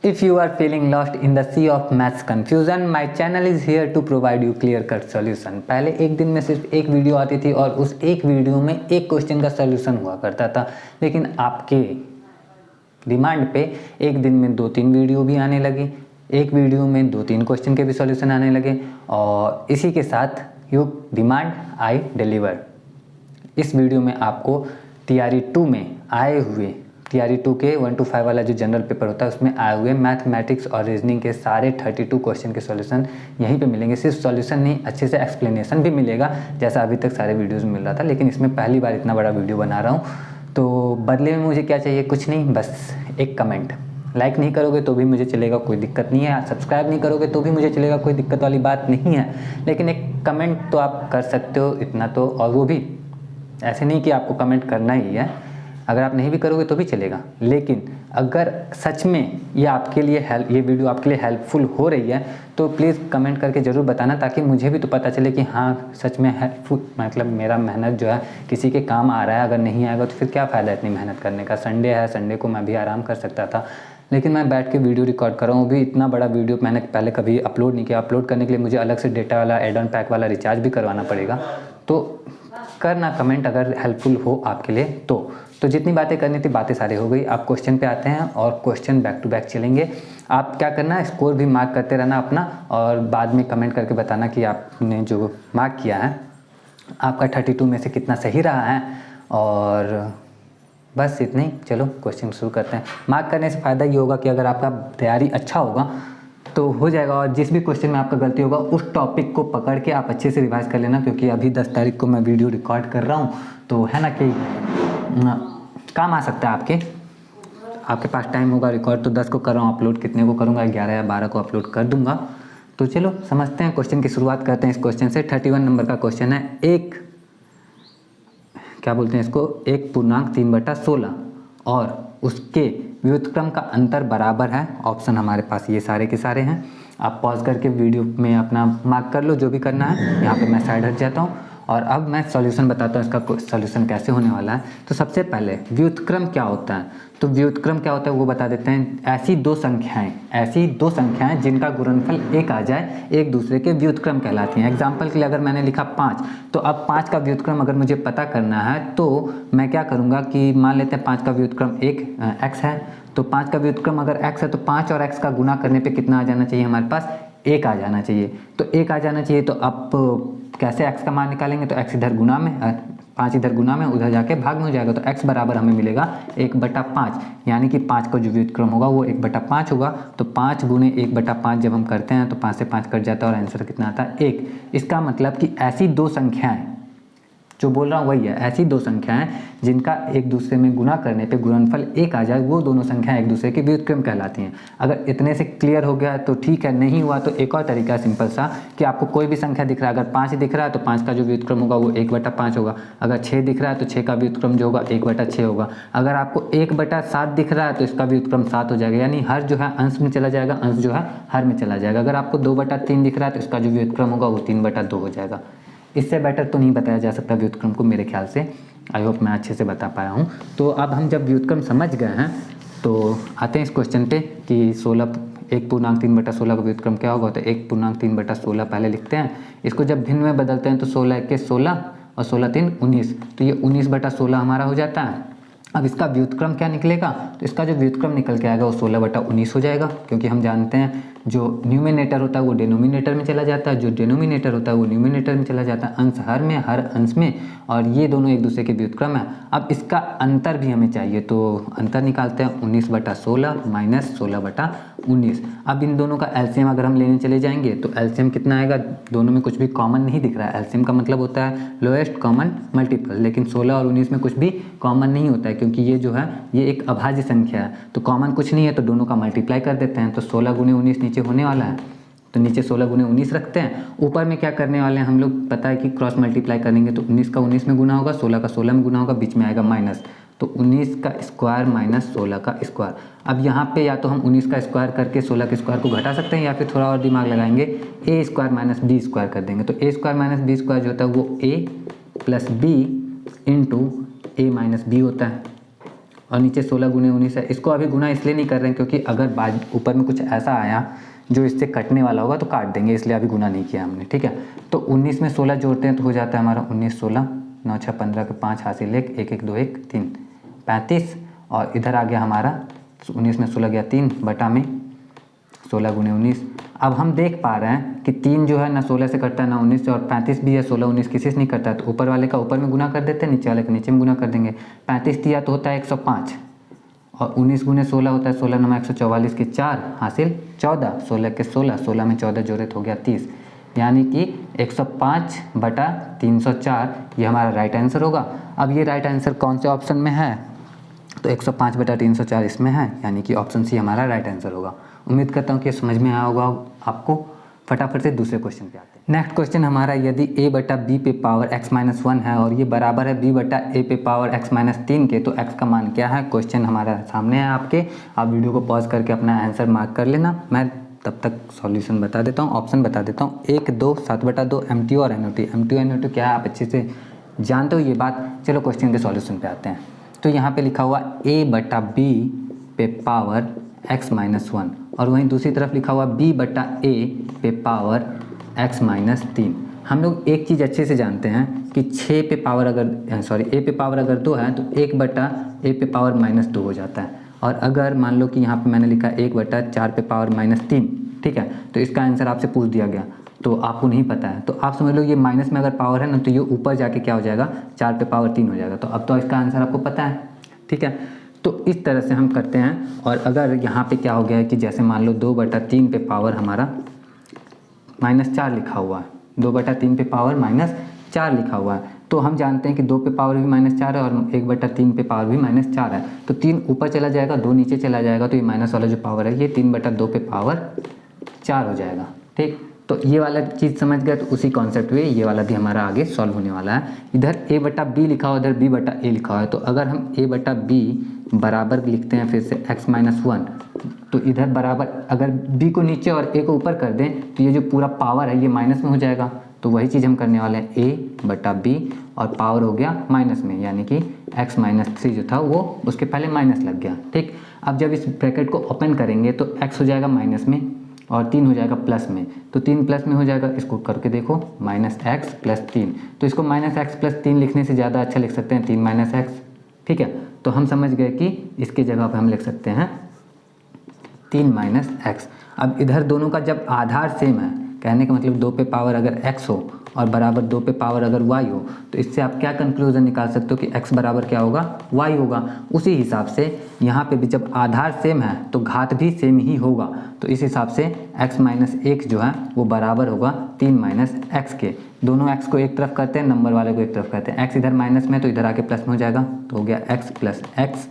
If you are feeling lost in the sea of maths confusion, my channel is here to provide you clear cut solution। पहले एक दिन में सिर्फ एक video आती थी और उस एक वीडियो में एक क्वेश्चन का सॉल्यूशन हुआ करता था, लेकिन आपके डिमांड पे एक दिन में 2-3 वीडियो भी आने लगी, एक वीडियो में 2-3 क्वेश्चन के भी सॉल्यूशन आने लगे और इसी के साथ यू डिमांड आई डिलीवर। इस वीडियो में आपको TRE 2 में आए हुए TRE 2 के 1 to 5 वाला जो जनरल पेपर होता है उसमें आए हुए मैथमेटिक्स और रीजनिंग के सारे 32 क्वेश्चन के सॉल्यूशन यहीं पे मिलेंगे। सिर्फ सॉल्यूशन नहीं, अच्छे से एक्सप्लेनेशन भी मिलेगा जैसा अभी तक सारे वीडियोस में मिल रहा था, लेकिन इसमें पहली बार इतना बड़ा वीडियो बना रहा हूँ। तो बदले में मुझे क्या चाहिए? कुछ नहीं, बस एक कमेंट। लाइक नहीं करोगे तो भी मुझे चलेगा, कोई दिक्कत नहीं है। सब्सक्राइब नहीं करोगे तो भी मुझे चलेगा, कोई दिक्कत वाली बात नहीं है, लेकिन एक कमेंट तो आप कर सकते हो इतना तो। और वो भी ऐसे नहीं कि आपको कमेंट करना ही है, अगर आप नहीं भी करोगे तो भी चलेगा। लेकिन अगर सच में ये वीडियो आपके लिए हेल्पफुल हो रही है तो प्लीज़ कमेंट करके ज़रूर बताना, ताकि मुझे भी तो पता चले कि हाँ सच में हेल्पफुल, मतलब मेरा मेहनत जो है किसी के काम आ रहा है। अगर नहीं आएगा तो फिर क्या फ़ायदा इतनी मेहनत करने का। संडे है, संडे को मैं भी आराम कर सकता था, लेकिन मैं बैठ के वीडियो रिकॉर्ड कर रहा हूँ। भी इतना बड़ा वीडियो मैंने पहले कभी अपलोड नहीं किया। अपलोड करने के लिए मुझे अलग से डेटा वाला एड ऑन पैक वाला रिचार्ज भी करवाना पड़ेगा। तो करना कमेंट अगर हेल्पफुल हो आपके लिए तो जितनी बातें करनी थी बातें सारी हो गई। आप क्वेश्चन पे आते हैं और क्वेश्चन बैक टू बैक चलेंगे। आप क्या करना है, स्कोर भी मार्क करते रहना अपना, और बाद में कमेंट करके बताना कि आपने जो मार्क किया है आपका 32 में से कितना सही रहा है। और बस इतना ही। चलो क्वेश्चन शुरू करते हैं। मार्क करने से फ़ायदा ये होगा कि अगर आपका तैयारी अच्छा होगा तो हो जाएगा, और जिस भी क्वेश्चन में आपका गलती होगा उस टॉपिक को पकड़ के आप अच्छे से रिवाइज कर लेना, क्योंकि अभी 10 तारीख को मैं वीडियो रिकॉर्ड कर रहा हूँ, तो है ना कि काम आ सकता है आपके पास टाइम होगा। रिकॉर्ड तो 10 को कर रहा हूँ, अपलोड कितने को करूँगा? 11 या 12 को अपलोड कर दूँगा। तो चलो समझते हैं, क्वेश्चन की शुरुआत करते हैं। इस क्वेश्चन से 31 नंबर का क्वेश्चन है। एक पूर्णांक 3/16 और उसके व्युत्क्रम का अंतर बराबर है। ऑप्शन हमारे पास ये सारे के सारे हैं। आप पॉज करके वीडियो में अपना मार्क कर लो जो भी करना है। यहाँ पे मैं साइड हट जाता हूँ और अब मैं सॉल्यूशन बताता हूँ, इसका सॉल्यूशन कैसे होने वाला है। तो सबसे पहले व्युत्क्रम क्या होता है, तो व्युत्क्रम क्या होता है वो बता देते हैं। ऐसी दो संख्याएं जिनका गुणनफल 1 आ जाए एक दूसरे के व्युत्क्रम कहलाती हैं। एग्जाम्पल के लिए अगर मैंने लिखा 5, तो अब 5 का व्युत्क्रम अगर मुझे पता करना है तो मैं क्या करूँगा कि मान लेते हैं 5 का व्युत्क्रम x है, तो 5 का व्युत्क्रम अगर x है तो 5 और x का गुना करने पे कितना आ जाना चाहिए? हमारे पास 1 आ जाना चाहिए। तो 1 आ जाना चाहिए, तो अब कैसे x का मान निकालेंगे? तो x इधर गुना में, 5 इधर गुना में, उधर जाके भाग में हो जाएगा। तो x बराबर हमें मिलेगा 1/5, यानी कि 5 का जो व्युत्क्रम होगा वो 1/5 होगा। तो 5 गुणे 1/5 जब हम करते हैं तो 5 से 5 कट जाता है और आंसर कितना आता है? 1। इसका मतलब कि ऐसी दो संख्याएं, जो बोल रहा हूँ वही है, ऐसी दो संख्याएं जिनका एक दूसरे में गुना करने पे गुणनफल 1 आ जाए वो दोनों संख्याएं एक दूसरे के व्युत्क्रम कहलाती हैं। अगर इतने से क्लियर हो गया तो ठीक है, नहीं हुआ तो एक और तरीका सिंपल सा कि आपको कोई भी संख्या दिख रहा है, अगर 5 दिख रहा है तो 5 का जो व्युत्क्रम होगा वो 1/5 होगा। अगर 6 दिख रहा है तो 6 का व्युत्क्रम जो होगा 1/6 होगा। अगर आपको 1/7 दिख रहा है तो इसका व्युत्क्रम 7 हो जाएगा, यानी हर जो है अंश में चला जाएगा, अंश जो है हर में चला जाएगा। अगर आपको 2/3 दिख रहा है तो इसका जो व्युत्क्रम होगा वो 3/2 हो जाएगा। इससे बेटर तो नहीं बताया जा सकता व्युत्क्रम को मेरे ख्याल से। आई होप मैं अच्छे से बता पाया हूँ। तो अब हम जब व्युत्क्रम समझ गए हैं तो आते हैं इस क्वेश्चन पे कि 1 पूर्णांक 3/16 का व्युत्क्रम क्या होगा। तो 1 पूर्णांक 3/16 पहले लिखते हैं। इसको जब भिन्न में बदलते हैं तो 16 1 16 और 16 3 19, तो ये 19/16 हमारा हो जाता है। अब इसका व्युत्क्रम क्या निकलेगा? तो इसका जो व्युत्क्रम निकल के आएगा वो 16/19 हो जाएगा, क्योंकि हम जानते हैं जो न्यूमिनेटर होता है वो डिनोमिनेटर में चला जाता है, जो डिनोमिनेटर होता है वो न्यूमिनेटर में चला जाता है, अंश हर में, हर अंश में, और ये दोनों एक दूसरे के व्युत्क्रम है। अब इसका अंतर भी हमें चाहिए, तो अंतर निकालते हैं। 19/16 माइनस 16/19। अब इन दोनों का एलसीएम अगर हम लेने चले जाएंगे तो एलसीएम कितना आएगा? दोनों में कुछ भी कॉमन नहीं दिख रहा है। एलसीएम का मतलब होता है लोएस्ट कॉमन मल्टीपल, लेकिन 16 और 19 में कुछ भी कॉमन नहीं होता है, क्योंकि ये जो है ये एक अभाज्य संख्या है, तो कॉमन कुछ नहीं है, तो दोनों का मल्टीप्लाई कर देते हैं। तो 16 गुणे 19 नीचे होने वाला है, तो नीचे 16 गुणे 19 रखते हैं। ऊपर में क्या करने वाले हैं हम लोग, पता है कि क्रॉस मल्टीप्लाई करेंगे तो 19 का 19 में गुना होगा, 16 का 16 में गुना होगा, बीच में आएगा माइनस, तो 19 का स्क्वायर माइनस 16 का स्क्वायर। अब यहाँ पे या तो हम 19 का स्क्वायर करके 16 के स्क्वायर को घटा सकते हैं, या फिर थोड़ा और दिमाग लगाएंगे, ए स्क्वायर माइनस बी स्क्वायर कर देंगे। तो ए स्क्वायर माइनस बी स्क्वायर जो होता है वो ए प्लस बी इंटू ए माइनस बी होता है। और नीचे 16 गुने 19 है। इसको अभी गुना इसलिए नहीं कर रहे हैं क्योंकि अगर बाद ऊपर में कुछ ऐसा आया जो इससे कटने वाला होगा तो काट देंगे, इसलिए अभी गुना नहीं किया हमने, ठीक है। तो 19 में 16 जोड़ते हैं तो हो जाता है हमारा 19 16 9 6 15 के 5 हासिल 1 1 1 2 1 3 35 और इधर आ गया हमारा 19 में 16 गया 3 बटा में 16 गुने 19। अब हम देख पा रहे हैं कि 3 जो है ना 16 से कटता है ना 19 से, और 35 भी है 16 19 किसी से नहीं कटता है, तो ऊपर वाले का ऊपर में गुना कर देते हैं, नीचे वाले का नीचे में गुना कर देंगे। 35 दिया तो होता है 105 और 19 गुने 16 होता है 16 9 144 के 4 हासिल 14 16 के 16 16 में 14 जोड़े तो हो गया 30, यानी कि 105 बटा 304 ये हमारा राइट आंसर होगा। अब ये राइट आंसर कौन से ऑप्शन में है, तो 105 बटा 304 इसमें है, यानी कि ऑप्शन सी हमारा राइट आंसर होगा। उम्मीद करता हूँ कि समझ में आया होगा आपको। फटाफट से दूसरे क्वेश्चन पे आते हैं। नेक्स्ट क्वेश्चन हमारा, यदि a बटा b पे पावर x-1 है और ये बराबर है b बटा a पे पावर x-3 के, तो x का मान क्या है। क्वेश्चन हमारा सामने है आपके, आप वीडियो को पॉज करके अपना आंसर मार्क कर लेना, मैं तब तक सॉल्यूशन बता देता हूँ, ऑप्शन बता देता हूँ। 1 2 7 बटा 2 MTO और NOT। MTO NOT क्या है आप अच्छे से जानते हो ये बात। चलो क्वेश्चन के सॉल्यूशन पे आते हैं। तो यहाँ पे लिखा हुआ a बटा b पे पावर x-1 और वहीं दूसरी तरफ लिखा हुआ b बटा a पे पावर x-3। हम लोग एक चीज़ अच्छे से जानते हैं कि 6 पे पावर अगर a पे पावर अगर 2 है तो 1 बटा a पे पावर -2 हो जाता है। और अगर मान लो कि यहाँ पे मैंने लिखा 1 बटा 4 पे पावर -3, ठीक है, तो इसका आंसर आपसे पूछ दिया गया तो आपको नहीं पता है, तो आप समझ लो ये माइनस में अगर पावर है ना तो ये ऊपर जाके क्या हो जाएगा 4 पे पावर 3 हो जाएगा। तो अब तो इसका आंसर आपको पता है, ठीक है। तो इस तरह से हम करते हैं। और अगर यहाँ पे क्या हो गया है कि जैसे मान लो 2 बटा 3 पे पावर हमारा -4 लिखा हुआ है, 2 बटा 3 पे पावर -4 लिखा हुआ है, तो हम जानते हैं कि 2 पे पावर भी -4 है और 1 बटा 3 पे पावर भी -4 है। तो 3 ऊपर चला जाएगा 2 नीचे चला जाएगा, तो ये माइनस वाला जो पावर है ये 3 बटा 2 पे पावर 4 हो जाएगा, ठीक। तो ये वाला चीज़ समझ गए, तो उसी कॉन्सेप्ट में ये वाला भी हमारा आगे सॉल्व होने वाला है। इधर a बटा b लिखा हुआ, इधर b बटा a लिखा हुआ है, तो अगर हम a बटा b बराबर लिखते हैं फिर से x-1, तो इधर बराबर अगर b को नीचे और a को ऊपर कर दें तो ये जो पूरा पावर है ये माइनस में हो जाएगा। तो वही चीज़ हम करने वाले हैं, a बटा b और पावर हो गया माइनस में, यानी कि x-3 जो था वो उसके पहले माइनस लग गया, ठीक। अब जब इस ब्रैकेट को ओपन करेंगे तो x हो जाएगा माइनस में और 3 हो जाएगा प्लस में, तो 3 प्लस में हो जाएगा, इसको करके देखो -x + 3, तो इसको -x + 3 लिखने से ज़्यादा अच्छा लिख सकते हैं 3 - x, ठीक है। तो हम समझ गए कि इसके जगह पर हम लिख सकते हैं 3 - x। अब इधर दोनों का जब आधार सेम है, कहने का मतलब 2 पे पावर अगर x हो और बराबर 2 पे पावर अगर y हो, तो इससे आप क्या कंक्लूजन निकाल सकते हो कि x बराबर क्या होगा y होगा। उसी हिसाब से यहाँ पे भी जब आधार सेम है तो घात भी सेम ही होगा, तो इस हिसाब से x-1 जो है वो बराबर होगा 3 - x के। दोनों x को एक तरफ करते हैं, नंबर वाले को एक तरफ करते हैं। x इधर माइनस में तो इधर आके प्लस में हो जाएगा, तो हो गया x + x।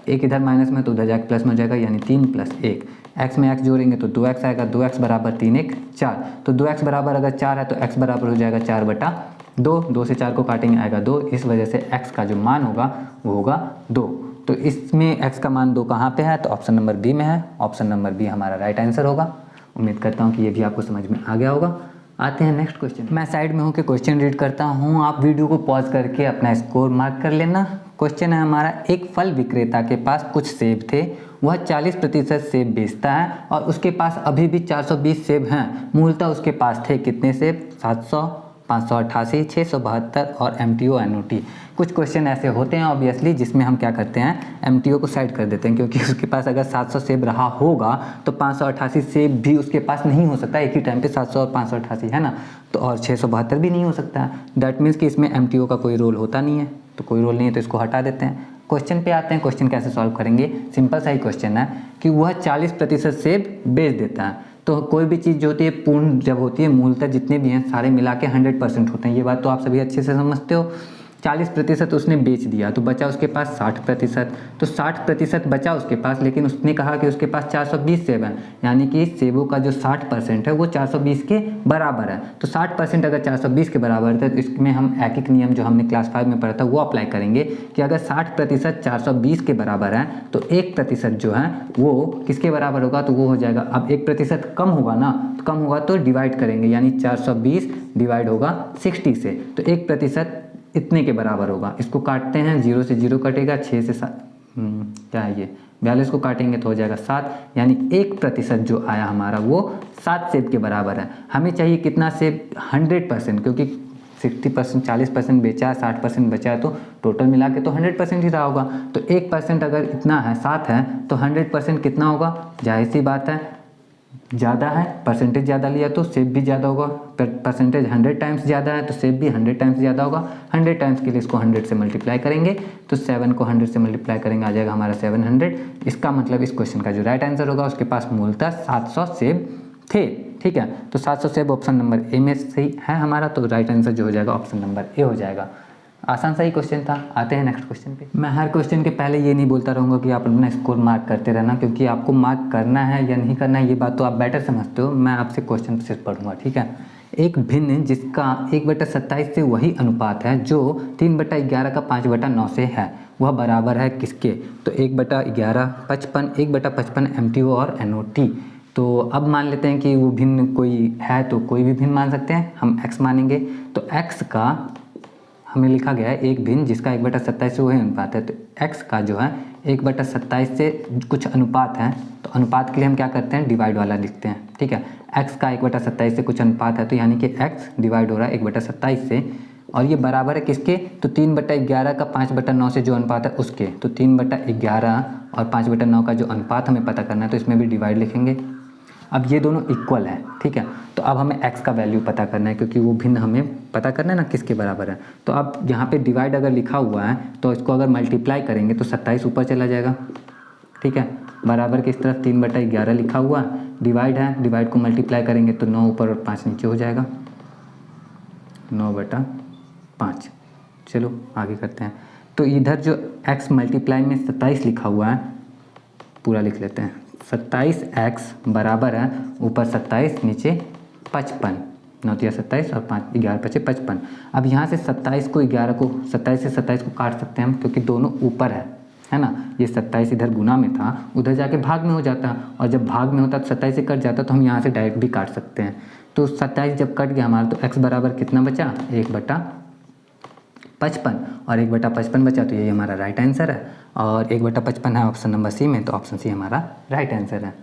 एक इधर माइनस में तो उधर जाके प्लस में हो जाएगा, यानी 3 + 1। x में x जोड़ेंगे तो 2x आएगा, 2x बराबर 3 1 4, तो 2x बराबर अगर 4 है तो x बराबर हो जाएगा 4 बटा 2, 2 से 4 को काटेंगे आएगा 2, इस वजह से x का जो मान होगा वो होगा 2। तो इसमें x का मान 2 कहाँ पे है, तो ऑप्शन नंबर बी में है। ऑप्शन नंबर बी हमारा राइट आंसर होगा। उम्मीद करता हूँ कि ये भी आपको समझ में आ गया होगा। आते हैं नेक्स्ट क्वेश्चन। मैं साइड में होकर क्वेश्चन रीड करता हूँ, आप वीडियो को पॉज करके अपना स्कोर मार्क कर लेना। क्वेश्चन है हमारा, एक फल विक्रेता के पास कुछ सेब थे, वह 40% सेब बेचता है और उसके पास अभी भी 420 सेब हैं। मूलतः उसके पास थे कितने सेब, 700, 588, 672 और MTO NOT। कुछ क्वेश्चन ऐसे होते हैं ऑब्वियसली जिसमें हम क्या करते हैं, MTO को साइड कर देते हैं, क्योंकि उसके पास अगर 700 सेब रहा होगा तो 588 सेब भी उसके पास नहीं हो सकता एक ही टाइम पे, 700 और 588 है ना, तो और 672 भी नहीं हो सकता है। दैट मीन्स कि इसमें MTO का कोई रोल होता नहीं है, तो कोई रोल नहीं है तो इसको हटा देते हैं। क्वेश्चन पे आते हैं, क्वेश्चन कैसे सॉल्व करेंगे। सिंपल सा ही क्वेश्चन है कि वह 40% सेब बेच देता है। तो कोई भी चीज़ जो होती है पूर्ण जब होती है, मूलतः जितने भी हैं सारे मिला के 100% होते हैं, ये बात तो आप सभी अच्छे से समझते हो। 40% उसने बेच दिया तो बचा उसके पास 60%, तो 60% बचा उसके पास, लेकिन उसने कहा कि उसके पास 420 सेब हैं, यानी कि सेबों का जो 60% है वो 420 के बराबर है। तो 60% अगर 420 के बराबर है तो इसमें हम एक नियम जो हमने क्लास 5 में पढ़ा था वो अप्लाई करेंगे कि अगर 60% 420 के बराबर है तो 1% जो है वो किसके बराबर होगा, तो वो हो जाएगा, अब 1% कम होगा ना, तो कम होगा तो डिवाइड करेंगे, यानी 420 डिवाइड होगा 60 से, तो 1% इतने के बराबर होगा। इसको काटते हैं, 0 से 0 कटेगा, 6 से क्या है ये 42 को काटेंगे तो हो जाएगा 7, यानी 1% जो आया हमारा वो 7 सेब के बराबर है। हमें चाहिए कितना सेब 100%, क्योंकि 60% 40% बेचा है, 60% बचा है, तो टोटल मिला के तो 100% ही रहा होगा। तो 1% अगर इतना है 7 है तो 100% कितना होगा, जाहिर सी बात है ज़्यादा है, परसेंटेज ज़्यादा लिया तो सेब भी ज़्यादा होगा, परसेंटेज 100 टाइम्स ज़्यादा है तो सेब भी 100 टाइम्स ज़्यादा होगा। 100 टाइम्स के लिए इसको 100 से मल्टीप्लाई करेंगे तो 7 को 100 से मल्टीप्लाई करेंगे आ जाएगा हमारा 700। इसका मतलब इस क्वेश्चन का जो राइट आंसर होगा उसके पास मूलतः 700 सेब थे। ठीक है, तो 700 सेब ऑप्शन नंबर ए में सही है हमारा, तो राइट आंसर जो हो जाएगा ऑप्शन नंबर ए हो जाएगा। आसान सा ही क्वेश्चन था। आते हैं नेक्स्ट क्वेश्चन पे। मैं हर क्वेश्चन के पहले ये नहीं बोलता रहूँगा कि आप अपना स्कोर मार्क करते रहना, क्योंकि आपको मार्क करना है या नहीं करना है ये बात तो आप बेटर समझते हो। मैं आपसे क्वेश्चन सिर्फ पढ़ूंगा, ठीक है। एक भिन्न जिसका 1/27 से वही अनुपात है जो 3/11 का 5/9 से है, वह बराबर है किसके? तो 1/11 55, 1/55 MTO और NOT। तो अब मान लेते हैं कि वो भिन्न कोई है, तो कोई भी भिन्न मान सकते हैं, हम x मानेंगे। तो x का हमें लिखा गया है एक भिन्न जिसका 1/27 से वही अनुपात है, तो x का जो है 1/27 से कुछ अनुपात है, तो अनुपात के लिए हम क्या करते हैं, डिवाइड वाला लिखते हैं। ठीक है, x का 1/27 से कुछ अनुपात है, तो यानी कि x डिवाइड हो रहा है 1/27 से, और ये बराबर है किसके? तो 3/11 का 5/9 से जो अनुपात है उसके। तो 3/11 और 5/9 का जो अनुपात हमें पता करना है, तो इसमें भी डिवाइड लिखेंगे। अब ये दोनों इक्वल है, ठीक है। तो अब हमें x का वैल्यू पता करना है, क्योंकि वो भिन्न हमें पता करना है ना किसके बराबर है। तो अब यहाँ पे डिवाइड अगर लिखा हुआ है तो इसको अगर मल्टीप्लाई करेंगे तो 27 ऊपर चला जाएगा, ठीक है। बराबर की इस तरफ 3/11 लिखा हुआ है, डिवाइड है, डिवाइड को मल्टीप्लाई करेंगे तो 9 ऊपर और 5 नीचे हो जाएगा, 9/5। चलो आगे करते हैं। तो इधर जो x मल्टीप्लाई में 27 लिखा हुआ है, पूरा लिख लेते हैं। 27x बराबर है ऊपर 27 नीचे 55, 9 या 27 और 5 11 5 55। अब यहाँ से 27 को 11 को 27 से 27 को काट सकते हैं हम, क्योंकि दोनों ऊपर है ना। ये 27 इधर गुना में था, उधर जाके भाग में हो जाता, और जब भाग में होता तो 27 से कट जाता, तो हम यहाँ से डायरेक्ट भी काट सकते हैं। तो 27 जब कट गया हमारा, तो x बराबर कितना बचा? 1/55 और 1/55 बचा, तो यही हमारा राइट आंसर है। और 1/55 है ऑप्शन नंबर सी में, तो ऑप्शन सी हमारा राइट आंसर है।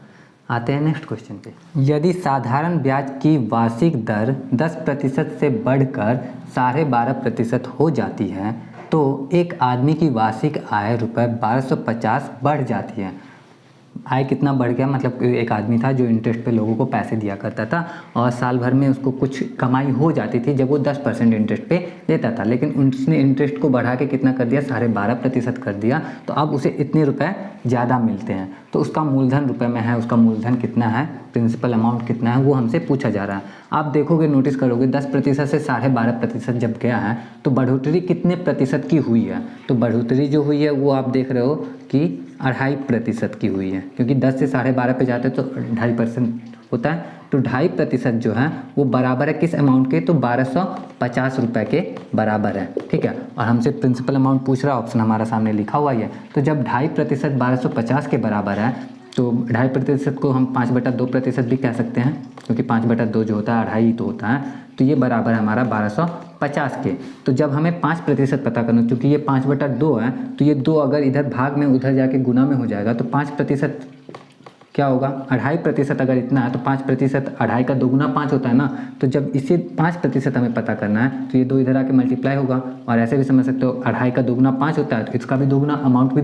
आते हैं नेक्स्ट क्वेश्चन पे। यदि साधारण ब्याज की वार्षिक दर 10% से बढ़कर 12.5% हो जाती है तो एक आदमी की वार्षिक आय ₹1250 बढ़ जाती है। आय कितना बढ़ गया? मतलब एक आदमी था जो इंटरेस्ट पे लोगों को पैसे दिया करता था, और साल भर में उसको कुछ कमाई हो जाती थी जब वो 10% इंटरेस्ट पे देता था, लेकिन उसने इंटरेस्ट को बढ़ा के कितना कर दिया? 12.5% कर दिया। तो अब उसे इतने रुपए ज़्यादा मिलते हैं, तो उसका मूलधन रुपए में है, उसका मूलधन कितना है, प्रिंसिपल अमाउंट कितना है, वो हमसे पूछा जा रहा है। आप देखोगे, नोटिस करोगे 10% से 12.5% जब गया है तो बढ़ोतरी कितने प्रतिशत की हुई है? तो बढ़ोतरी जो हुई है वो आप देख रहे हो कि 2.5% की हुई है, क्योंकि 10 से 12.5 पे जाते तो 2.5% होता है। तो 2.5% जो है वो बराबर है किस अमाउंट के? तो 1250 रुपये के बराबर है, ठीक है। और हमसे प्रिंसिपल अमाउंट पूछ रहा है, ऑप्शन हमारा सामने लिखा हुआ ही है। तो जब 2.5% 1250 के बराबर है, तो 2.5% को हम 5/2% भी कह सकते हैं, क्योंकि 5/2 जो होता है 2.5 तो होता है। तो ये बराबर है हमारा 1250 के। तो जब हमें 5% पता करना, क्योंकि ये 5/2 है, तो ये 2 अगर इधर भाग में उधर जाके गुना में हो जाएगा, तो 5% क्या होगा? 2.5% अगर इतना है तो 5%, 2.5 का 2 गुना 5 होता है ना। तो जब इसे 5% हमें पता करना है तो ये 2 इधर आके मल्टीप्लाई होगा, और ऐसे भी समझ सकते हो 2.5 का 2 गुना 5 होता है, तो इसका भी 2 गुना, अमाउंट भी,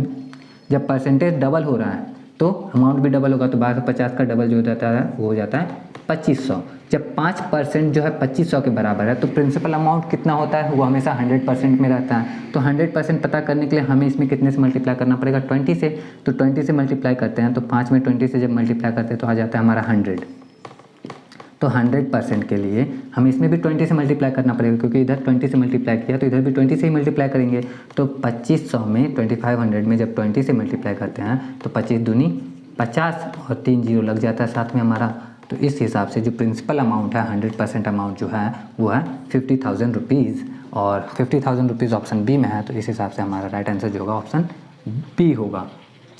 जब परसेंटेज डबल हो रहा है तो अमाउंट भी डबल होगा। तो 1250 का डबल जो हो जाता है वो हो जाता है 2500। जब 5% जो है 2500 के बराबर है, तो प्रिंसिपल अमाउंट कितना होता है? वो हमेशा 100% में रहता है। तो 100% पता करने के लिए हमें इसमें कितने से मल्टीप्लाई करना पड़ेगा? 20 से। तो 20 से मल्टीप्लाई करते हैं, तो 5 में 20 से जब मल्टीप्लाई करते हैं तो आ जाता है हमारा 100। तो 100% के लिए हमें इसमें भी 20 से मल्टीप्लाई करना पड़ेगा, क्योंकि इधर 20 से मल्टीप्लाई किया तो इधर भी 20 से ही मल्टीप्लाई करेंगे। तो 2500 में 2500 में जब 20 से मल्टीप्लाई करते हैं तो 25 दूनी 50 और 3 जीरो लग जाता है साथ में हमारा। तो इस हिसाब से जो प्रिंसिपल अमाउंट है, 100% अमाउंट जो है वो है 50,000 रुपीज़, और 50,000 रुपीज़ ऑप्शन बी में है। तो इस हिसाब से हमारा राइट आंसर जो होगा ऑप्शन बी होगा।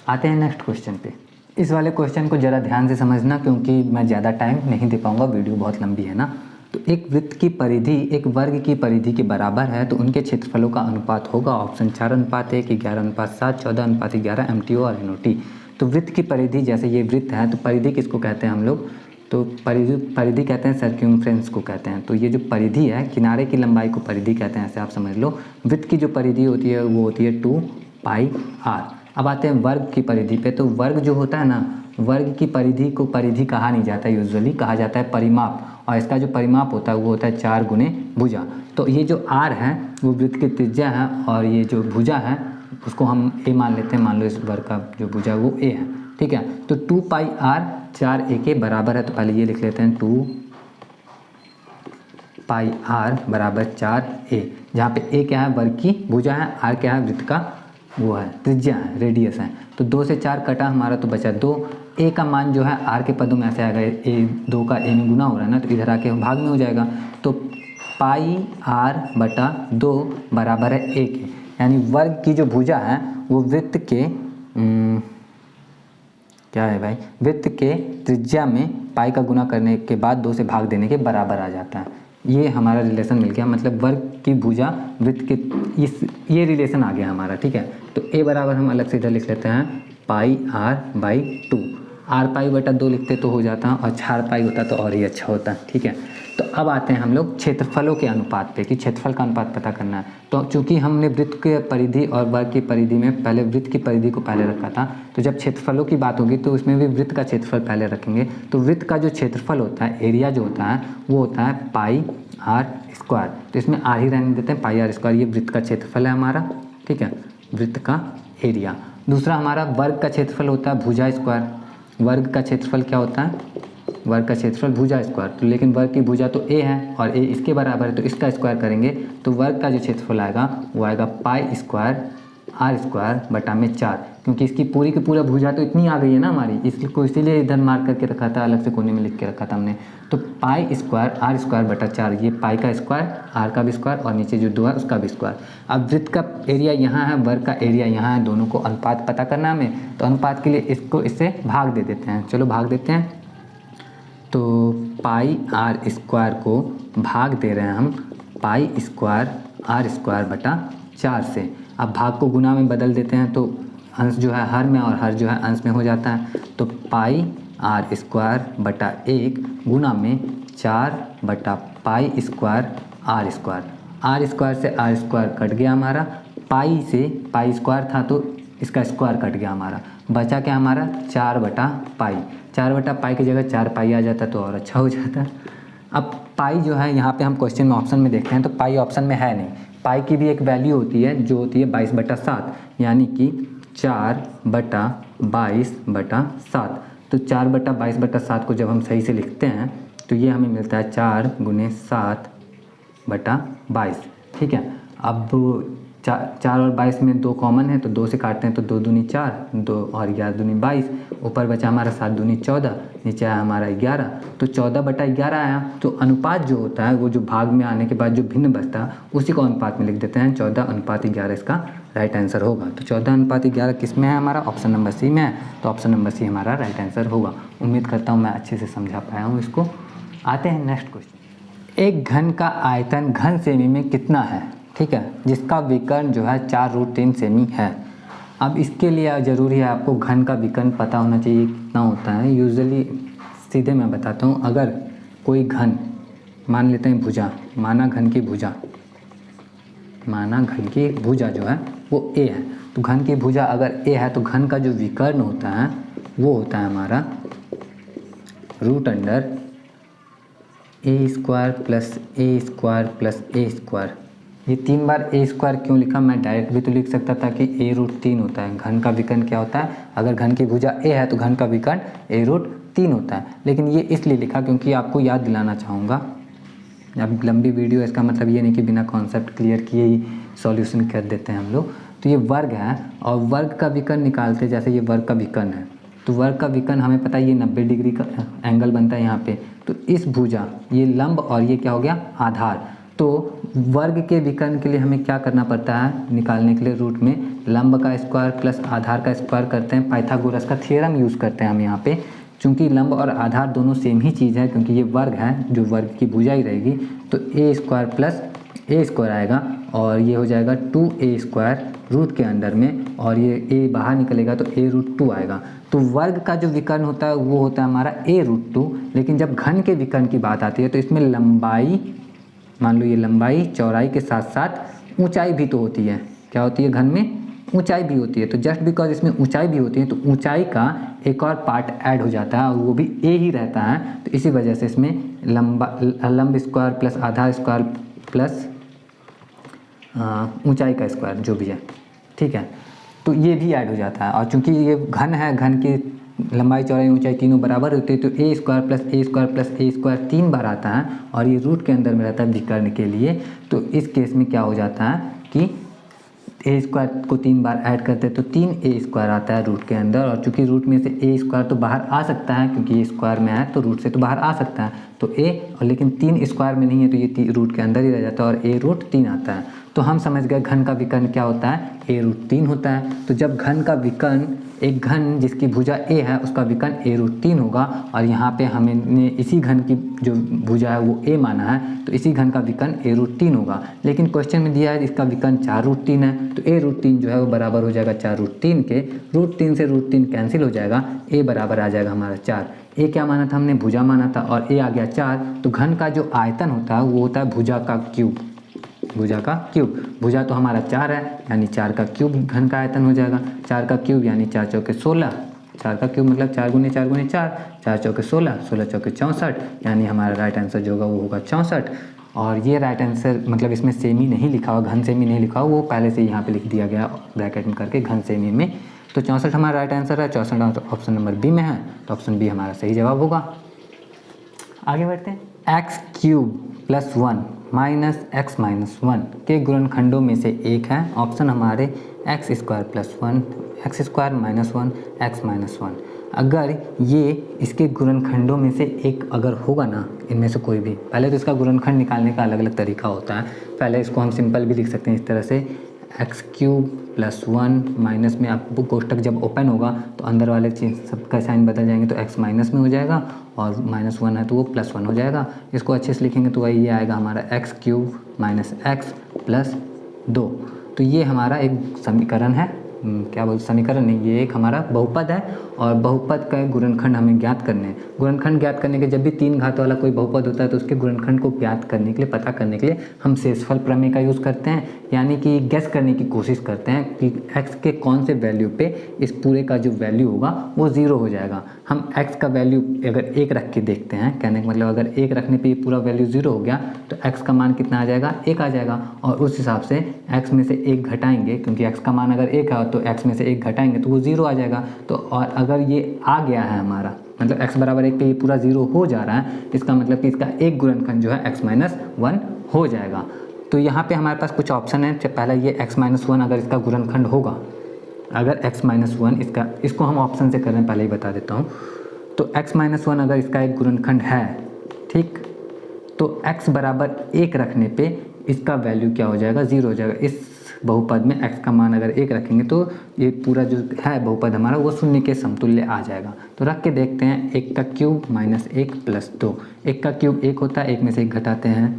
आते हैं नेक्स्ट क्वेश्चन पे। इस वाले क्वेश्चन को ज़रा ध्यान से समझना, क्योंकि मैं ज़्यादा टाइम नहीं दे पाऊँगा, वीडियो बहुत लंबी है ना। तो एक वृत्त की परिधि एक वर्ग की परिधि के बराबर है तो उनके क्षेत्रफलों का अनुपात होगा ऑप्शन 4:1, 11:7, 14:11 MTO और NOT। तो वृत्त की परिधि, जैसे ये वृत्त है तो परिधि किसको कहते हैं हम लोग, तो परिधि कहते हैं सर्क्यूम्फ्रेंस को कहते हैं। तो ये जो परिधि है, किनारे की लंबाई को परिधि कहते हैं, ऐसे आप समझ लो। वृत्त की जो परिधि होती है वो होती है 2πr। अब आते हैं वर्ग की परिधि पे। तो वर्ग जो होता है ना, वर्ग की परिधि को परिधि कहा नहीं जाता, यूजुअली कहा जाता है परिमाप, और इसका जो परिमाप होता है वो होता है 4 गुने भुजा। तो ये जो r है वो वृत्त की त्रिज्या है, और ये जो भुजा है उसको हम a मान लेते हैं। मान लो इस वर्ग का जो भुजा वो a है, ठीक है। तो 2πr 4a के बराबर है, तो पहले ये लिख लेते हैं 2πr बराबर 4a, जहाँ पे a क्या है, वर्ग की भुजा है, r क्या है, वृत्त का वो है त्रिज्या है, रेडियस है। तो 2 से 4 कटा हमारा तो बचा 2। a का मान जो है r के पदों में ऐसे आएगा, a 2 का a में गुना हो रहा है ना, तो इधर आके भाग में हो जाएगा। तो πr/2 बराबर है a के, यानी वर्ग की जो भुजा है वो वृत्त के क्या है भाई, वृत्त के त्रिज्या में पाई का गुना करने के बाद 2 से भाग देने के बराबर आ जाता है। ये हमारा रिलेशन मिल गया, मतलब वर्ग की भुजा वृत्त के ये रिलेशन आ गया हमारा, ठीक है। तो a बराबर हम अलग से इधर लिख लेते हैं πr/2। r π/2 लिखते तो हो जाता, और 4π होता तो और ही अच्छा होता, ठीक है। तो अब आते हैं हम लोग क्षेत्रफलों के अनुपात पे, कि क्षेत्रफल का अनुपात पता करना है। तो चूंकि हमने वृत्त के परिधि और वर्ग की परिधि में पहले वृत्त की परिधि को पहले रखा था, तो जब क्षेत्रफलों की बात होगी तो उसमें भी वृत्त का क्षेत्रफल पहले रखेंगे। तो वृत्त का जो क्षेत्रफल होता है, एरिया जो होता है, वो होता है πr²। तो इसमें r ही रहने देते हैं, πr²। ये वृत्त का क्षेत्रफल है हमारा, ठीक है, वृत्त का एरिया। दूसरा हमारा वर्ग का क्षेत्रफल होता है भुजा स्क्वायर। वर्ग का क्षेत्रफल क्या होता है, वर्ग का क्षेत्रफल भुजा स्क्वायर। तो लेकिन वर्ग की भुजा तो a है और a इसके बराबर है, तो इसका स्क्वायर करेंगे तो वर्ग का जो क्षेत्रफल आएगा वो आएगा π²r²/4, क्योंकि इसकी पूरी की पूरा भुजा तो इतनी आ गई है ना हमारी, इसको इसीलिए इधर मार्क करके रखा था, अलग से कोने में लिख के रखा था हमने। तो π²r²/4, ये पाई का स्क्वायर, r का भी स्क्वायर, और नीचे जो 2 है उसका भी स्क्वायर। अब वृत्त का एरिया यहाँ है, वर्ग का एरिया यहाँ है, दोनों को अनुपात पता करना है हमें। तो अनुपात के लिए इसको इससे भाग दे देते हैं, चलो भाग देते हैं। तो πr² को भाग दे रहे हैं हम π²r²/4 से। अब भाग को गुना में बदल देते हैं, तो अंश जो है हर में और हर जो है अंश में हो जाता है। तो πr²/1 गुना में 4/π²r²। r² से r² कट गया हमारा, पाई से π² था तो इसका स्क्वायर कट गया हमारा, बचा क्या हमारा 4/π। 4/π की जगह 4π आ जाता तो और अच्छा हो जाता। अब पाई जो है यहाँ पे हम क्वेश्चन में ऑप्शन में देखते हैं तो पाई ऑप्शन में है नहीं। पाई की भी एक वैल्यू होती है जो होती है 22/7, यानी कि 4/22/7। तो 4/22/7 को जब हम सही से लिखते हैं तो ये हमें मिलता है 4 × 7/22, ठीक है। अब 4 और 22 में 2 कॉमन है तो 2 से काटते हैं तो 2 दूनी 4, 2 और 11 दूनी 22, ऊपर बचा हमारा 7 दूनी 14, नीचे आया हमारा 11, तो 14/11 आया। तो अनुपात जो होता है वो जो भाग में आने के बाद जो भिन्न बचता है उसी को अनुपात में लिख देते हैं, 14:11 इसका राइट आंसर होगा। तो 14:11 किस में है हमारा, ऑप्शन नंबर सी में है, तो ऑप्शन नंबर सी हमारा राइट आंसर होगा। उम्मीद करता हूँ मैं अच्छे से समझा पाया हूँ इसको। आते हैं नेक्स्ट क्वेश्चन। एक घन का आयतन घन सेमी में कितना है, ठीक है, जिसका विकर्ण जो है 4√3 सेमी है। अब इसके लिए ज़रूरी है आपको घन का विकर्ण पता होना चाहिए कितना होता है। यूजुअली सीधे मैं बताता हूँ, अगर कोई घन मान लेते हैं भुजा, माना घन की भुजा जो है वो a है, तो घन की भुजा अगर a है तो घन का जो विकर्ण होता है वो होता है हमारा √a² + a²। ये 3 बार a² क्यों लिखा, मैं डायरेक्ट भी तो लिख सकता था कि a√3 होता है। घन का विकर्ण क्या होता है, अगर घन की भुजा a है तो घन का विकर्ण a√3 होता है, लेकिन ये इसलिए लिखा क्योंकि आपको याद दिलाना चाहूँगा। अब लंबी वीडियो, इसका मतलब ये नहीं कि बिना कॉन्सेप्ट क्लियर किए ही सॉल्यूशन कर देते हैं हम लोग। तो ये वर्ग है और वर्ग का विकर्ण निकालते, जैसे ये वर्ग का विकर्ण है तो वर्ग का विकर्ण हमें पता है ये 90 डिग्री का एंगल बनता है यहाँ पे। तो इस भुजा, ये लंब और ये क्या हो गया आधार। तो वर्ग के विकर्ण के लिए हमें क्या करना पड़ता है, निकालने के लिए रूट में लंब का स्क्वायर प्लस आधार का स्क्वायर करते हैं, पाइथागोरस का थ्योरम यूज़ करते हैं हम यहाँ पे। चूँकि लंब और आधार दोनों सेम ही चीज़ है, क्योंकि ये वर्ग है, जो वर्ग की भुजा ही रहेगी, तो ए स्क्वायर प्लस ए स्क्वायर आएगा और ये हो जाएगा 2a स्क्वायर रूट के अंदर में, और ये a बाहर निकलेगा तो a√2 आएगा। तो वर्ग का जो विकर्ण होता है वो होता है हमारा a√2, लेकिन जब घन के विकर्ण की बात आती है तो इसमें लंबाई, मान लो ये लंबाई चौड़ाई के साथ साथ ऊंचाई भी तो होती है। क्या होती है? घन में ऊंचाई भी होती है। तो जस्ट बिकॉज इसमें ऊंचाई भी होती है तो ऊंचाई का एक और पार्ट ऐड हो जाता है और वो भी a ही रहता है। तो इसी वजह से इसमें लंब स्क्वायर प्लस आधार स्क्वायर प्लस ऊंचाई का स्क्वायर जो भी है, ठीक है, तो ये भी ऐड हो जाता है। और चूंकि ये घन है, घन की लंबाई चौड़ाई ऊंचाई तीनों बराबर होती है, तो ए स्क्वायर प्लस ए स्क्वायर प्लस ए स्क्वायर 3 बार आता है और ये रूट के अंदर में रहता है विकर्ण के लिए। तो इस केस में क्या हो जाता है कि ए स्क्वायर को 3 बार ऐड करते हैं तो 3a स्क्वायर आता है रूट के अंदर, और चूंकि रूट में से a स्क्वायर तो बाहर आ सकता है, क्योंकि ये स्क्वायर में है तो रूट से तो बाहर आ सकता है, तो a, और लेकिन 3 स्क्वायर में नहीं है तो ये रूट के अंदर ही रह जाता है और a√3 आता है। तो हम समझ गए घन का विकर्ण क्या होता है, a√3 होता है। तो जब घन का विकर्ण, एक घन जिसकी भुजा a है उसका विकर्ण a√3 होगा, और यहाँ पे हमने इसी घन की जो भुजा है वो a माना है, तो इसी घन का विकर्ण a√3 होगा। लेकिन क्वेश्चन में दिया है इसका विकर्ण 4√3 है, तो a√3 जो है वो बराबर हो जाएगा 4√3 के। √3 से √3 कैंसिल हो जाएगा, a बराबर आ जाएगा हमारा 4। a क्या माना था हमने? भुजा माना था, और a आ गया 4। तो घन का जो आयतन होता है वो होता है भुजा का क्यूब, भुजा का क्यूब। भुजा तो हमारा 4 है, यानी 4 का क्यूब घन का आयतन हो जाएगा। 4 का क्यूब यानी 4 चौके 16, 4 का क्यूब मतलब 4 गुने 4 गुने 4, 4 चौके 16, 16 चौके 64, यानी हमारा राइट आंसर जो होगा वो होगा 64। और ये राइट आंसर मतलब इसमें सेमी नहीं लिखा हुआ, घन सेमी नहीं लिखा हुआ, वो पहले से यहाँ पे लिख दिया गया ब्रैकेट में करके घन सेमी में। तो 64 हमारा राइट आंसर है, 64 ऑप्शन नंबर बी में है, तो ऑप्शन बी हमारा सही जवाब होगा। आगे बढ़ते हैं। X cube plus 1 minus x minus 1 के गुणनखंडों में से एक है। ऑप्शन हमारे x square plus 1, x square minus 1, x minus 1। अगर ये इसके गुणनखंडों में से एक अगर होगा ना, इनमें से कोई भी, पहले तो इसका गुणनखंड निकालने का अलग अलग तरीका होता है। पहले इसको हम सिंपल भी लिख सकते हैं इस तरह से, एक्स क्यूब प्लस 1 माइनस में आप कोष्टक जब ओपन होगा तो अंदर वाले चीज़ सबका साइन बदल जाएंगे, तो एक्स माइनस में हो जाएगा और -1 है तो वो +1 हो जाएगा। इसको अच्छे से लिखेंगे तो वही ये आएगा हमारा x cube minus x plus 2। तो ये हमारा एक समीकरण है, क्या बोलते, समीकरण नहीं, ये एक हमारा बहुपद है, और बहुपद का गुणनखंड हमें ज्ञात करने हैं। गुणनखंड ज्ञात करने के, जब भी 3 घात वाला कोई बहुपद होता है तो उसके गुणनखंड को ज्ञात करने के लिए, पता करने के लिए हम शेषफल प्रमेय का यूज़ करते हैं, यानी कि गैस करने की कोशिश करते हैं कि x के कौन से वैल्यू पे इस पूरे का जो वैल्यू होगा वो 0 हो जाएगा। हम x का वैल्यू अगर 1 रख के देखते हैं, कहने का मतलब अगर 1 रखने पे ये पूरा वैल्यू 0 हो गया तो x का मान कितना आ जाएगा, 1 आ जाएगा, और उस हिसाब से x में से 1 घटाएंगे, क्योंकि x का मान अगर 1 है तो x में से 1 घटाएंगे तो वो 0 आ जाएगा। तो और अगर ये आ गया है हमारा, मतलब x बराबर 1 पे ये पूरा 0 हो जा रहा है, इसका मतलब कि इसका एक गुणनखंड जो है x माइनस 1 हो जाएगा। तो यहाँ पे हमारे पास कुछ ऑप्शन है। पहला ये x माइनस 1 अगर इसका गुणनखंड होगा, अगर x माइनस 1 इसको हम ऑप्शन से कर रहे हैं, पहले ही बता देता हूँ। तो x माइनस 1 अगर इसका एक गुणनखंड है, ठीक, तो x बराबर 1 रखने पे इसका वैल्यू क्या हो जाएगा, 0 हो जाएगा। इस बहुपद में x का मान अगर 1 रखेंगे तो ये पूरा जो है बहुपद हमारा वो शून्य के समतुल्य आ जाएगा। तो रख के देखते हैं, 1 का क्यूब माइनस 1 प्लस 2, 1 का क्यूब 1 होता है, 1 में से 1 घटाते हैं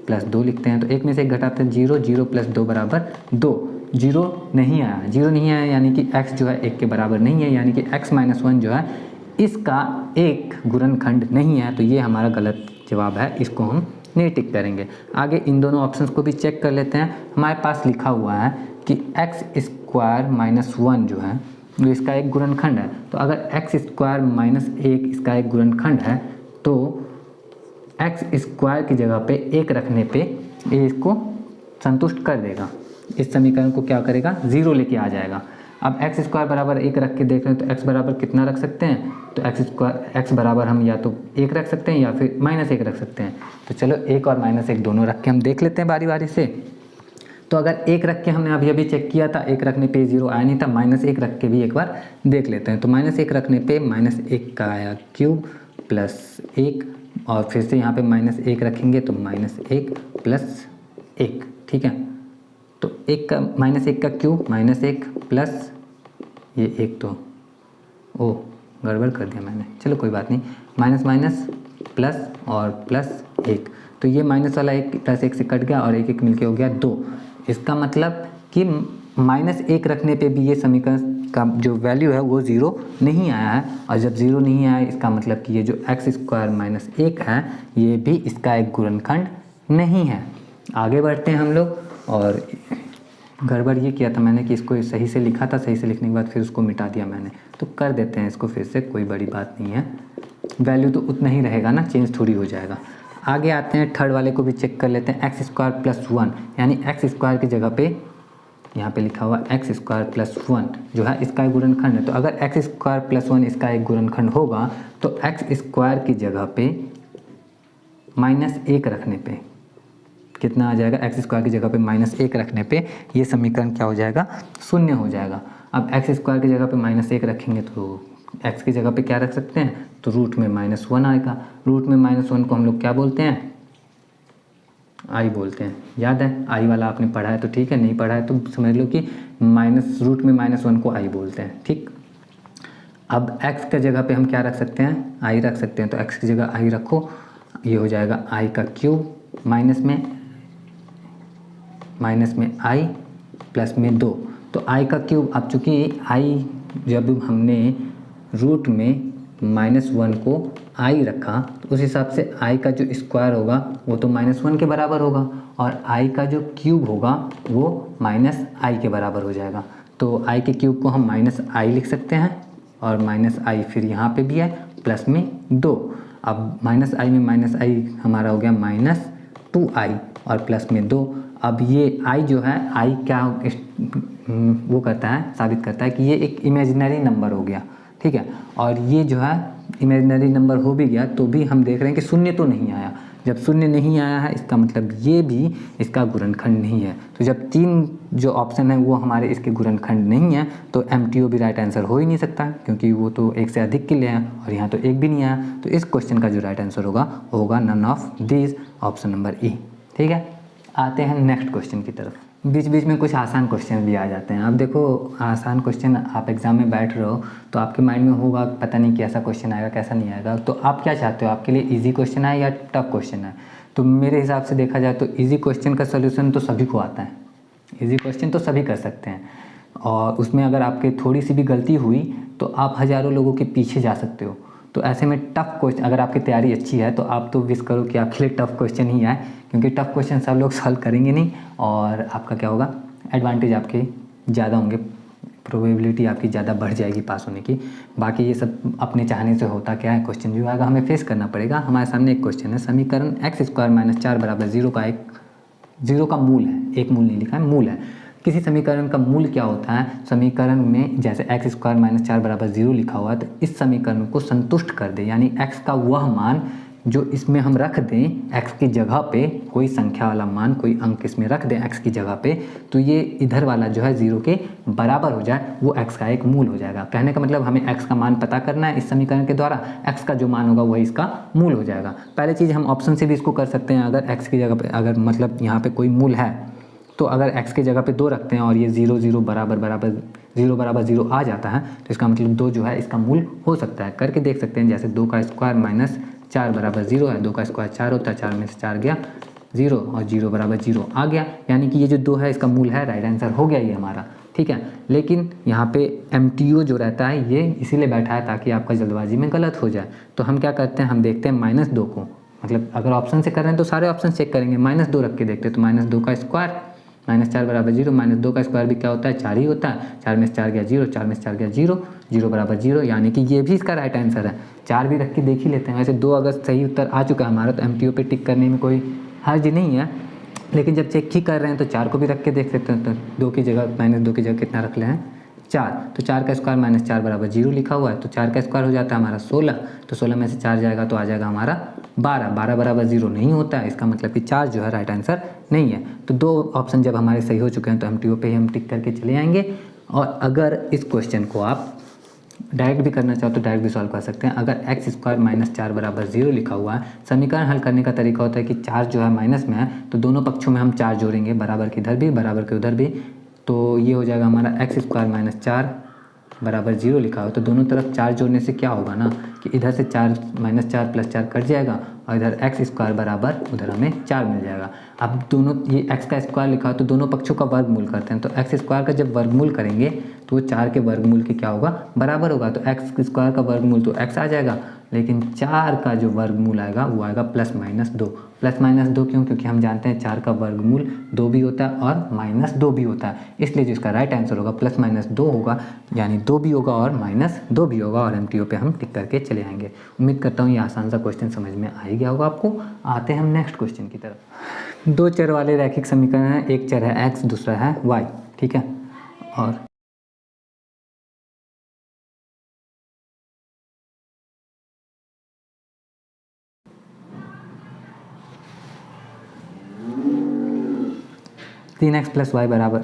प्लस 2 लिखते हैं, तो 1 में से 1 घटाते हैं 0, 0 प्लस 2 बराबर 2। 0 नहीं आया, 0 नहीं आया यानी कि x जो है 1 के बराबर नहीं है, यानी कि x माइनस 1 जो है इसका एक गुणनखंड नहीं है, तो ये हमारा गलत जवाब है, इसको हम नहीं टिक करेंगे। आगे इन दोनों ऑप्शंस को भी चेक कर लेते हैं। हमारे पास लिखा हुआ है कि एक्स स्क्वायर माइनस 1 जो है वो इसका एक गुणनखंड है, तो अगर एक्स स्क्वायर माइनस 1 इसका एक गुणनखंड है तो एक्स स्क्वायर की जगह पे 1 रखने पे ये इसको संतुष्ट कर देगा, इस समीकरण को क्या करेगा, 0 लेके आ जाएगा। अब एक्स स्क्वायर बराबर 1 रख के देख रहे हैं तो एक्स बराबर कितना रख सकते हैं, तो एक्स बराबर हम या तो 1 रख सकते हैं या फिर -1 रख सकते हैं। तो चलो 1 और -1 दोनों रख के हम देख लेते हैं बारी बारी से। तो अगर 1 रख के हमने अभी चेक किया था, 1 रखने पे 0 आया नहीं था, -1 रख के भी एक बार देख लेते हैं। तो -1 रखने पे -1 का आया क्यूब प्लस 1, और फिर से यहाँ पे -1 रखेंगे तो -1 प्लस 1, ठीक है। तो 1 का -1 का क्यूब -1 प्लस ये 1 तो गड़बड़ कर दिया मैंने, चलो कोई बात नहीं। माइनस माइनस प्लस और प्लस 1, तो ये माइनस वाला 1 प्लस 1 से कट गया और 1 1 मिलके हो गया 2। इसका मतलब कि -1 रखने पे भी ये समीकरण का जो वैल्यू है वो 0 नहीं आया है, और जब 0 नहीं आया इसका मतलब कि ये जो x² - 1 है ये भी इसका एक गुणनखंड नहीं है। आगे बढ़ते हैं हम लोग, और गड़बड़ ये किया था मैंने कि इसको सही से लिखा था, सही से लिखने के बाद फिर उसको मिटा दिया मैंने, तो कर देते हैं इसको फिर से, कोई बड़ी बात नहीं है, वैल्यू तो उतना ही रहेगा ना, चेंज थोड़ी हो जाएगा। आगे आते हैं, थर्ड वाले को भी चेक कर लेते हैं। x² + 1 यानी x² की जगह पे यहाँ पे लिखा हुआ x² + 1 जो है इसका एक गुणनखंड है। तो अगर x² + 1 इसका एक गुणनखंड होगा तो x² की जगह पे -1 रखने पे कितना आ जाएगा, x² की जगह पे -1 रखने पे ये समीकरण क्या हो जाएगा, शून्य हो जाएगा। अब x² की जगह पे -1 रखेंगे तो x की जगह पे क्या रख सकते हैं, तो रूट में -1 आएगा। रूट में -1 को हम लोग क्या बोलते हैं, आई बोलते हैं। याद है, आई वाला आपने पढ़ा है तो ठीक है, नहीं पढ़ा है तो समझ लो कि रूट में -1 को आई बोलते हैं। ठीक, अब x का जगह पे हम क्या रख सकते हैं, आई रख सकते हैं, तो x की जगह आई रखो, ये हो जाएगा i³ माइनस में i प्लस में 2, तो i³। अब चूँकि i जब हमने रूट में -1 को i रखा तो उस हिसाब से i का जो स्क्वायर होगा वो तो -1 के बराबर होगा, और i का जो क्यूब होगा वो -i के बराबर हो जाएगा। तो i के क्यूब को हम -i लिख सकते हैं, और -i फिर यहाँ पे भी है प्लस में 2। अब -i में -i हमारा हो गया -2i और प्लस में 2। अब ये i जो है, i क्या वो करता है, साबित करता है कि ये एक इमेजिनरी नंबर हो गया। ठीक है, और ये जो है इमेजिनरी नंबर हो भी गया तो भी हम देख रहे हैं कि शून्य तो नहीं आया। जब शून्य नहीं आया है इसका मतलब ये भी इसका गुणनखंड नहीं है। तो जब 3 जो ऑप्शन है वो हमारे इसके गुणनखंड नहीं है तो MTO भी राइट आंसर हो ही नहीं सकता, क्योंकि वो तो 1 से अधिक के लिए है और यहाँ तो 1 भी नहीं आया। तो इस क्वेश्चन का जो राइट आंसर होगा वो होगा none of this, option number E। ठीक है, आते हैं नेक्स्ट क्वेश्चन की तरफ। बीच बीच में कुछ आसान क्वेश्चन भी आ जाते हैं। अब देखो, आसान क्वेश्चन आप एग्ज़ाम में बैठ रहे हो तो आपके माइंड में होगा पता नहीं कैसा क्वेश्चन आएगा कैसा नहीं आएगा, तो आप क्या चाहते हो, आपके लिए इजी क्वेश्चन आए या टफ क्वेश्चन आए। तो मेरे हिसाब से देखा जाए तो इजी क्वेश्चन का सोल्यूशन तो सभी को आता है, इजी क्वेश्चन तो सभी कर सकते हैं, और उसमें अगर आपके थोड़ी सी भी गलती हुई तो आप हज़ारों लोगों के पीछे जा सकते हो। तो ऐसे में टफ क्वेश्चन, अगर आपकी तैयारी अच्छी है तो आप तो विश करो कि आपके लिए टफ क्वेश्चन ही आए, क्योंकि टफ क्वेश्चन सब लोग सॉल्व करेंगे नहीं, और आपका क्या होगा, एडवांटेज आपके ज़्यादा होंगे, प्रोबेबिलिटी आपकी ज़्यादा बढ़ जाएगी पास होने की। बाकी ये सब अपने चाहने से होता क्या है, क्वेश्चन जो आएगा हमें फेस करना पड़ेगा। हमारे सामने एक क्वेश्चन है, समीकरण x² - 4 = 0 का एक 0 का मूल है, एक मूल नहीं लिखा है, मूल है। किसी समीकरण का मूल क्या होता है, समीकरण में जैसे x² - 4 = 0 लिखा हुआ है तो इस समीकरण को संतुष्ट कर दे, यानी x का वह मान जो इसमें हम रख दें, x की जगह पे कोई संख्या वाला मान, कोई अंक इसमें रख दें x की जगह पे, तो ये इधर वाला जो है 0 के बराबर हो जाए, वो x का एक मूल हो जाएगा। कहने का मतलब हमें x का मान पता करना है इस समीकरण के द्वारा, x का जो मान होगा वही इसका मूल हो जाएगा। पहले चीज़ हम ऑप्शन से भी इसको कर सकते हैं, अगर x की जगह पे, अगर मतलब यहाँ पे कोई मूल है तो अगर x की जगह पे 2 रखते हैं और ये 0 0 बराबर 0 आ जाता है तो इसका मतलब 2 जो है इसका मूल हो सकता है। करके देख सकते हैं, जैसे 2 का स्क्वायर माइनस 4 बराबर 0 है, 2 का स्क्वायर 4 होता है, 4 में से 4 गया 0 और 0 बराबर 0 आ गया, यानी कि ये जो 2 है इसका मूल है, राइट आंसर हो गया ये हमारा। ठीक है, लेकिन यहाँ पे MTO जो रहता है ये इसीलिए बैठा है ताकि आपका जल्दबाजी में गलत हो जाए। तो हम क्या करते हैं, हम देखते हैं -2 को, मतलब अगर ऑप्शन से कर रहे हैं तो सारे ऑप्शन चेक करेंगे, -2 रख के देखते हैं, तो -2 का स्क्वायर -4 बराबर 0, -2 का स्क्वायर भी क्या होता है, 4 ही होता है, 4 में से 4 गया 0, 4 में से 4 गया 0, 0 बराबर 0, यानी कि ये भी इसका राइट आंसर है। 4 भी रख के देख ही लेते हैं। वैसे 2 अगर सही उत्तर आ चुका है हमारा तो MTO पे टिक करने में कोई हर्ज नहीं है, लेकिन जब चेक ही कर रहे हैं तो 4 को भी रख के देख सकते हैं। तो 2 की जगह -2 की जगह कितना रख ले हैं, 4, तो 4 का स्क्वायर -4 बराबर 0 लिखा हुआ है, तो 4 का स्क्वायर हो जाता है हमारा 16, तो 16 में से 4 जाएगा तो आ जाएगा हमारा 12, 12 बराबर 0 नहीं होता है, इसका मतलब कि 4 जो है राइट आंसर नहीं है। तो 2 ऑप्शन जब हमारे सही हो चुके हैं तो MTO पे ही हम टिक करके चले आएंगे। और अगर इस क्वेश्चन को आप डायरेक्ट भी करना चाहो तो डायरेक्ट भी सॉल्व कर सकते हैं। अगर x² - 4 बराबर 0 लिखा हुआ है, समीकरण हल करने का तरीका होता है कि 4 जो है माइनस में है तो दोनों पक्षों में हम 4 जोड़ेंगे, बराबर के इधर भी बराबर के उधर भी, तो ये हो जाएगा हमारा x² - 4 बराबर 0 लिखा हो तो दोनों तरफ 4 जोड़ने से क्या होगा ना कि इधर से 4 -4 + 4 कट जाएगा और इधर x² बराबर उधर हमें 4 मिल जाएगा। अब दोनों ये x का स्क्वायर लिखा हो तो दोनों पक्षों का वर्गमूल करते हैं, तो x² का जब वर्गमूल करेंगे तो वो 4 के वर्गमूल के क्या होगा बराबर होगा, तो x² का वर्गमूल तो x आ जाएगा, लेकिन 4 का जो वर्गमूल आएगा वो आएगा +-2। +-2 क्यों? क्योंकि हम जानते हैं 4 का वर्गमूल 2 भी होता है और -2 भी होता है, इसलिए जो इसका राइट आंसर होगा +-2 होगा, यानी 2 भी होगा और -2 भी होगा और MTO पे हम टिक करके चले आएंगे। उम्मीद करता हूँ ये आसान सा क्वेश्चन समझ में आ ही गया होगा आपको। आते हैं हम नेक्स्ट क्वेश्चन की तरफ। 2 चर वाले रैखिक समीकरण है, एक चर है x, दूसरा है y, ठीक है। और तीन एक्स प्लस वाई बराबर,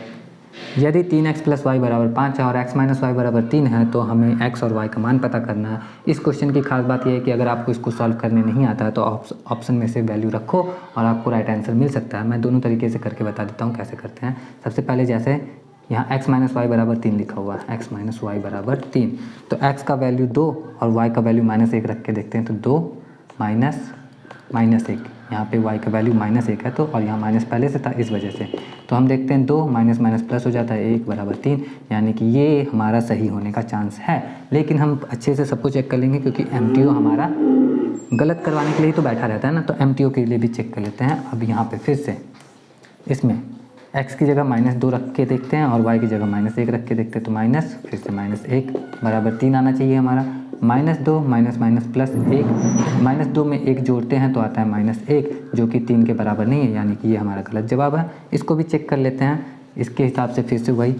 यदि 3x + y = 5 है और x - y = 3 है तो हमें x और y का मान पता करना है। इस क्वेश्चन की खास बात यह है कि अगर आपको इसको सॉल्व करने नहीं आता है तो ऑप्शन में से वैल्यू रखो और आपको राइट आंसर मिल सकता है। मैं दोनों तरीके से करके बता देता हूँ कैसे करते हैं। सबसे पहले जैसे यहाँ x - y = 3 लिखा हुआ है, x - y = 3, तो x का वैल्यू 2 और y का वैल्यू -1 रख के देखते हैं, तो 2 - -1, यहाँ पे y का वैल्यू -1 है तो, और यहाँ माइनस पहले से था इस वजह से, तो हम देखते हैं 2 माइनस प्लस हो जाता है, 1 = 3, यानी कि ये हमारा सही होने का चांस है। लेकिन हम अच्छे से सबको चेक कर लेंगे क्योंकि MTO हमारा गलत करवाने के लिए तो बैठा रहता है ना, तो MTO के लिए भी चेक कर लेते हैं। अब यहाँ पे फिर से इसमें x की जगह -2 रख के देखते हैं और y की जगह -1 रख के देखते हैं, तो माइनस फिर से -1 बराबर 3 आना चाहिए हमारा। -2 माइनस प्लस 1, -2 में 1 जोड़ते हैं तो आता है -1 जो कि 3 के बराबर नहीं है, यानी कि ये हमारा गलत जवाब है। इसको भी चेक कर लेते हैं। इसके हिसाब से फिर से वही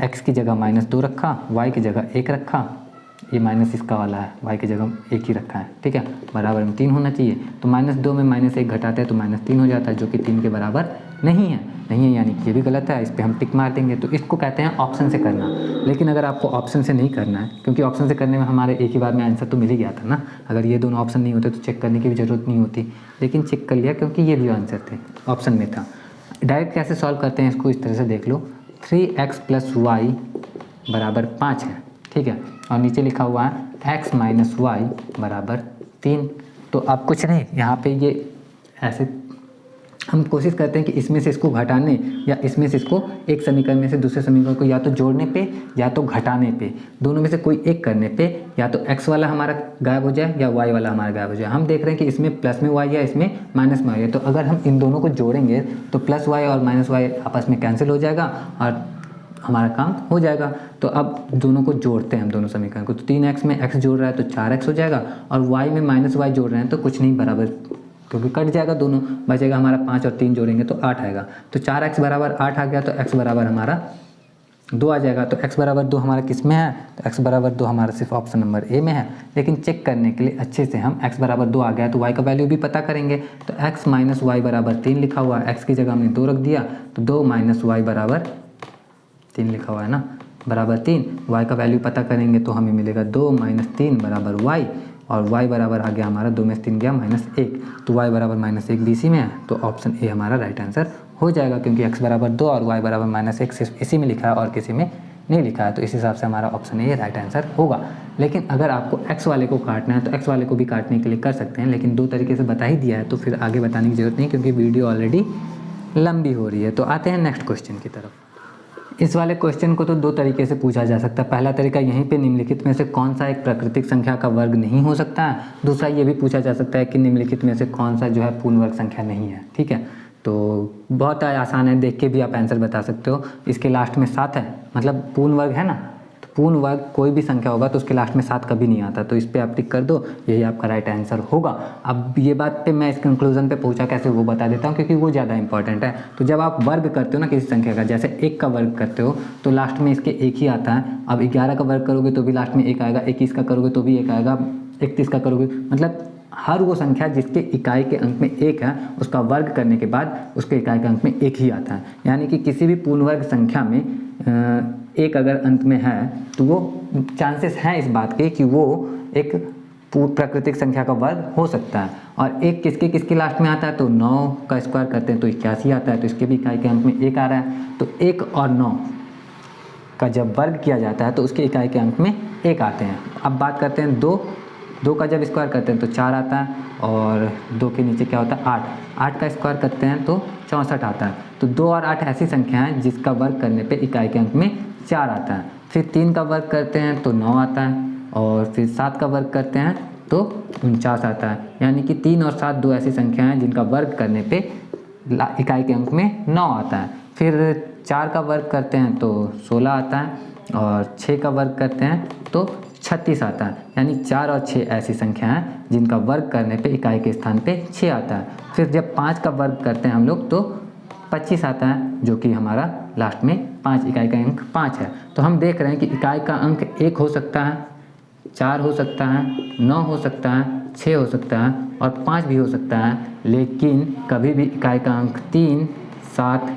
x की जगह -2 रखा, y की जगह 1 रखा, ये माइनस इसका वाला है, y की जगह 1 ही रखा है, ठीक है, बराबर में 3 होना चाहिए। तो -2 में -1 घटाते हैं तो -3 हो जाता है जो कि 3 के बराबर नहीं है, यानी कि ये भी गलत है, इस पर हम टिक मार देंगे। तो इसको कहते हैं ऑप्शन से करना। लेकिन अगर आपको ऑप्शन से नहीं करना है, क्योंकि ऑप्शन से करने में हमारे एक ही बार में आंसर तो मिल ही गया था ना, अगर ये दोनों ऑप्शन नहीं होते तो चेक करने की भी ज़रूरत नहीं होती, लेकिन चेक कर लिया क्योंकि ये भी आंसर थे, ऑप्शन में था। डायरेक्ट कैसे सॉल्व करते हैं इसको, इस तरह से देख लो, 3x + y = 5 है, ठीक है, और नीचे लिखा हुआ है x - y = 3। तो अब कुछ नहीं, यहाँ पे ये ऐसे हम कोशिश करते हैं कि इसमें से इसको घटाने या इसमें से इसको एक समीकरण में से दूसरे समीकरण को या तो जोड़ने पे या तो घटाने पे, दोनों में से कोई एक करने पे या तो x वाला हमारा गायब हो जाए या y वाला हमारा गायब हो जाए। हम देख रहे हैं कि इसमें प्लस में y है, इसमें माइनस में y है, तो अगर हम इन दोनों को जोड़ेंगे तो +y और -y आपस में कैंसिल हो जाएगा और हमारा काम हो जाएगा। तो अब दोनों को जोड़ते हैं हम दोनों समीकरण को, तो 3x में x जोड़ रहा है तो 4x हो जाएगा और y में -y जोड़ रहे हैं तो कुछ नहीं बराबर, क्योंकि कट जाएगा दोनों, बचेगा हमारा 5 और 3 जोड़ेंगे तो 8 आएगा। तो 4x = 8 आ गया, तो x बराबर हमारा 2 आ जाएगा। तो x = 2 हमारा किस में है, तो x = 2 हमारा सिर्फ ऑप्शन नंबर ए में है। लेकिन चेक करने के लिए अच्छे से हम x = 2 आ गया तो y का वैल्यू भी पता करेंगे, तो x - y = 3 लिखा हुआ है, x की जगह हमने 2 रख दिया, तो 2 - y = 3 लिखा हुआ है ना, बराबर 3, y का वैल्यू पता करेंगे तो हमें मिलेगा 2 - 3 = y, और y बराबर आ गया हमारा 2 में से 3 गया -1, तो y बराबर -1 BC में है, तो ऑप्शन ए हमारा राइट आंसर हो जाएगा, क्योंकि x = 2 और y = -1 सिर्फ इसी में लिखा है और किसी में नहीं लिखा है, तो इस हिसाब से हमारा ऑप्शन ए राइट आंसर होगा। लेकिन अगर आपको x वाले को काटना है तो x वाले को भी काटने के लिए कर सकते हैं, लेकिन 2 तरीके से बता ही दिया है तो फिर आगे बताने की ज़रूरत नहीं, क्योंकि वीडियो ऑलरेडी लंबी हो रही है। तो आते हैं नेक्स्ट क्वेश्चन की तरफ। इस वाले क्वेश्चन को तो 2 तरीके से पूछा जा सकता है। पहला तरीका यहीं पे निम्नलिखित में से कौन सा एक प्राकृतिक संख्या का वर्ग नहीं हो सकता है। दूसरा ये भी पूछा जा सकता है कि निम्नलिखित में से कौन सा जो है पूर्ण वर्ग संख्या नहीं है, ठीक है। तो बहुत आसान है, देख के भी आप आंसर बता सकते हो। इसके लास्ट में 7 है, मतलब पूर्ण वर्ग है ना, तो पूर्ण वर्ग कोई भी संख्या होगा तो उसके लास्ट में 7 कभी नहीं आता, तो इस पर आप टिक कर दो, यही आपका राइट आंसर होगा। अब ये बात पे मैं इस कंक्लूजन पे पहुंचा कैसे वो बता देता हूँ, क्योंकि वो ज़्यादा इंपॉर्टेंट है। तो जब आप वर्ग करते हो ना किसी संख्या का, जैसे 1 का वर्ग करते हो तो लास्ट में इसके 1 ही आता है। अब 11 का वर्ग करोगे तो भी लास्ट में 1 आएगा, 21 का करोगे तो भी 1 आएगा, 31 का करोगे, मतलब हर वो संख्या जिसके इकाई के अंक में 1 है उसका वर्ग करने के बाद उसके इकाई के अंक में 1 ही आता है। यानी कि किसी भी पूर्ण वर्ग संख्या में 1 अगर अंत में है तो वो चांसेस हैं इस बात के कि वो एक प्राकृतिक संख्या का वर्ग हो सकता है। और 1 किसके लास्ट में आता है, तो 9 का स्क्वायर करते हैं तो 81 आता है, तो इसके भी इकाई के अंक में 1 आ रहा है, तो 1 और 9 का जब वर्ग किया जाता है तो उसके इकाई के अंक में 1 आते हैं। अब बात करते हैं 2 का जब स्क्वायर करते हैं तो 4 आता है, और 2 के नीचे क्या होता है 8 का स्क्वायर करते हैं तो 64 आता है। तो 2 और 8 ऐसी संख्या हैं जिसका वर्ग करने पे इकाई के अंक में 4 आता है। फिर 3 का वर्ग करते हैं तो 9 आता है, और फिर 7 का वर्ग करते हैं तो 49 आता है। यानी कि 3 और 7 दो ऐसी संख्या हैं जिनका वर्ग करने पे इकाई के अंक में 9 आता है। फिर 4 का वर्ग करते हैं तो 16 आता है, और 6 का वर्ग करते हैं तो 36 आता है। यानी 4 और 6 ऐसी संख्या हैं जिनका वर्ग करने पे इकाई के स्थान पे 6 आता है। फिर जब 5 का वर्ग करते हैं हम लोग तो 25 आता है, जो कि हमारा लास्ट में 5 इकाई का अंक 5 है। तो हम देख रहे हैं कि इकाई का अंक 1 हो सकता है, 4 हो सकता है, 9 हो सकता है, 6 हो सकता है और 5 भी हो सकता है, लेकिन कभी भी इकाई का अंक 3, 7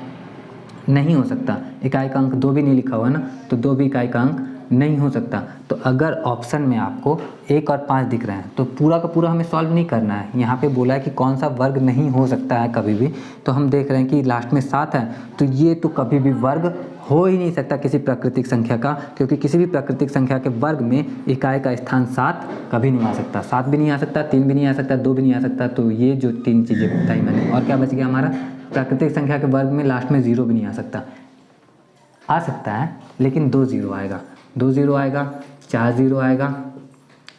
नहीं हो सकता। इकाई का अंक 2 भी नहीं लिखा हुआ ना, तो 2 भी इकाई का अंक नहीं हो सकता। तो अगर ऑप्शन में आपको 1 और 5 दिख रहे हैं तो पूरा का पूरा हमें सॉल्व नहीं करना है। यहाँ पे बोला है कि कौन सा वर्ग नहीं हो सकता है कभी भी, तो हम देख रहे हैं कि लास्ट में 7 है, तो ये तो कभी भी वर्ग हो ही नहीं सकता किसी प्राकृतिक संख्या का, क्योंकि किसी भी प्राकृतिक संख्या के वर्ग में इकाई का स्थान 7 कभी नहीं आ सकता। 7 भी नहीं आ सकता, 3 भी नहीं आ सकता, 2 भी नहीं आ सकता। तो ये जो 3 चीज़ें बताई मैंने, और क्या बच गया हमारा, प्राकृतिक संख्या के वर्ग में लास्ट में 0 भी नहीं आ सकता है, लेकिन 2 0 आएगा, 2 0 आएगा, 4 0 आएगा,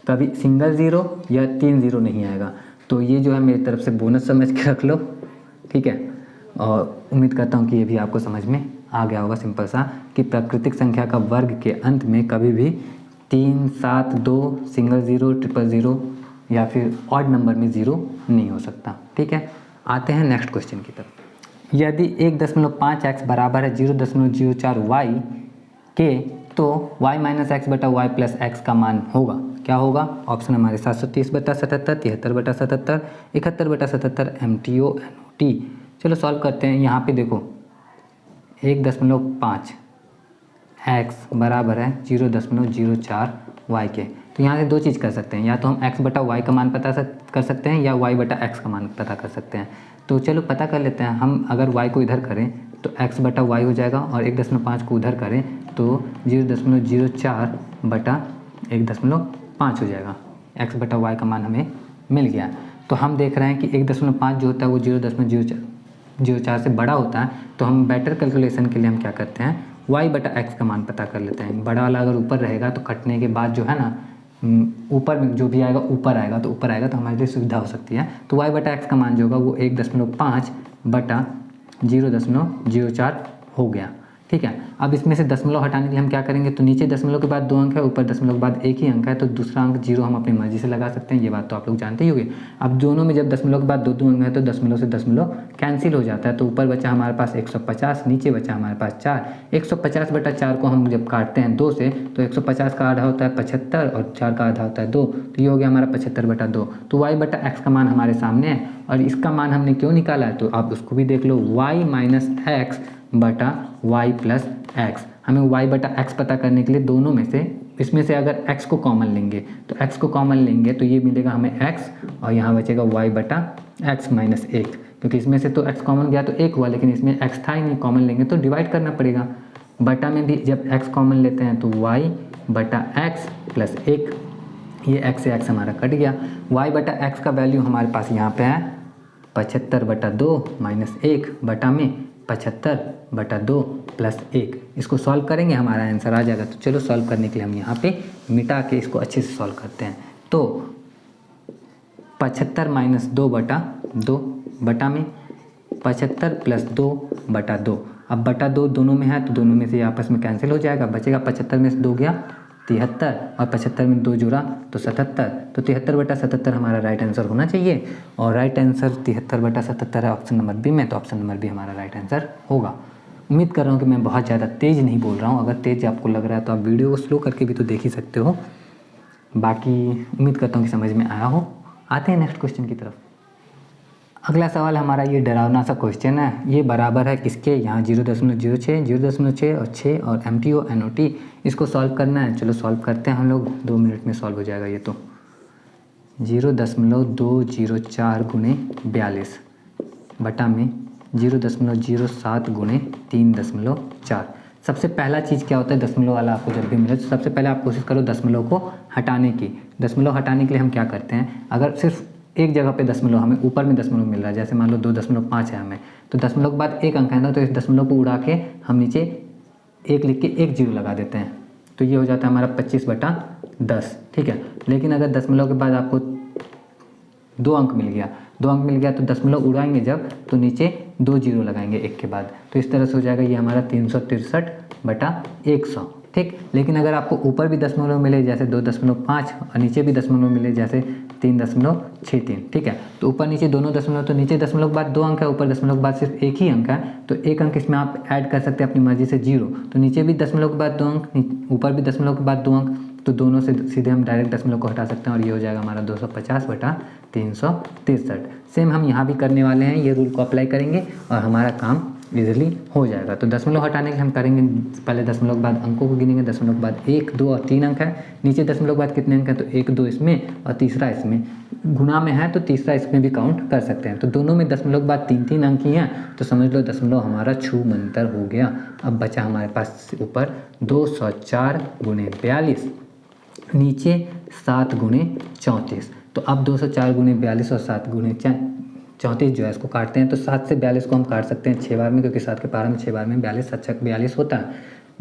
कभी सिंगल 0 या 3 0 नहीं आएगा। तो ये जो है मेरी तरफ से बोनस समझ के रख लो, ठीक है। और उम्मीद करता हूँ कि ये भी आपको समझ में आ गया होगा सिंपल सा, कि प्राकृतिक संख्या का वर्ग के अंत में कभी भी 3, 7, 2, सिंगल 0, ट्रिपल 0 या फिर ऑड नंबर में 0 नहीं हो सकता, ठीक है। आते हैं नेक्स्ट क्वेश्चन की तरफ। यदि 1.5x बराबर है 0.04y के, तो y माइनस एक्स बटा वाई प्लस एक्स का मान होगा, क्या होगा। ऑप्शन हमारे 730/77, 73/77, 71/77 MTO NOT। चलो सॉल्व करते हैं। यहाँ पे देखो 1.5 x बराबर है 0.04y के, तो यहाँ से दो चीज़ कर सकते हैं, या तो हम x बटा वाई का मान पता कर सकते हैं, या y बटा x का मान पता कर सकते हैं। तो चलो पता कर लेते हैं। हम अगर y को इधर करें तो x बटा वाई हो जाएगा, और 1.5 को उधर करें तो 0.04 बटा 1.5 हो जाएगा। x बटा वाई का मान हमें मिल गया। तो हम देख रहे हैं कि 1.5 जो होता है वो 0.04 से बड़ा होता है, तो हम बेटर कैलकुलेशन के लिए हम क्या करते हैं, y बटा x का मान पता कर लेते हैं। बड़ा वाला अगर ऊपर रहेगा तो कटने के बाद जो है ना, ऊपर में जो भी आएगा ऊपर आएगा, तो ऊपर आएगा तो हमारे लिए सुविधा हो सकती है। तो y बटा x का मान जो होगा वो 1.5 बटा 0.04 हो गया, ठीक है। अब इसमें से दशमलव हटाने के लिए हम क्या करेंगे, तो नीचे दशमलव के बाद 2 अंक है, ऊपर दशमलव के बाद 1 ही अंक है, तो दूसरा अंक 0 हम अपनी मर्जी से लगा सकते हैं, ये बात तो आप लोग जानते ही होंगे। अब दोनों में जब दशमलव के बाद 2 अंक है तो दशमलव से दशमलव कैंसिल हो जाता है, तो ऊपर बचा हमारे पास 150, नीचे बचा हमारे पास 4। 150 बटा 4 को हम जब काटते हैं 2 से, तो 150 का आधा होता है 75 और 4 का आधा होता है 2, तो ये हो गया हमारा 75 बटा 2। तो y बटा x का मान हमारे सामने है, और इसका मान हमने क्यों निकाला है तो आप उसको भी देख लो, y माइनस एक्स बटा वाई प्लस एक्स। हमें y बटा x पता करने के लिए दोनों में से, इसमें से अगर x को कॉमन लेंगे तो x को कॉमन लेंगे तो ये मिलेगा हमें x, और यहाँ बचेगा y बटा x माइनस 1, क्योंकि इसमें से तो x कॉमन गया तो 1 हुआ, लेकिन इसमें x था ही नहीं, कॉमन लेंगे तो डिवाइड करना पड़ेगा। बटा में भी जब x कॉमन लेते हैं तो y बटा x प्लस 1, ये x से x हमारा कट गया। y बटा x का वैल्यू हमारे पास यहाँ पे है 75 बटा 2 माइनस 1 बटा में 75 बटा 2 प्लस 1। इसको सॉल्व करेंगे हमारा आंसर आ जाएगा। तो चलो सॉल्व करने के लिए हम यहाँ पे मिटा के इसको अच्छे से सॉल्व करते हैं। तो 75 माइनस 2 बटा 2 बटा में 75 प्लस 2 बटा 2। अब बटा 2 दोनों में है तो दोनों में से आपस में कैंसिल हो जाएगा, बचेगा 75 में से 2 गया 73, और 75 में 2 जुड़ा तो 77, तो 73 बटा 77 हमारा राइट आंसर होना चाहिए। और राइट आंसर 73 बटा 77 है ऑप्शन नंबर बी में, तो ऑप्शन नंबर बी हमारा राइट आंसर होगा। उम्मीद कर रहा हूँ कि मैं बहुत ज़्यादा तेज़ नहीं बोल रहा हूँ, अगर तेज़ आपको लग रहा है तो आप वीडियो को स्लो करके भी तो देख ही सकते हो। बाकी उम्मीद करता हूँ कि समझ में आया हो। आते हैं नेक्स्ट क्वेश्चन की तरफ। अगला सवाल हमारा ये डरावना सा क्वेश्चन है, ये बराबर है किसके, यहाँ 0.06, 0.6 और 6 और MTO NOT। इसको सॉल्व करना है, चलो सॉल्व करते हैं हम लोग, 2 मिनट में सॉल्व हो जाएगा ये। तो 0.204 गुणे 42 बटा में 0.07 गुणे 3.4। सबसे पहला चीज़ क्या होता है, दशमलव वाला आपको जब भी मिले तो सबसे पहले आप कोशिश करो दशमलव को हटाने की। दशमलव हटाने के लिए हम क्या करते हैं, अगर सिर्फ एक जगह पे दशमलव, हमें ऊपर में दशमलव मिल रहा है, जैसे मान लो 2.5 है हमें, तो दशमलव के बाद एक अंक है ना, तो इस दशमलव को उड़ा के हम नीचे एक लिख के एक जीरो लगा देते हैं, तो ये हो जाता है हमारा 25/10, ठीक है। लेकिन अगर दशमलव के बाद आपको 2 अंक मिल गया तो दशमलव उड़ाएंगे जब, तो नीचे 2 जीरो लगाएंगे एक के बाद, तो इस तरह से हो जाएगा ये हमारा 363/100, ठीक। लेकिन अगर आपको ऊपर भी दशमलव मिले जैसे 2.5 और नीचे भी दशमलव मिले जैसे 3.63, ठीक है, तो ऊपर नीचे दोनों दशमलव, तो नीचे दशमलव के बाद 2 अंक है, ऊपर दशमलव के बाद सिर्फ एक ही अंक है, तो एक अंक इसमें आप ऐड कर सकते हैं अपनी मर्जी से 0, तो नीचे भी दशमलव के बाद 2 अंक, ऊपर भी दशमलव के बाद 2 अंक, तो दोनों से सीधे हम डायरेक्ट दशमलव को हटा सकते हैं और ये हो जाएगा हमारा 250/363। सेम हम यहाँ भी करने वाले हैं, ये रूल को अप्लाई करेंगे और हमारा काम इजीली हो जाएगा। तो दशमलव हटाने के लिए हम करेंगे, पहले दशमलव के बाद अंकों को गिनेंगे, दशमलव के बाद 1, 2 और 3 अंक है, नीचे दशमलव के बाद कितने अंक हैं, तो 1, 2 इसमें और तीसरा इसमें, गुना में है तो तीसरा इसमें भी काउंट कर सकते हैं। तो दोनों में दशमलव के बाद 3-3 अंक ही हैं, तो समझ लो दशमलव हमारा छूमंतर हो गया। अब बचा हमारे पास ऊपर 204 × 42, नीचे 7 × 34, तो अब 204 × 42 और 7 × 34 जो है इसको काटते हैं, तो 7 से 42 को हम काट सकते हैं 6 बार में, क्योंकि 7 के पारा में 6 बार में 42, 7 छक 42 होता है।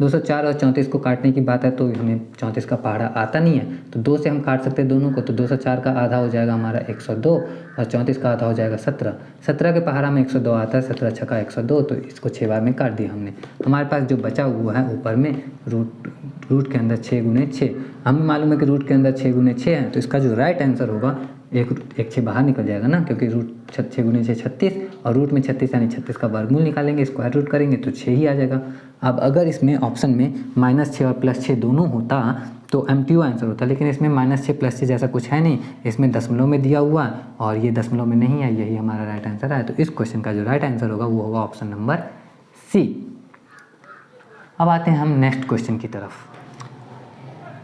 204 और 34 को काटने की बात है तो हमें 34 का पहाड़ा आता नहीं है, तो 2 से हम काट सकते हैं दोनों को, तो 204 का आधा हो जाएगा हमारा 102 और 34 का आधा हो जाएगा 17। 17 के पहाड़ा में 102 आता है, 17 छका 102, तो इसको 6 बार में काट दिया हमने। हमारे पास जो बचा हुआ है ऊपर में रूट के अंदर 6 × 6, हमें मालूम है कि रूट के अंदर 6 × 6 है, तो इसका जो राइट आंसर होगा, एक 6 बाहर निकल जाएगा ना, क्योंकि रूट 6 × 6 36 और रूट में 36 यानी 36 का वर्गमूल निकालेंगे, स्क्वायर रूट करेंगे तो 6 ही आ जाएगा। अब अगर इसमें ऑप्शन में -6 और +6 दोनों होता तो MTO आंसर होता, लेकिन इसमें -6 +6 जैसा कुछ है नहीं, इसमें दशमलव में दिया हुआ और ये दशमलव में नहीं है, यही हमारा राइट आंसर है। तो इस क्वेश्चन का जो राइट आंसर होगा वो होगा ऑप्शन नंबर C। अब आते हैं हम नेक्स्ट क्वेश्चन की तरफ।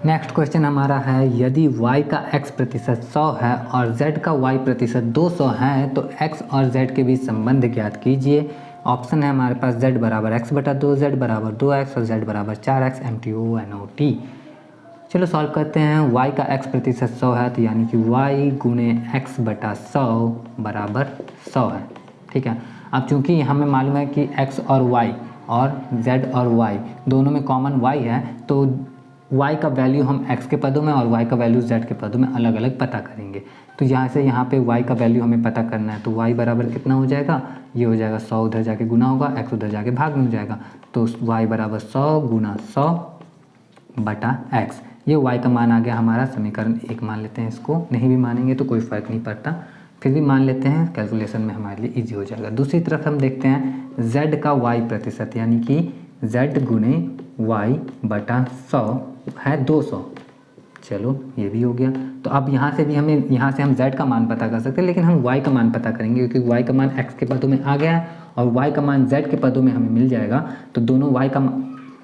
नेक्स्ट क्वेश्चन हमारा है, यदि y का x% 100 है और z का y% 200 है तो x और z के बीच संबंध ज्ञात कीजिए। ऑप्शन है हमारे पास z = x/2, z = 2x और z = 4x, MTO NOT। चलो सॉल्व करते हैं। y का x% 100 है तो यानी कि y × x/100 = 100 है, ठीक है। अब चूँकि हमें मालूम है कि x और y और z और y दोनों में कॉमन y है, तो y का वैल्यू हम x के पदों में और y का वैल्यू z के पदों में अलग अलग पता करेंगे। तो यहाँ से यहाँ पे y का वैल्यू हमें पता करना है, तो y बराबर कितना हो जाएगा, ये हो जाएगा 100 उधर जाके गुना होगा, x उधर जाके भाग में हो जाएगा, तो y = 100 × 100/x। ये y का मान आ गया हमारा, समीकरण 1 मान लेते हैं इसको, नहीं भी मानेंगे तो कोई फ़र्क नहीं पड़ता, फिर भी मान लेते हैं, कैलकुलेशन में हमारे लिए ईजी हो जाएगा। दूसरी तरफ हम देखते हैं z का y% यानी कि z × y/100 है 200। चलो ये भी हो गया। तो अब यहाँ से हम z का मान पता कर सकते हैं, लेकिन हम y का मान पता करेंगे क्योंकि y का मान x के पदों में आ गया है और y का मान z के पदों में हमें मिल जाएगा। तो दोनों y का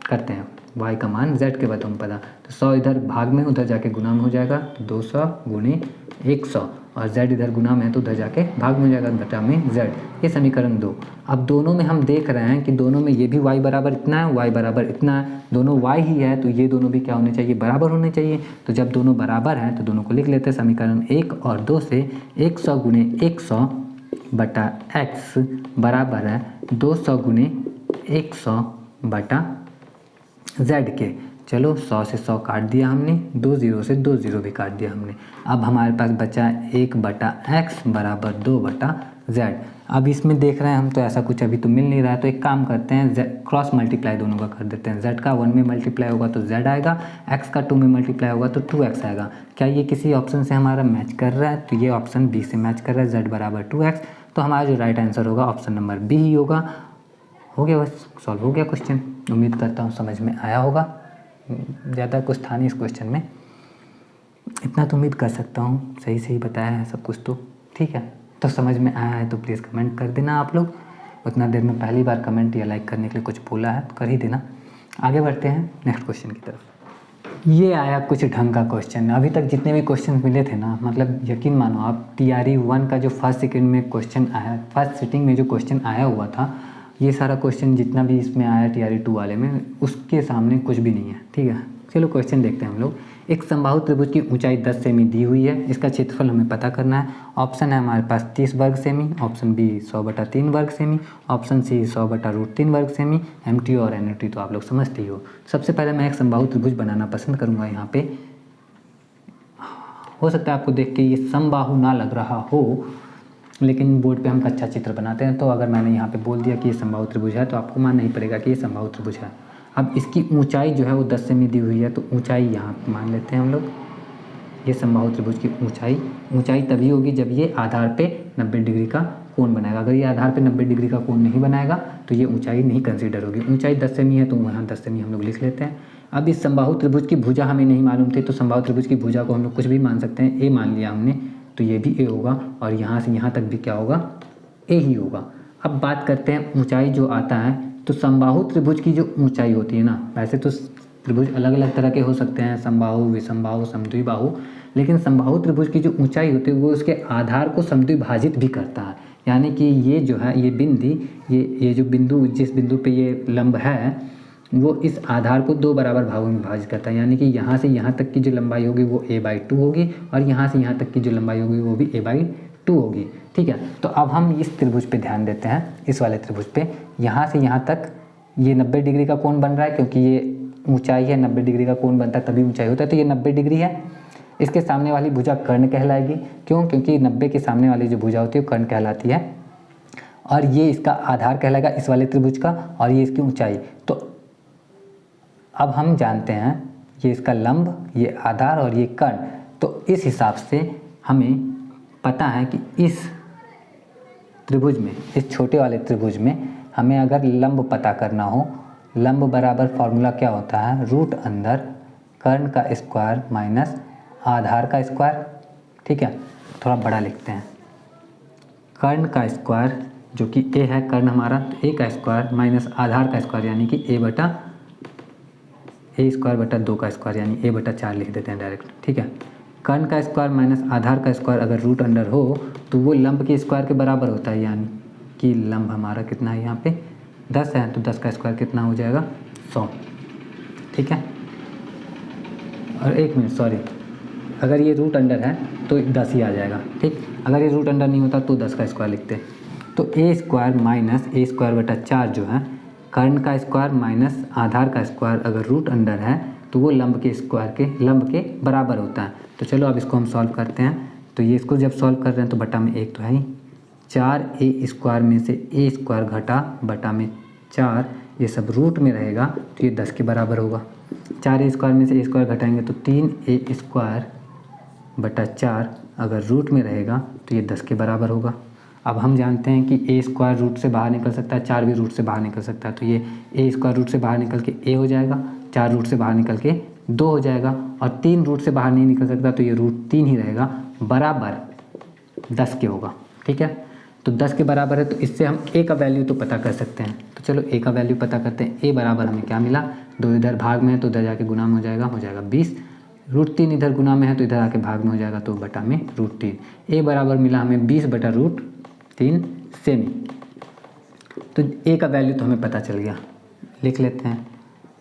करते हैं, y का मान z के पदों में पता, तो 100 इधर भाग में उधर जाके गुना में हो जाएगा, 200 × 100 और z इधर गुना में है तो उधर जाके भाग में हो जाएगा, बटा में z। ये समीकरण 2। अब दोनों में हम देख रहे हैं कि दोनों में ये भी y बराबर इतना है, y बराबर इतना है, दोनों y ही है, तो ये दोनों भी क्या होने चाहिए, बराबर होने चाहिए। तो जब दोनों बराबर हैं तो दोनों को लिख लेते हैं, समीकरण 1 और 2 से 100 × 100/x बराबर है 200 × 100/z के। चलो 100 से 100 काट दिया हमने, 2 0 से 2 0 भी काट दिया हमने। अब हमारे पास बचा 1/x = 2/z। अब इसमें देख रहे हैं हम तो ऐसा कुछ अभी तो मिल नहीं रहा है, तो एक काम करते हैं, क्रॉस मल्टीप्लाई दोनों का कर देते हैं। z का 1 में मल्टीप्लाई होगा तो z आएगा, x का 2 में मल्टीप्लाई होगा तो 2x आएगा। क्या ये किसी ऑप्शन से हमारा मैच कर रहा है, तो ये ऑप्शन बी से मैच कर रहा है, z = 2x। तो हमारा जो राइट आंसर होगा ऑप्शन नंबर बी ही होगा। हो गया, बस सॉल्व हो गया क्वेश्चन। उम्मीद करता हूँ समझ में आया होगा, ज़्यादा कुछ था नहीं इस क्वेश्चन में, इतना तो उम्मीद कर सकता हूँ, सही सही बताया है सब कुछ, तो ठीक है। तो समझ में आया है तो प्लीज़ कमेंट कर देना आप लोग। उतना देर में पहली बार कमेंट या लाइक करने के लिए कुछ बोला है तो कर ही देना। आगे बढ़ते हैं नेक्स्ट क्वेश्चन की तरफ। ये आया कुछ ढंग का क्वेश्चन। अभी तक जितने भी क्वेश्चन मिले थे ना, मतलब यकीन मानो आप, TRE 1 का जो फर्स्ट सेकंड में क्वेश्चन आया, फर्स्ट सिटिंग में जो क्वेश्चन आया हुआ था, ये सारा क्वेश्चन जितना भी इसमें आया TRE 2 वाले में उसके सामने कुछ भी नहीं है, ठीक है। चलो क्वेश्चन देखते हैं हम लोग। एक समबाहु त्रिभुज की ऊंचाई 10 सेमी दी हुई है, इसका क्षेत्रफल हमें पता करना है। ऑप्शन है हमारे पास 30 वर्ग सेमी, ऑप्शन बी 100/3 वर्ग सेमी, ऑप्शन सी 100/√3 वर्ग सेमी। MT और NUT तो आप लोग समझते ही हो। सबसे पहले मैं एक समबाहु त्रिभुज बनाना पसंद करूँगा। यहाँ पे हो सकता है आपको देख के ये समबाहु ना लग रहा हो, लेकिन बोर्ड पे हम कच्चा चित्र बनाते हैं, तो अगर मैंने यहाँ पे बोल दिया कि ये समबाहु त्रिभुज है तो आपको मानना ही पड़ेगा कि ये समबाहु त्रिभुज है। अब इसकी ऊंचाई जो है वो 10 सेमी दी हुई है, तो ऊंचाई यहाँ मान लेते हैं हम लोग। ये समबाहु त्रिभुज की ऊंचाई तभी होगी जब ये आधार पे 90 डिग्री का कोण बनाएगा। अगर ये आधार पे 90 डिग्री का कोण नहीं बनाएगा तो ये ऊंचाई नहीं कंसीडर होगी। ऊंचाई 10 सेमी है तो वहाँ 10 सेमी हम लोग लिख लेते हैं। अब इस समबाहु त्रिभुज की भुजा हमें नहीं मालूम थी, तो समबाहु त्रिभुज की भुजा को हम लोग कुछ भी मान सकते हैं। ए मान लिया हमने, तो ये भी ए होगा और यहाँ से यहाँ तक भी क्या होगा, ए ही होगा। अब बात करते हैं ऊंचाई जो आता है, तो समबाहु त्रिभुज की जो ऊंचाई होती है ना, वैसे तो त्रिभुज अलग अलग तरह के हो सकते हैं, समबाहु, विषमबाहु, समद्विबाहु, लेकिन समबाहु त्रिभुज की जो ऊंचाई होती है वो उसके आधार को समद्विभाजित भी करता है। यानी कि ये जो है ये बिंदी, ये जो बिंदु, जिस बिंदु पे ये लंब है वो इस आधार को 2 बराबर भागों में विभाजित करता है। यानी कि यहाँ से यहाँ तक की जो लंबाई होगी वो a/2 होगी और यहाँ से यहाँ तक की जो लंबाई होगी वो भी a/2 होगी, ठीक है। तो अब हम इस त्रिभुज पे ध्यान देते हैं, इस वाले त्रिभुज पे। यहाँ से यहाँ तक ये 90 डिग्री का कोण बन रहा है, क्योंकि ये ऊंचाई है, 90 डिग्री का कोण बनता है तभी ऊंचाई होता है, तो ये 90 डिग्री है। इसके सामने वाली भुजा कर्ण कहलाएगी। क्यों? क्योंकि 90 के सामने वाली जो भुजा होती है वो कर्ण कहलाती है। और ये इसका आधार कहलाएगा इस वाले त्रिभुज का, और ये इसकी ऊंचाई। तो अब हम जानते हैं ये इसका लंब, ये आधार और ये कर्ण। तो इस हिसाब से हमें पता है कि इस त्रिभुज में, इस छोटे वाले त्रिभुज में हमें अगर लंब पता करना हो, लंब बराबर फॉर्मूला क्या होता है, रूट अंदर कर्ण का स्क्वायर माइनस आधार का स्क्वायर, ठीक है। थोड़ा बड़ा लिखते हैं, कर्ण का स्क्वायर जो कि a है, कर्ण हमारा, तो a का स्क्वायर माइनस आधार का स्क्वायर यानी कि a/2 का स्क्वायर यानी a/4 लिख देते हैं डायरेक्ट, ठीक है। कर्ण का स्क्वायर माइनस आधार का स्क्वायर अगर रूट अंडर हो तो वो लंब के स्क्वायर के बराबर होता है। यानी कि लंब हमारा कितना है, यहाँ पे 10 है, तो 10 का स्क्वायर कितना हो जाएगा, 100, ठीक है। और एक मिनट, सॉरी, अगर ये रूट अंडर है तो 10 ही आ जाएगा, ठीक। अगर ये रूट अंडर नहीं होता तो 10 का स्क्वायर लिखते। तो a² माइनस a² जो है, कर्ण का स्क्वायर माइनस आधार का स्क्वायर अगर रूट अंडर है तो वो लंब के बराबर होता है। तो चलो अब इसको हम सॉल्व करते हैं। तो ये इसको जब सॉल्व कर रहे हैं तो बटा में 1 तो है ही, 4a² में से a² घटा बटा में 4, ये सब रूट में रहेगा तो ये 10 के बराबर होगा। 4a² में से a² घटाएंगे तो 3a² बटा 4 अगर रूट में रहेगा तो ये 10 के बराबर होगा। अब हम जानते हैं कि a² रूट से बाहर निकल सकता है, 4 भी रूट से बाहर निकल सकता है, तो ये a² रूट से बाहर निकल के a हो जाएगा, 4 रूट से बाहर निकल के 2 हो जाएगा, और 3 रूट से बाहर नहीं निकल सकता तो ये √3 ही रहेगा, बराबर 10 के होगा, ठीक है। तो 10 के बराबर है, तो इससे हम a का वैल्यू तो पता कर सकते हैं। तो चलो a का वैल्यू पता करते हैं। a बराबर हमें क्या मिला, 2 इधर भाग में है तो उधर जाके गुना में हो जाएगा 20, √3 इधर गुना में है तो इधर आके भाग में हो जाएगा तो बटा में √3। a बराबर मिला हमें 20/√3 सेमी। तो a का वैल्यू तो हमें पता चल गया, लिख लेते हैं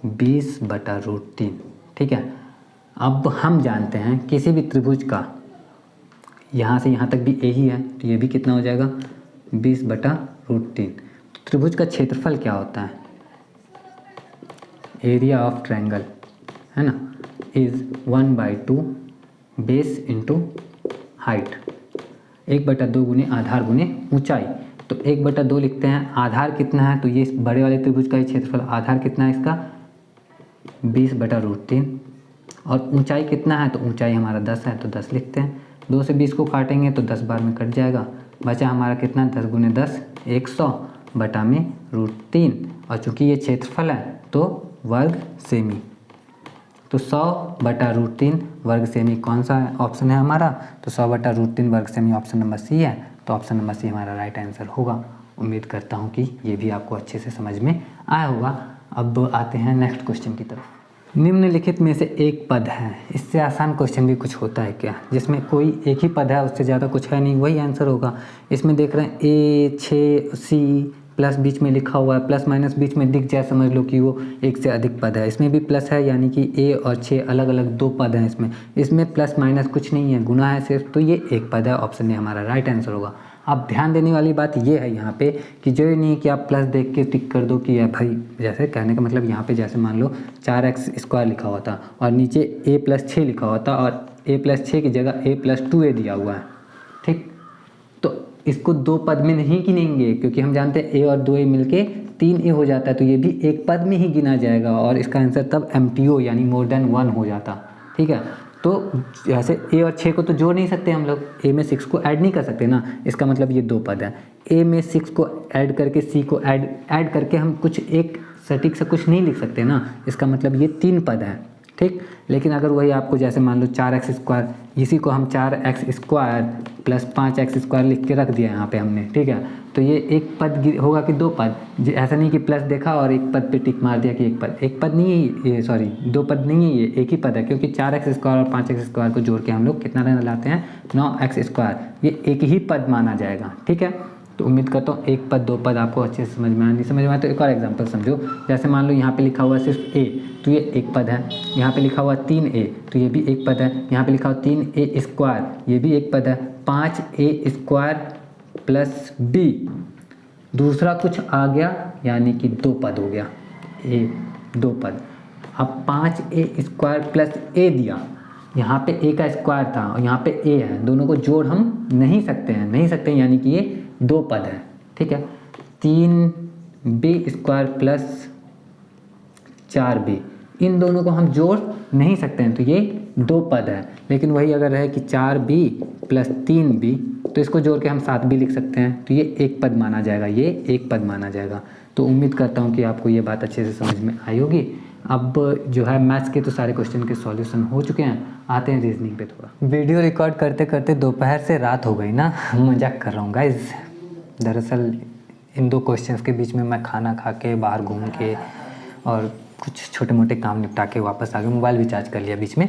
20/√3, ठीक है। अब हम जानते हैं किसी भी त्रिभुज का यहाँ से यहाँ तक भी a ही है, तो ये भी कितना हो जाएगा 20/√3। तो त्रिभुज का क्षेत्रफल क्या होता है, एरिया ऑफ ट्रायंगल, है ना, इज़ 1/2 बेस इंटू हाइट, 1/2 गुने आधार गुने ऊंचाई। तो 1/2 लिखते हैं। आधार कितना है, तो ये बड़े वाले त्रिभुज का ही क्षेत्रफल, आधार कितना है इसका 20/√3, और ऊंचाई कितना है, तो ऊंचाई हमारा 10 है तो 10 लिखते हैं। 2 से 20 को काटेंगे तो 10 बार में कट जाएगा, बचा हमारा कितना 10 गुने 10 100 बटा में √3, और चूँकि ये क्षेत्रफल है तो वर्ग सेमी, तो 100/√3 वर्ग सेमी कौन सा ऑप्शन है हमारा, तो 100/√3 वर्ग सेमी ऑप्शन नंबर सी है। तो ऑप्शन नंबर सी हमारा राइट आंसर होगा। उम्मीद करता हूँ कि ये भी आपको अच्छे से समझ में आया होगा। अब आते हैं नेक्स्ट क्वेश्चन की तरफ। निम्नलिखित में से एक पद है, इससे आसान क्वेश्चन भी कुछ होता है क्या, जिसमें कोई एक ही पद है, उससे ज़्यादा कुछ है नहीं, वही आंसर होगा। इसमें देख रहे हैं A, 6, C, प्लस बीच में लिखा हुआ है, प्लस माइनस बीच में दिख जाए समझ लो कि वो एक से अधिक पद है। इसमें भी प्लस है, यानी कि ए और 6 अलग अलग 2 पद हैं इसमें। इसमें प्लस माइनस कुछ नहीं है, गुना है सिर्फ, तो ये एक पद है। ऑप्शन ए हमारा राइट आंसर होगा। अब ध्यान देने वाली बात ये है यहाँ पे कि जो ये नहीं कि आप प्लस देख के टिक कर दो कि भाई, जैसे कहने का मतलब यहाँ पे जैसे मान लो 4x² लिखा हुआ था और नीचे a+6 लिखा हुआ था और a+6 की जगह a+2a दिया हुआ है, ठीक। तो इसको 2 पद में नहीं गिनेंगे, क्योंकि हम जानते हैं a और 2a मिलके 3a हो जाता है, तो ये भी एक पद में ही गिना जाएगा और इसका आंसर तब MTO यानी मोर देन 1 हो जाता, ठीक है। तो जैसे a और 6 को तो जोड़ नहीं सकते हम लोग, a में 6 को ऐड नहीं कर सकते ना, इसका मतलब ये 2 पद है। a में 6 को ऐड करके c को ऐड करके हम कुछ एक सटीक से कुछ नहीं लिख सकते ना, इसका मतलब ये 3 पद है, ठीक। लेकिन अगर वही आपको जैसे मान लो 4x², इसी को हम 4x² + 5x² लिख के रख दिया यहाँ पे हमने, ठीक है। तो ये एक पद होगा कि 2 पद, ऐसा नहीं कि प्लस देखा और एक पद पे टिक मार दिया कि एक पद नहीं है ये, सॉरी 2 पद नहीं है ये, एक ही पद है, क्योंकि 4x² और 5x² को जोड़ के हम लोग कितना लाते हैं 9x², ये एक ही पद माना जाएगा, ठीक है। तो उम्मीद करता हूँ 1 पद 2 पद आपको अच्छे से समझ में आया। नहीं समझ में आया तो एक और एग्जांपल समझो। जैसे मान लो यहाँ पे लिखा हुआ सिर्फ a, तो ये एक पद है। यहाँ पे लिखा हुआ 3a, तो ये भी एक पद है। यहाँ पे लिखा हुआ 3a², ये भी एक पद है। 5a² + b, दूसरा कुछ आ गया यानी कि 2 पद हो गया, a 2 पद। अब 5a² + a दिया, यहाँ पे a का स्क्वायर था और यहाँ पे a है, दोनों को जोड़ हम नहीं सकते हैं, यानी कि ये 2 पद है, ठीक है। 3b² + 4b, इन दोनों को हम जोड़ नहीं सकते हैं, तो ये 2 पद है। लेकिन वही अगर है कि 4b + 3b, तो इसको जोड़ के हम 7b लिख सकते हैं, तो ये एक पद माना जाएगा, ये एक पद माना जाएगा। तो उम्मीद करता हूँ कि आपको ये बात अच्छे से समझ में आई होगी। अब जो है मैथ्स के तो सारे क्वेश्चन के सॉल्यूशन हो चुके हैं, आते हैं रीजनिंग पे थोड़ा। वीडियो रिकॉर्ड करते करते दोपहर से रात हो गई ना, मजाक कर रहा हूँ गाइज। दरअसल इन 2 क्वेश्चंस के बीच में मैं खाना खा के बाहर घूम के और कुछ छोटे मोटे काम निपटा के वापस आ गया, मोबाइल भी चार्ज कर लिया बीच में।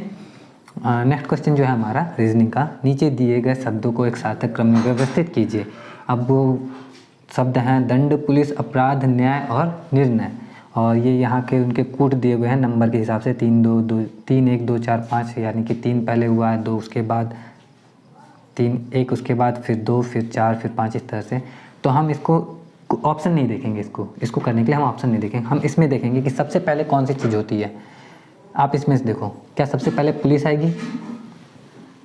नेक्स्ट क्वेश्चन जो है हमारा रीजनिंग का, नीचे दिए गए शब्दों को एक सार्थक क्रम में व्यवस्थित कीजिए। अब वो शब्द हैं दंड, पुलिस, अपराध, न्याय और निर्णय, और ये यहाँ के उनके कूट दिए हुए हैं नंबर के हिसाब से 3 1 2 4 5, यानी कि 3 पहले हुआ है, 2 उसके बाद 3 1 उसके बाद फिर 2 फिर 4 फिर 5, इस तरह से। तो हम इसको ऑप्शन नहीं देखेंगे, इसको करने के लिए हम ऑप्शन नहीं देखेंगे, हम इसमें देखेंगे कि सबसे पहले कौन सी चीज़ होती है। आप इसमें से देखो, क्या सबसे पहले पुलिस आएगी?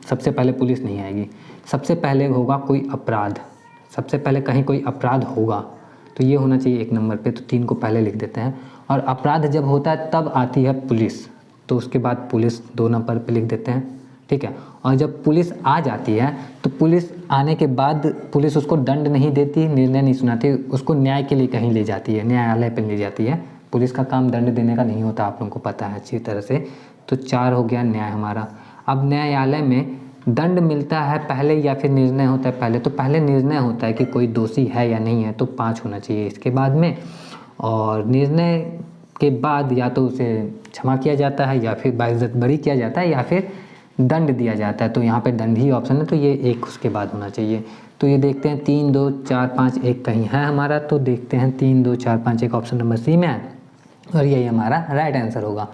सबसे पहले पुलिस नहीं आएगी। सबसे पहले होगा कोई अपराध, सबसे पहले कहीं कोई अपराध होगा, तो ये होना चाहिए 1 नंबर पे, तो 3 को पहले लिख देते हैं। और अपराध जब होता है तब आती है पुलिस, तो उसके बाद पुलिस 2 नंबर पे लिख देते हैं, ठीक है। और जब पुलिस आ जाती है तो पुलिस आने के बाद पुलिस उसको दंड नहीं देती, निर्णय नहीं सुनाती, उसको न्याय के लिए कहीं ले जाती है, न्यायालय पे ले जाती है। पुलिस का काम दंड देने का नहीं होता, आप लोगों को पता है अच्छी तरह से। तो 4 हो गया न्याय हमारा। अब न्यायालय में दंड मिलता है पहले या फिर निर्णय होता है पहले? तो पहले निर्णय होता है कि कोई दोषी है या नहीं है, तो 5 होना चाहिए इसके बाद में। और निर्णय के बाद या तो उसे क्षमा किया जाता है या फिर बाइज्जत बरी किया जाता है या फिर दंड दिया जाता है, तो यहाँ पे दंड ही ऑप्शन है, तो ये 1 उसके बाद होना चाहिए। तो ये देखते हैं 3 2 4 5 1 कहीं है हमारा, तो देखते हैं 3 2 4 5 1 ऑप्शन नंबर सी में है और यही हमारा राइट आंसर होगा।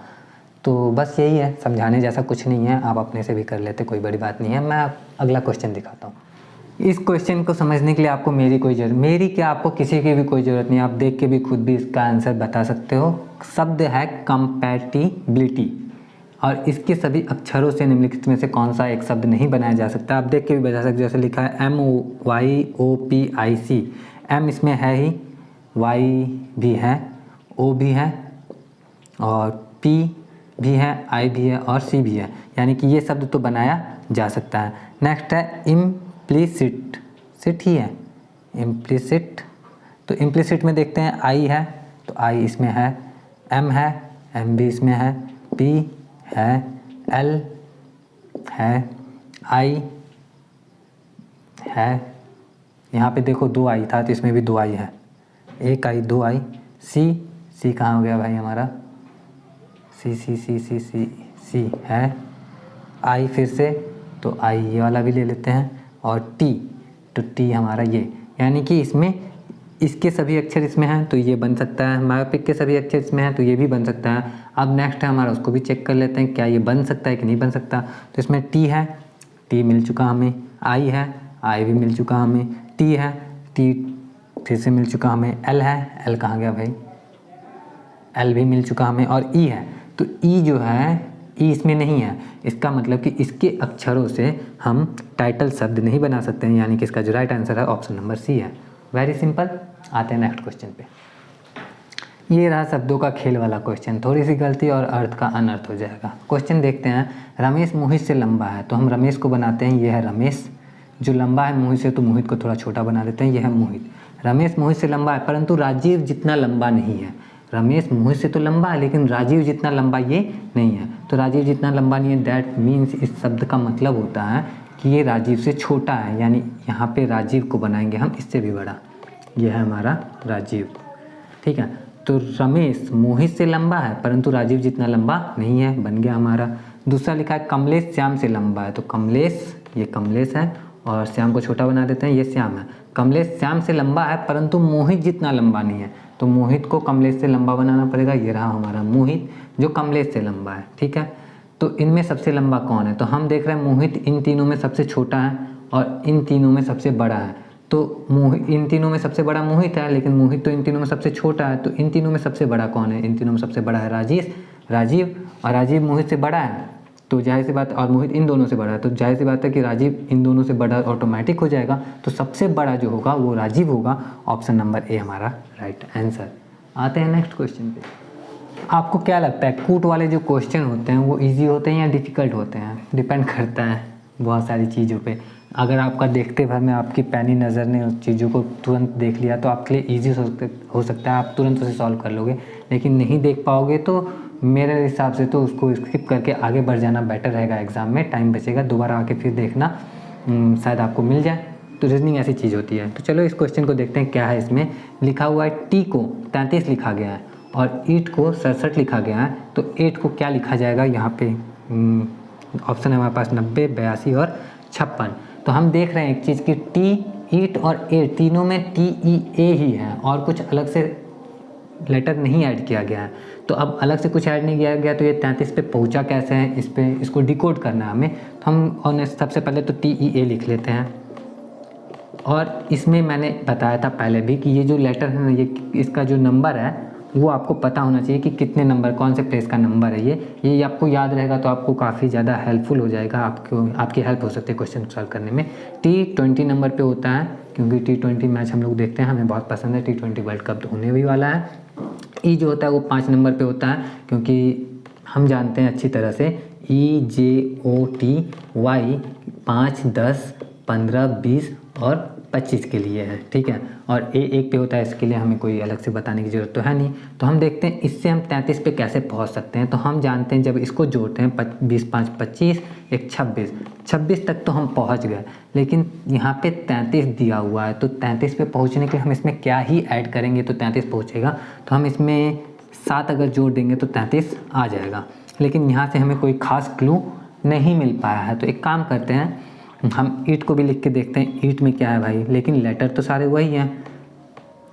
तो बस यही है, समझाने जैसा कुछ नहीं है, आप अपने से भी कर लेते, कोई बड़ी बात नहीं है। मैं अगला क्वेश्चन दिखाता हूँ। इस क्वेश्चन को समझने के लिए आपको मेरी क्या, आपको किसी की भी कोई ज़रूरत नहीं, आप देख के भी खुद भी इसका आंसर बता सकते हो। शब्द है कंपैटिबिलिटी और इसके सभी अक्षरों से निम्नलिखित में से कौन सा एक शब्द नहीं बनाया जा सकता? आप देख के भी बता सकते, जैसे लिखा है MYOPIC, M इसमें है ही, Y भी है, O भी है और P भी है, I भी है और C भी है, यानी कि ये शब्द तो बनाया जा सकता है। नेक्स्ट है इम्प्लिसिट, सिट ही है, इम्प्लिसिट। तो इम्प्लिसिट में देखते हैं I है, तो I इसमें है, M है, M भी इसमें है, P है, L है, I है, यहाँ पे देखो 2 I था तो इसमें भी 2 I है, 1 I 2 I, C कहाँ हो गया भाई हमारा, C है, I फिर से, तो I ये वाला भी ले लेते हैं और T, तो T हमारा ये, यानी कि इसमें इसके सभी अक्षर इसमें हैं तो ये बन सकता है, मायोपिक के सभी अक्षर इसमें हैं तो ये भी बन सकता है। अब नेक्स्ट है हमारा, उसको भी चेक कर लेते हैं क्या ये बन सकता है कि नहीं बन सकता। तो इसमें टी है, टी मिल चुका हमें, आई है, आई भी मिल चुका हमें, टी है, टी फिर से मिल चुका हमें, एल है, एल कहाँ गया भाई, एल भी मिल चुका हमें, और ई है। तो ई जो है, ई इसमें नहीं है, इसका मतलब कि इसके अक्षरों से हम टाइटल शब्द नहीं बना सकते हैं, यानी कि इसका जो राइट आंसर है ऑप्शन नंबर सी है। Very simple. आते हैं नेक्स्ट क्वेश्चन पे। ये रहा शब्दों का खेल वाला क्वेश्चन, थोड़ी सी गलती और अर्थ का अनर्थ हो जाएगा। क्वेश्चन देखते हैं, रमेश मोहित से लंबा है, तो हम रमेश को बनाते हैं, ये है रमेश, जो लंबा है मोहित से तो मोहित को थोड़ा छोटा बना देते हैं, ये है मोहित। रमेश मोहित से लंबा है परंतु राजीव जितना लंबा नहीं है। रमेश मोहित से तो लंबा है लेकिन राजीव जितना लंबा ये नहीं है। तो राजीव जितना लंबा नहीं है, दैट मीन्स इस शब्द का मतलब होता है कि ये राजीव से छोटा है, यानी यहाँ पे राजीव को बनाएंगे हम इससे भी बड़ा, ये है हमारा राजीव। ठीक है, तो रमेश मोहित से लंबा है परंतु राजीव जितना लंबा नहीं है, बन गया हमारा। दूसरा लिखा है कमलेश श्याम से लंबा है, तो कमलेश, ये कमलेश है और श्याम को छोटा बना देते हैं, ये श्याम है। कमलेश श्याम से लंबा है परंतु मोहित जितना लंबा नहीं है, तो मोहित को कमलेश से लंबा बनाना पड़ेगा, ये रहा हमारा मोहित जो कमलेश से लंबा है। ठीक है, तो इनमें सबसे लंबा कौन है, तो हम देख रहे हैं मोहित इन तीनों में सबसे छोटा है और इन तीनों में सबसे बड़ा है। तो मोहित, इन तीनों में सबसे बड़ा मोहित है, लेकिन मोहित तो इन तीनों में सबसे छोटा है, तो इन तीनों में सबसे बड़ा कौन है, इन तीनों में सबसे बड़ा है राजीव, और राजीव मोहित से बड़ा है, तो जाहिर सी बात, और मोहित इन दोनों से बड़ा है, तो जाहिर सी बात है कि राजीव इन दोनों से बड़ा ऑटोमेटिक हो जाएगा, तो सबसे बड़ा जो होगा वो राजीव होगा। ऑप्शन नंबर ए हमारा राइट आंसर। आते हैं नेक्स्ट क्वेश्चन पे। आपको क्या लगता है कूट वाले जो क्वेश्चन होते हैं वो इजी होते हैं या डिफ़िकल्ट होते हैं? डिपेंड करता है बहुत सारी चीज़ों पे। अगर आपका देखते भर में आपकी पैनी नज़र ने उस चीज़ों को तुरंत देख लिया तो आपके लिए ईजी हो सकता है, आप तुरंत उसे सॉल्व कर लोगे, लेकिन नहीं देख पाओगे तो मेरे हिसाब से तो उसको स्किप करके आगे बढ़ जाना बेटर रहेगा। एग्ज़ाम में टाइम बचेगा, दोबारा आके फिर देखना शायद आपको मिल जाए। तो रीजनिंग ऐसी चीज़ होती है। तो चलो इस क्वेश्चन को देखते हैं क्या है। इसमें लिखा हुआ है टी को 33 लिखा गया है और ईट को 67 लिखा गया है, तो 8 को क्या लिखा जाएगा यहाँ पे? ऑप्शन है हमारे पास 90, 82 और 56। तो हम देख रहे हैं एक चीज़ कि टी, ईट और एट तीनों में TEA ही है और कुछ अलग से लेटर नहीं ऐड किया गया है। तो अब अलग से कुछ ऐड नहीं किया गया तो ये 33 पे पहुंचा कैसे है, इस पे इसको डिकोड करना है हमें। तो हम सबसे पहले तो TEA लिख लेते हैं। और इसमें मैंने बताया था पहले भी कि ये जो लेटर है ना, ये इसका जो नंबर है वो आपको पता होना चाहिए कि कितने नंबर, कौन से प्लेस का नंबर है ये आपको याद रहेगा तो आपको काफ़ी ज़्यादा हेल्पफुल हो जाएगा, आपकी हेल्प हो सकती है क्वेश्चन सॉल्व करने में। T20 नंबर पे होता है क्योंकि T20 मैच हम लोग देखते हैं, हमें बहुत पसंद है। T20 वर्ल्ड कप तो होने भी वाला है। ई जो होता है वो 5 नंबर पे होता है क्योंकि हम जानते हैं अच्छी तरह से EJOTY 5, 10, 15, 20 और 25 के लिए है। ठीक है, और A1 पे होता है, इसके लिए हमें कोई अलग से बताने की ज़रूरत तो है नहीं। तो हम देखते हैं इससे हम 33 पे कैसे पहुंच सकते हैं। तो हम जानते हैं जब इसको जोड़ते हैं 20, 5, 25, एक 26 तक तो हम पहुंच गए, लेकिन यहाँ पे 33 दिया हुआ है। तो 33 पे पहुँचने के लिए हम इसमें क्या ही ऐड करेंगे तो 33 पहुँचेगा। तो हम इसमें 7 अगर जोड़ देंगे तो 33 आ जाएगा, लेकिन यहाँ से हमें कोई ख़ास क्लू नहीं मिल पाया है। तो एक काम करते हैं, हम ईट को भी लिख के देखते हैं ईट में क्या है भाई, लेकिन लेटर तो सारे वही हैं,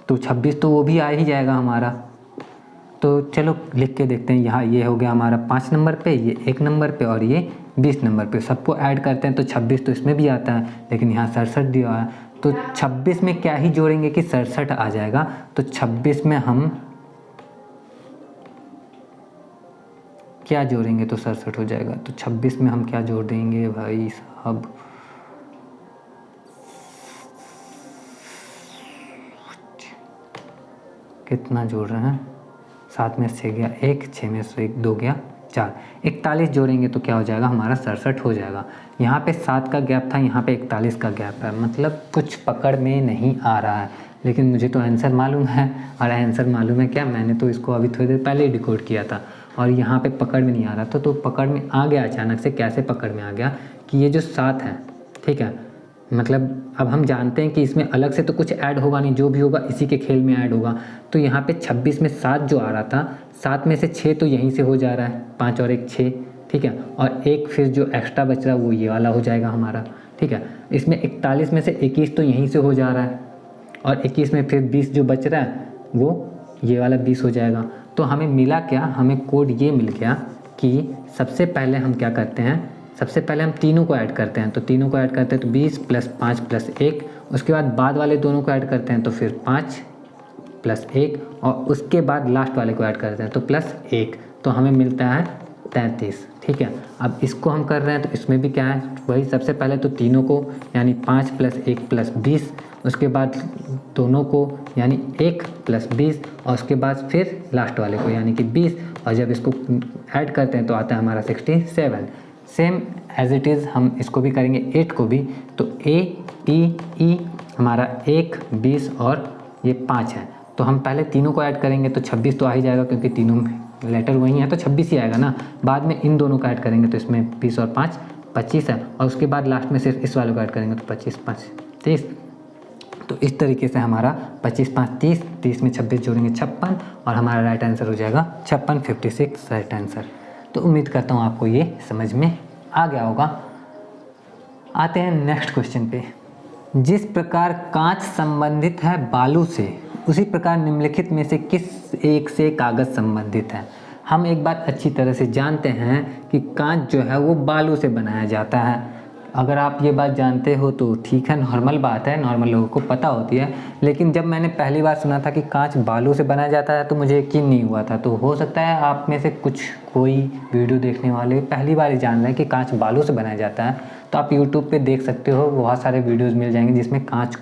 तो 26 तो वो भी आ ही जाएगा हमारा। तो चलो लिख के देखते हैं। यहाँ ये हो गया हमारा 5 नंबर पे, ये 1 नंबर पे और ये 20 नंबर पे। सबको ऐड करते हैं तो 26 तो इसमें भी आता है, लेकिन यहाँ 67 दिया है। तो 26 में क्या ही जोड़ेंगे कि 67 आ जाएगा। तो 26 में हम क्या जोड़ेंगे तो 67 हो जाएगा। तो 26 में हम क्या जोड़ देंगे भाई साहब? कितना जोड़ रहे हैं? 7 में 6 गया 1, 6 में से 1, 2 गया 4, 41 जोड़ेंगे तो क्या हो जाएगा हमारा? 67 हो जाएगा। यहाँ पे 7 का गैप था, यहाँ पे 41 का गैप है, मतलब कुछ पकड़ में नहीं आ रहा है। लेकिन मुझे तो आंसर मालूम है, और आंसर मालूम है क्या, मैंने तो इसको अभी थोड़ी देर पहले ही डिकोड किया था और यहाँ पे पकड़ में नहीं आ रहा था। तो पकड़ में आ गया अचानक से। कैसे पकड़ में आ गया कि ये जो 7 है, ठीक है, मतलब अब हम जानते हैं कि इसमें अलग से तो कुछ ऐड होगा नहीं, जो भी होगा इसी के खेल में ऐड होगा। तो यहाँ पे 26 में 7 जो आ रहा था, 7 में से 6 तो यहीं से हो जा रहा है, 5 और 1 6, ठीक है, और एक फिर जो एक्स्ट्रा बच रहा है वो ये वाला हो जाएगा हमारा। ठीक है, इसमें 41 में से 21 तो यहीं से हो जा रहा है, और 21 में फिर 20 जो बच रहा है वो ये वाला 20 हो जाएगा। तो हमें मिला क्या, हमें कोड ये मिल गया कि सबसे पहले हम क्या करते हैं, सबसे पहले हम तीनों को ऐड करते हैं। तो तीनों को ऐड करते हैं तो 20 + 5 + 1, उसके बाद वाले दोनों को ऐड करते हैं तो फिर 5 + 1, और उसके बाद लास्ट वाले को ऐड करते हैं तो +1, तो हमें मिलता है 33। ठीक है, अब इसको हम कर रहे हैं तो इसमें भी क्या है, वही सबसे पहले तो तीनों को यानी 5 + 1 + 20, उसके बाद दोनों को यानी 1 + 20, और उसके बाद फिर लास्ट वाले को यानी कि 20, और जब इसको ऐड करते हैं तो आता है हमारा 67। सेम एज इट इज़ हम इसको भी करेंगे 8 को भी। तो ATE हमारा 1, 20 और ये 5 है। तो हम पहले तीनों को ऐड करेंगे तो 26 तो आ ही जाएगा, क्योंकि तीनों में लेटर वही है तो 26 ही आएगा ना। बाद में इन दोनों का ऐड करेंगे तो इसमें 20 और 5 25 है, और उसके बाद लास्ट में सिर्फ इस वाले को ऐड करेंगे तो 25 5 30। तो इस तरीके से हमारा 25 5 30, 30 में 26 जोड़ेंगे 56, और हमारा राइट आंसर हो जाएगा 56, 56 राइट आंसर। तो उम्मीद करता हूँ आपको ये समझ में आ गया होगा। आते हैं नेक्स्ट क्वेश्चन पे। जिस प्रकार कांच संबंधित है बालू से, उसी प्रकार निम्नलिखित में से किस एक से कागज़ संबंधित है। हम एक बात अच्छी तरह से जानते हैं कि कांच जो है वो बालू से बनाया जाता है। अगर आप ये बात जानते हो तो ठीक है, नॉर्मल बात है, नॉर्मल लोगों को पता होती है। लेकिन जब मैंने पहली बार सुना था कि कांच बालू से बनाया जाता है तो मुझे यकीन नहीं हुआ था। तो हो सकता है आप में से कोई वीडियो देखने वाले पहली बार ही जान रहे हैं कि कांच बालू से बनाया जाता है। तो आप यूट्यूब पे देख सकते हो, बहुत सारे वीडियोज़ मिल जाएंगे जिसमें कांच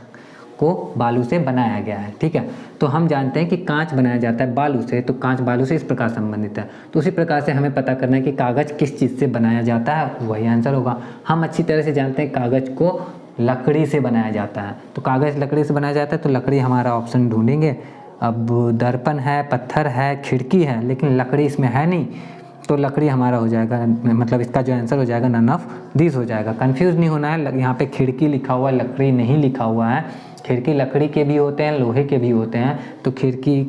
को बालू से बनाया गया है। ठीक है, तो हम जानते हैं कि कांच बनाया जाता है बालू से, तो कांच बालू से इस प्रकार संबंधित है। तो उसी प्रकार से हमें पता करना है कि कागज़ किस चीज़ से बनाया जाता है, वही आंसर होगा। हम अच्छी तरह से जानते हैं कागज़ को लकड़ी से बनाया जाता है। तो कागज़ लकड़ी से बनाया जाता है, तो लकड़ी हमारा ऑप्शन ढूंढेंगे। अब दर्पण है, पत्थर है, खिड़की है, लेकिन लकड़ी इसमें है नहीं, तो लकड़ी हमारा हो जाएगा, मतलब इसका जो आंसर हो जाएगा नन ऑफ दिस हो जाएगा। कंफ्यूज नहीं होना है, यहाँ पे खिड़की लिखा हुआ है, लकड़ी नहीं लिखा हुआ है। खिड़की लकड़ी के भी होते हैं, लोहे के भी होते हैं, तो खिड़की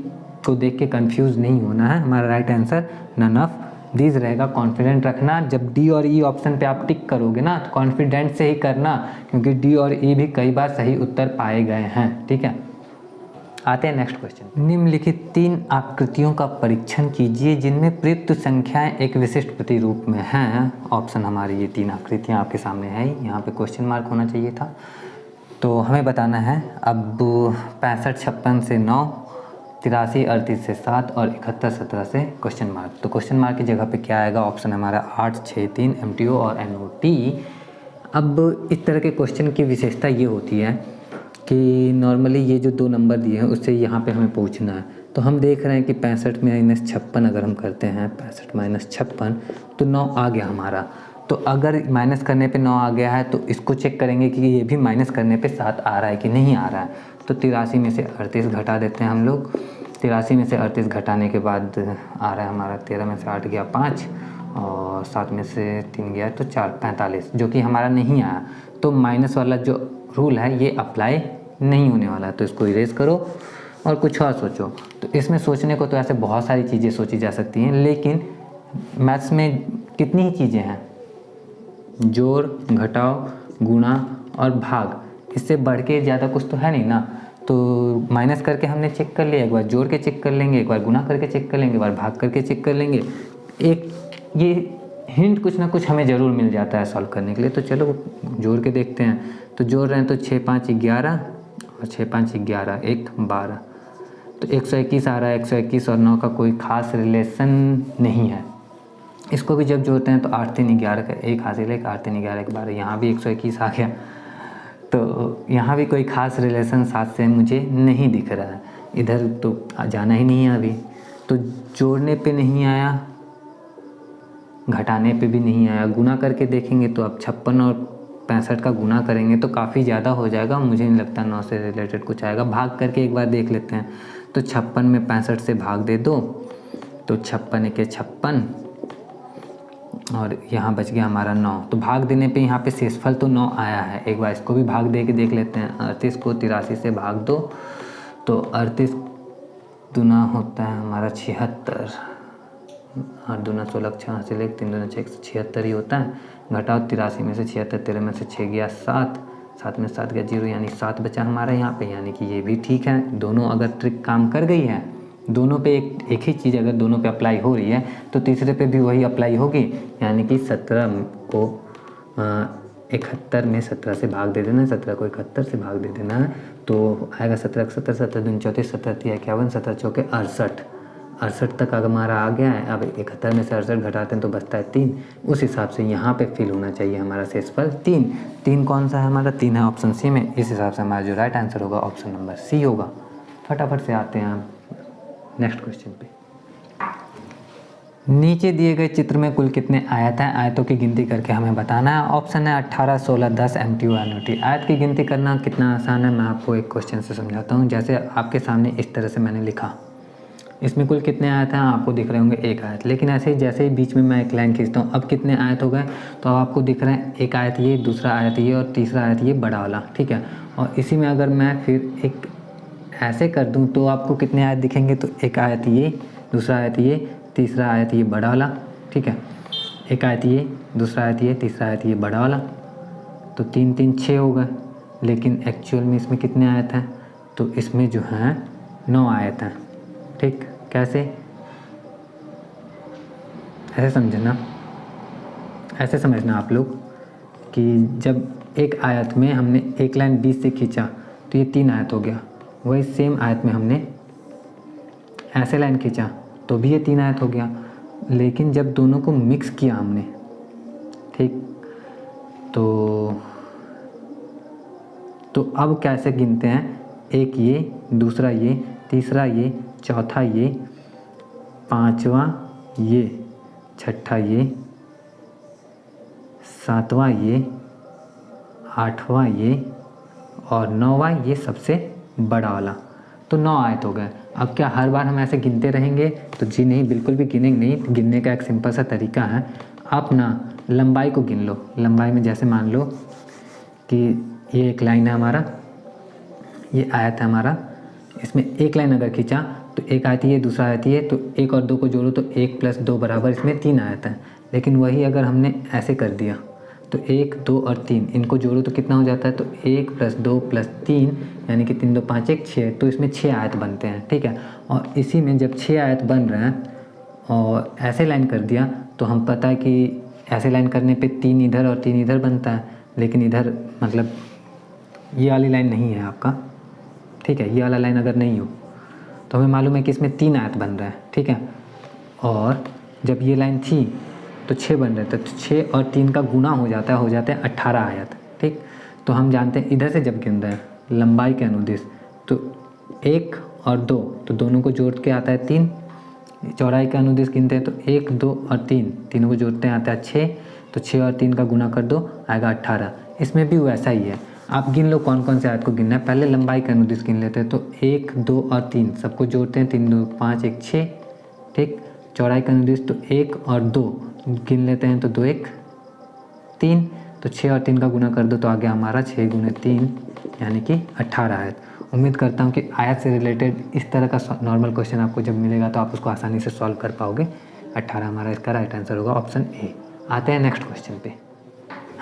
को देख के कंफ्यूज नहीं होना है। हमारा right answer none of this रहेगा। कॉन्फिडेंट रखना, जब डी और ई ऑप्शन पे आप टिक करोगे ना तो कॉन्फिडेंट से ही करना, क्योंकि डी और ई भी कई बार सही उत्तर पाए गए हैं। ठीक है, आते हैं नेक्स्ट क्वेश्चन। निम्नलिखित 3 आकृतियों का परीक्षण कीजिए जिनमें प्रयुक्त संख्याएं एक विशिष्ट प्रतिरूप में हैं। ऑप्शन हमारी ये 3 आकृतियां आपके सामने है, यहाँ पे क्वेश्चन मार्क होना चाहिए था। तो हमें बताना है अब 65 56 से 9, 83 38 से 7 और 71 17 से क्वेश्चन मार्क। तो क्वेश्चन मार्क की जगह पे क्या आएगा, ऑप्शन हमारा 8 6 3 MTO और NOT। अब इस तरह के क्वेश्चन की विशेषता ये होती है कि नॉर्मली ये जो 2 नंबर दिए हैं उससे यहाँ पे हमें पूछना है। तो हम देख रहे हैं कि 65 - 56 अगर हम करते हैं, 65 - 56 तो 9 आ गया हमारा। तो अगर माइनस करने पे 9 आ गया है तो इसको चेक करेंगे कि ये भी माइनस करने पे 7 आ रहा है कि नहीं आ रहा है। तो 83 में से 38 घटा देते हैं हम लोग। 83 में से 38 घटाने के बाद आ रहा है हमारा 13 में से 8 गया 5 और 7 में से 3 गया तो 4 45, जो कि हमारा नहीं आया। तो माइनस वाला जो रूल है ये अप्लाई नहीं होने वाला है। तो इसको इरेज करो और कुछ और सोचो। तो इसमें सोचने को तो ऐसे बहुत सारी चीज़ें सोची जा सकती हैं, लेकिन मैथ्स में कितनी ही चीज़ें हैं, जोड़, घटाव, गुणा और भाग, इससे बढ़ के ज़्यादा कुछ तो है नहीं ना। तो माइनस करके हमने चेक कर लिया, एक बार जोड़ के चेक कर लेंगे, एक बार गुणा करके चेक कर लेंगे, एक बार भाग करके चेक कर लेंगे। एक ये हिंट कुछ ना कुछ हमें ज़रूर मिल जाता है सॉल्व करने के लिए। तो चलो जोड़ के देखते हैं। तो जोड़ रहे हैं तो 6 5 11 और 6 5 11 1 12, तो 121 आ रहा है। 121 और 9 का कोई ख़ास रिलेशन नहीं है। इसको भी जब जोड़ते हैं तो 8 3 11 का 1 हासिल है, 8 3 11 1 12, यहाँ भी 121 आ गया। तो यहाँ भी कोई ख़ास रिलेशन 7 से मुझे नहीं दिख रहा है। इधर तो जाना ही नहीं है अभी। तो जोड़ने पे नहीं आया, घटाने पे भी नहीं आया। गुना करके देखेंगे तो अब 56 और 65 का गुना करेंगे तो काफ़ी ज़्यादा हो जाएगा। मुझे नहीं लगता 9 से रिलेटेड कुछ आएगा। भाग करके एक बार देख लेते हैं। तो 56 में 65 से भाग दे दो तो 56 के 56 और यहाँ बच गया हमारा 9। तो भाग देने पे यहाँ पे शेषफल तो 9 आया है। एक बार इसको भी भाग दे के देख लेते हैं। 38 को 83 से भाग दो तो 38 दूना होता है हमारा 76, 8 दूना 16 6 3 दूना 6 76 ही होता है। घटाओ 83 में से 76, 13 में से 6 गया 7, 7 में 7 गया 0, यानी 7 बचा हमारा यहाँ पे, यानी कि ये भी ठीक है। दोनों अगर ट्रिक काम कर गई है, दोनों पे एक ही चीज़ अगर दोनों पे अप्लाई हो रही है तो तीसरे पे भी वही अप्लाई होगी, यानी कि 17 को 71 में 17 से भाग दे देना है, 17 को 71 से भाग दे देना है, तो आएगा 17 70 17 दूनी 34 17 3 51 17 चौके 68 68 तक अगर हमारा आ गया है। अब 71 में से 68 घटाते हैं तो बचता है 3। उस हिसाब से यहाँ पे फिल होना चाहिए हमारा शेषफल 3। 3 कौन सा है हमारा? 3 है ऑप्शन सी में। इस हिसाब से हमारा जो राइट आंसर होगा ऑप्शन नंबर सी होगा। फटाफट से आते हैं नेक्स्ट क्वेश्चन पे। नीचे दिए गए चित्र में कुल कितने आयत हैं? आयतों की गिनती करके हमें बताना है। ऑप्शन है 18 16 10 MTU NOT। आयत की गिनती करना कितना आसान है, मैं आपको एक क्वेश्चन से समझाता हूँ। जैसे आपके सामने इस तरह से मैंने लिखा, इसमें कुल कितने आयत हैं आपको दिख रहे होंगे, एक आयत। लेकिन ऐसे ही जैसे ही बीच में मैं एक लाइन खींचता हूँ, अब कितने आयत हो गए? तो अब आपको दिख रहे हैं एक आयत ये, दूसरा आयत ये और तीसरा आयत ये बड़ा वाला, ठीक है। और इसी में अगर मैं फिर एक ऐसे कर दूं तो आपको कितने आयत दिखेंगे? तो एक आयत ये, दूसरा आयत ये, तीसरा आयत ये बड़ा वाला, ठीक है। एक आयत ये, दूसरा आयत ये, तीसरा आयत ये बड़ा वाला, तो 3 3 6 हो गए। लेकिन एक्चुअल में इसमें कितने आयत हैं? तो इसमें जो हैं 9 आयत हैं, ठीक। कैसे? ऐसे समझना, ऐसे समझना आप लोग कि जब एक आयत में हमने एक लाइन बीच से खींचा तो ये 3 आयत हो गया। वही सेम आयत में हमने ऐसे लाइन खींचा तो भी ये 3 आयत हो गया। लेकिन जब दोनों को मिक्स किया हमने, ठीक, तो अब कैसे गिनते हैं? एक ये, दूसरा ये, तीसरा ये, चौथा ये, पांचवा ये, छठा ये, सातवां ये, आठवां ये और 9वां ये सबसे बड़ा वाला। तो 9 आयत हो गए। अब क्या हर बार हम ऐसे गिनते रहेंगे? तो जी नहीं, बिल्कुल भी गिनेंगे नहीं। गिनने का एक सिंपल सा तरीका है, आप ना लंबाई को गिन लो। लंबाई में जैसे मान लो कि ये एक लाइन है हमारा, ये आयत है हमारा, इसमें एक लाइन अगर खींचा तो एक आयत ये, दूसरा आयत ये, तो 1 और 2 को जोड़ो तो 1 + 2 बराबर इसमें 3 आयत हैं। लेकिन वही अगर हमने ऐसे कर दिया तो 1 2 और 3 इनको जोड़ो तो कितना हो जाता है? तो 1 + 2 + 3 यानी कि 3 2 5 1 6, तो इसमें 6 आयत बनते हैं, ठीक है। और इसी में जब 6 आयत बन रहे हैं और ऐसे लाइन कर दिया तो हम पता है कि ऐसे लाइन करने पे 3 इधर और 3 इधर बनता है। लेकिन इधर मतलब ये वाली लाइन नहीं है आपका, ठीक है। ये वाला लाइन अगर नहीं हो तो हमें मालूम है कि इसमें 3 आयत बन रहा है, ठीक है। और जब ये लाइन थी तो 6 बन रहे थे, तो 6 और 3 का गुना हो जाता है 18 आयत, ठीक। तो हम जानते हैं इधर से जब गिन रहे हैं लंबाई के अनुदिश तो 1 और 2, तो दोनों को जोड़ के आता है 3। चौड़ाई के अनुदिश गिनते हैं तो 1 2 और 3, तीनों को जोड़ते हैं आता है 6। तो 6 और 3 का गुना कर दो, आएगा 18। इसमें भी वैसा ही है, आप गिन लो कौन कौन से आयत को गिनना है। पहले लंबाई के अनुदिश गिन लेते हैं, तो 1 2 और 3 सबको जोड़ते हैं, 3 2 5 1 6, ठीक। चौड़ाई का अनुदिश तो 1 और 2 गिन लेते हैं, तो 2 1 3, तो 6 और 3 का गुना कर दो तो आ गया हमारा 6 × 3 यानी कि 18 आयत। उम्मीद करता हूँ कि आयत से रिलेटेड इस तरह का नॉर्मल क्वेश्चन आपको जब मिलेगा तो आप उसको आसानी से सॉल्व कर पाओगे। 18 हमारा इसका राइट आंसर होगा ऑप्शन ए। आते हैं नेक्स्ट क्वेश्चन पे।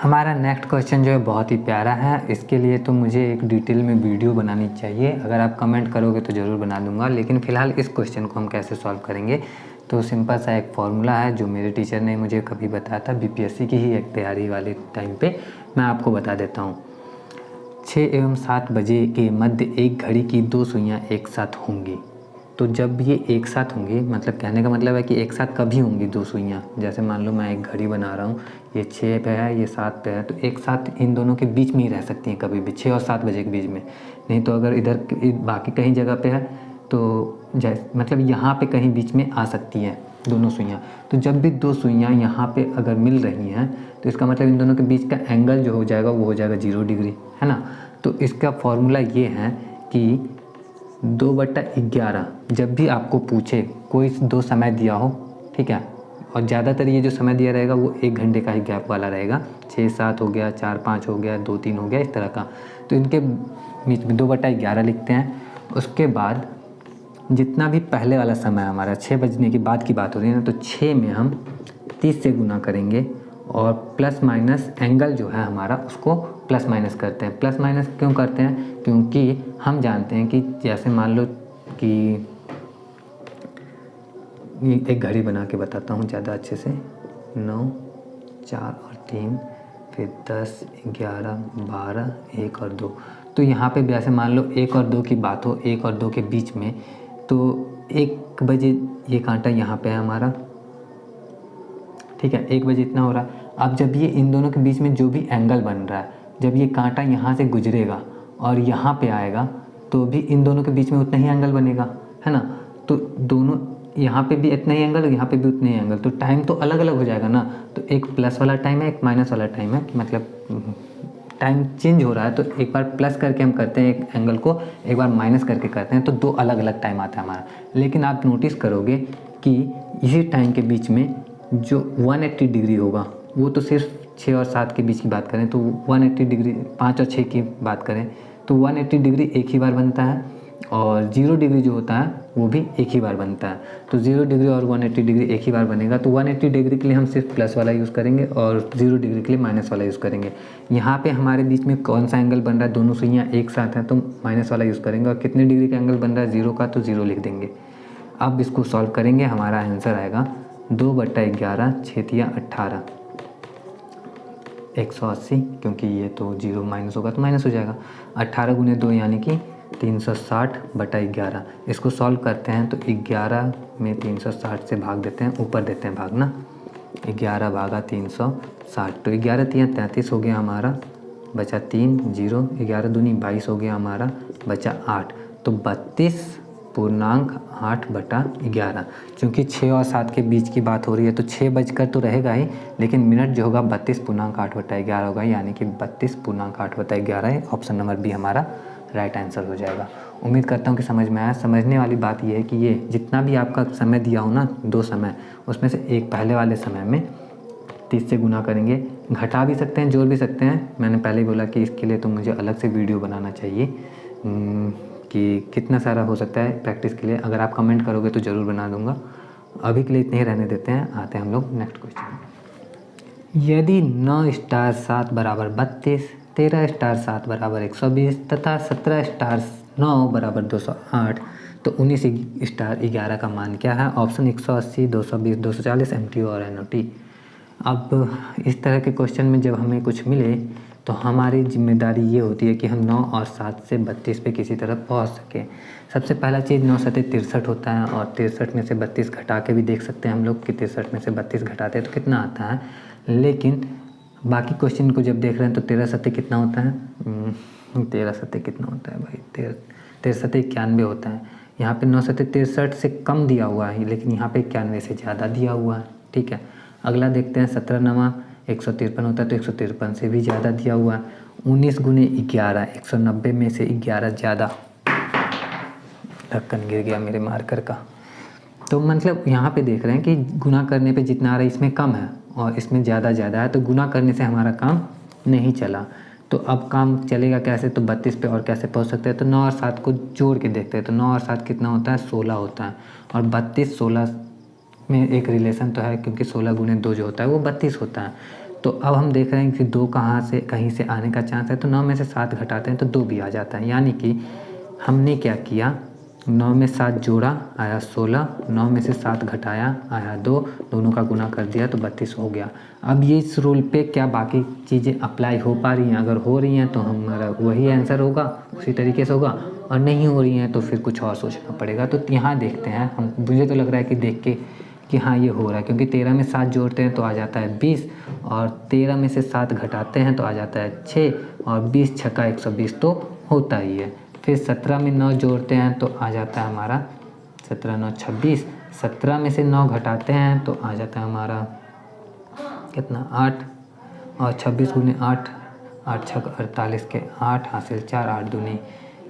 हमारा नेक्स्ट क्वेश्चन जो है बहुत ही प्यारा है। इसके लिए तो मुझे एक डिटेल में वीडियो बनानी चाहिए, अगर आप कमेंट करोगे तो ज़रूर बना दूंगा। लेकिन फ़िलहाल इस क्वेश्चन को हम कैसे सॉल्व करेंगे, तो सिंपल सा एक फॉर्मूला है जो मेरे टीचर ने मुझे कभी बताया था, बीपीएससी की ही एक तैयारी वाले टाइम पे, मैं आपको बता देता हूँ। 6 एवं 7 बजे के मध्य एक घड़ी की 2 सुइयाँ एक साथ होंगी। तो जब ये एक साथ होंगी, मतलब कहने का मतलब है कि एक साथ कभी होंगी 2 सुइयाँ। जैसे मान लो मैं एक घड़ी बना रहा हूँ, ये 6 पे है, ये 7 पे है, तो एक साथ इन दोनों के बीच में ही रह सकती हैं कभी भी, 6 और 7 बजे के बीच में। नहीं तो अगर इधर बाकी कहीं जगह पे है तो मतलब यहाँ पे कहीं बीच में आ सकती है दोनों सुइयाँ। तो जब भी 2 सुइयाँ यहाँ पे अगर मिल रही हैं तो इसका मतलब इन दोनों के बीच का एंगल जो हो जाएगा वो हो जाएगा 0 डिग्री, है ना। तो इसका फॉर्मूला ये है कि 2/11, जब भी आपको पूछे कोई 2 समय दिया हो, ठीक है, और ज़्यादातर ये जो समय दिया रहेगा वो 1 घंटे का ही गैप वाला रहेगा। 6 7 हो गया, 4 5 हो गया, 2 3 हो गया, इस तरह का। तो इनके बीच में 2/11 लिखते हैं। उसके बाद जितना भी पहले वाला समय हमारा 6 बजने के बाद की बात हो रही है ना, तो 6 में हम 30 से गुना करेंगे और प्लस माइनस एंगल जो है हमारा उसको प्लस माइनस करते हैं। प्लस माइनस क्यों करते हैं? क्योंकि हम जानते हैं कि जैसे मान लो कि एक घड़ी बना के बताता हूँ ज़्यादा अच्छे से। 9, 4 और 3, फिर 10, 11, 12, 1 और 2। तो यहाँ पे जैसे मान लो 1 और 2 की बात हो, 1 और 2 के बीच में, तो 1 बजे ये कांटा यहाँ पे है हमारा, ठीक है, 1 बजे इतना हो रहा है। अब जब ये इन दोनों के बीच में जो भी एंगल बन रहा है, जब ये कांटा यहाँ से गुजरेगा और यहाँ पे आएगा, तो भी इन दोनों के बीच में उतना ही एंगल बनेगा, है ना। तो दोनों, यहाँ पे भी इतना ही एंगल, यहाँ पे भी उतना ही एंगल, तो टाइम तो अलग अलग हो जाएगा ना। तो एक प्लस वाला टाइम है, एक माइनस वाला टाइम है, मतलब टाइम चेंज हो रहा है। तो एक बार प्लस करके हम करते हैं एक एंगल को, एक बार माइनस करके करते हैं, तो 2 अलग अलग टाइम आता है हमारा। लेकिन आप नोटिस करोगे कि इसी टाइम के बीच में जो 180 डिग्री होगा, वो तो सिर्फ 6 और 7 के बीच की बात करें तो 180 डिग्री, 5 और 6 की बात करें तो 180 डिग्री एक ही बार बनता है, और 0 डिग्री जो होता है वो भी एक ही बार बनता है। तो 0 डिग्री और 180 डिग्री एक ही बार बनेगा। तो 180 डिग्री के लिए हम सिर्फ प्लस वाला यूज़ करेंगे और 0 डिग्री के लिए माइनस वाला यूज़ करेंगे। यहाँ पे हमारे बीच में कौन सा एंगल बन रहा है, दोनों सुइयाँ एक साथ हैं तो माइनस वाला यूज़ करेंगे। और कितने डिग्री का एंगल बन रहा है 0 का, तो 0 लिख देंगे। अब इसको सॉल्व करेंगे, हमारा आंसर आएगा 2/11 6 18 180, क्योंकि ये तो 0 माइनस होगा तो माइनस हो जाएगा। 18 गुने 2 यानी कि 360/11। इसको सॉल्व करते हैं तो 11 में 360 से भाग देते हैं, ऊपर देते हैं भाग ना, 11 भागा 360, तो 11 3 33 हो गया हमारा, बचा 3 0, 11 दूनी 22 हो गया हमारा, बचा 8। तो 32.8/11। चूँकि 6 और 7 के बीच की बात हो रही है तो 6 बजकर तो रहेगा ही, लेकिन मिनट जो होगा 32.8/11 होगा, यानी कि 32.8/11। ऑप्शन नंबर बी हमारा राइट आंसर हो जाएगा। उम्मीद करता हूँ कि समझ में आया। समझने वाली बात यह है कि ये जितना भी आपका समय दिया हो ना, 2 समय, उसमें से एक पहले वाले समय में 30 से गुना करेंगे। घटा भी सकते हैं, जोड़ भी सकते हैं। मैंने पहले ही बोला कि इसके लिए तो मुझे अलग से वीडियो बनाना चाहिए कि कितना सारा हो सकता है प्रैक्टिस के लिए। अगर आप कमेंट करोगे तो ज़रूर बना दूँगा। अभी के लिए इतने ही रहने देते हैं। आते हैं हम लोग नेक्स्ट क्वेश्चन। यदि 9 स्टार 7 बराबर 32, 13 स्टार 7 बराबर 120 तथा 17 स्टार 9 बराबर 208, तो 19 स्टार 11 का मान क्या है? ऑप्शन 180, 220, 240, MTO और NOT। अब इस तरह के क्वेश्चन में जब हमें कुछ मिले तो हमारी जिम्मेदारी ये होती है कि हम 9 और 7 से 32 पे किसी तरह पहुंच सकें। सबसे पहला चीज़ 9 7 63 होता है, और 63 में से 32 घटा के भी देख सकते हैं हम लोग कि 63 में से 32 घटाते हैं तो कितना आता है। लेकिन बाकी क्वेश्चन को जब देख रहे हैं तो 13 7 कितना होता है, 13 7 कितना होता है भाई, 13 7 91 होता है। यहाँ पे 9 7 63 से कम दिया हुआ है, लेकिन यहाँ पे 91 से ज़्यादा दिया हुआ है, ठीक है। अगला देखते हैं 17 9 153 होता है, तो 153 से भी ज़्यादा दिया हुआ है। 19 गुने 11, 190 में से 11 ज़्यादा, ढक्कन गिर गया मेरे मार्कर का। तो मतलब यहाँ पे देख रहे हैं कि गुना करने पे जितना आ रहा है इसमें कम है और इसमें ज़्यादा है, तो गुना करने से हमारा काम नहीं चला। तो अब काम चलेगा कैसे? तो 32 पे और कैसे पहुँच सकते हैं? तो 9 और 7 को जोड़ के देखते हैं। तो 9 और 7 कितना होता है? 16 होता है, और 32 16 में एक रिलेशन तो है, क्योंकि 16 गुने 2 जो होता है वो 32 होता है। तो अब हम देख रहे हैं कि 2 कहाँ से कहीं से आने का चांस है, तो 9 में से 7 घटाते हैं तो 2 भी आ जाता है। यानी कि हमने क्या किया, 9 में 7 जोड़ा आया 16, 9 में से 7 घटाया आया 2, दोनों का गुना कर दिया तो 32 हो गया। अब ये इस रूल पे क्या बाकी चीज़ें अप्लाई हो पा रही हैं? अगर हो रही हैं तो हमारा वही आंसर होगा, उसी तरीके से होगा, और नहीं हो रही हैं तो फिर कुछ और सोचना पड़ेगा। तो यहाँ देखते हैं हम, मुझे तो लग रहा है कि देख के कि हाँ ये हो रहा है, क्योंकि 13 में 7 जोड़ते हैं तो आ जाता है 20, और 13 में से 7 घटाते हैं तो आ जाता है 6, और 20 छक्का 120 तो होता ही है। फिर 17 में 9 जोड़ते हैं तो आ जाता है हमारा 17 9 26, 17 में से 9 घटाते हैं तो आ जाता है हमारा कितना 8, और 26 गुने 8, 8 छक 48 के 8 हासिल 4, 8 दूनी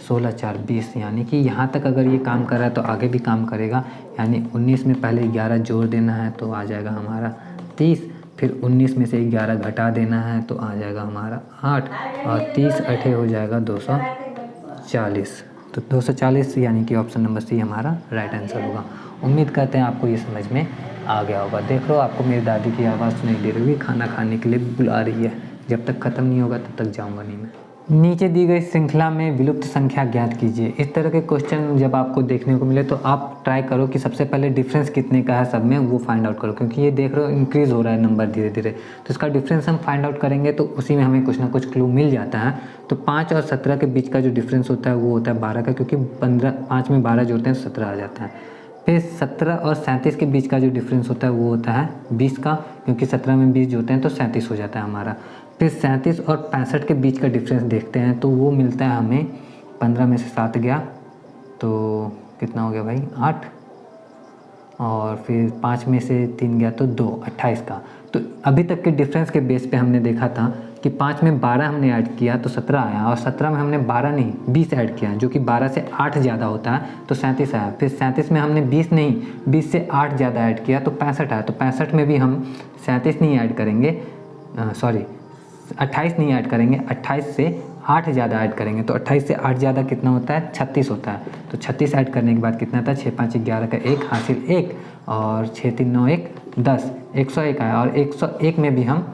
16 4 20। यानी कि यहाँ तक अगर ये काम कर रहा है तो आगे भी काम करेगा। यानी 19 में पहले 11 जोड़ देना है तो आ जाएगा हमारा 30, फिर 19 में से 11 घटा देना है तो आ जाएगा हमारा 8, और 30 8 हो जाएगा 240। तो 240 यानी कि ऑप्शन नंबर सी हमारा राइट आंसर होगा। उम्मीद करते हैं आपको ये समझ में आ गया होगा। देख लो, आपको मेरी दादी की आवाज़ सुनाई दे रही होगी, खाना खाने के लिए बुला रही है। जब तक ख़त्म नहीं होगा तब तक जाऊँगा नहीं मैं। नीचे दी गई श्रृंखला में विलुप्त संख्या ज्ञात कीजिए। इस तरह के क्वेश्चन जब आपको देखने को मिले तो आप ट्राई करो कि सबसे पहले डिफरेंस कितने का है सब में वो फाइंड आउट करो, क्योंकि ये देख रहे हो इंक्रीज़ हो रहा है नंबर धीरे धीरे, तो इसका डिफरेंस हम फाइंड आउट करेंगे तो उसी में हमें कुछ ना कुछ क्लू मिल जाता है। तो 5 और 17 के बीच का जो डिफरेंस होता है वो होता है 12 का, क्योंकि 5 में 12 जोड़ते हैं 17 आ जाता है। फिर 17 और 37 के बीच का जो डिफरेंस होता है वो होता है 20 का, क्योंकि 17 में 20 जोड़ते हैं तो 37 हो जाता है हमारा। फिर 37 और 65 के बीच का डिफरेंस देखते हैं तो वो मिलता है हमें 15 में से 7 गया तो कितना हो गया भाई 8, और फिर 5 में से 3 गया तो 2, 28 का। तो अभी तक के डिफरेंस के बेस पे हमने देखा था कि 5 में 12 हमने ऐड किया तो 17 आया, और 17 में हमने 12 नहीं 20 ऐड किया जो कि 12 से 8 ज़्यादा होता है तो 37 आया। फिर 37 में हमने 20 नहीं 20 से 8 ज़्यादा ऐड किया तो 65 आया। तो 65 में भी हम 37 नहीं ऐड करेंगे, 28 नहीं ऐड करेंगे, 28 से 8 ज़्यादा ऐड करेंगे तो 28 से 8 ज़्यादा कितना होता है 36 होता है। तो 36 ऐड करने के बाद कितना था 6 5 11 का 1 हासिल 1 और 6 3 9 1 10, 101 आया। और 101 में भी हम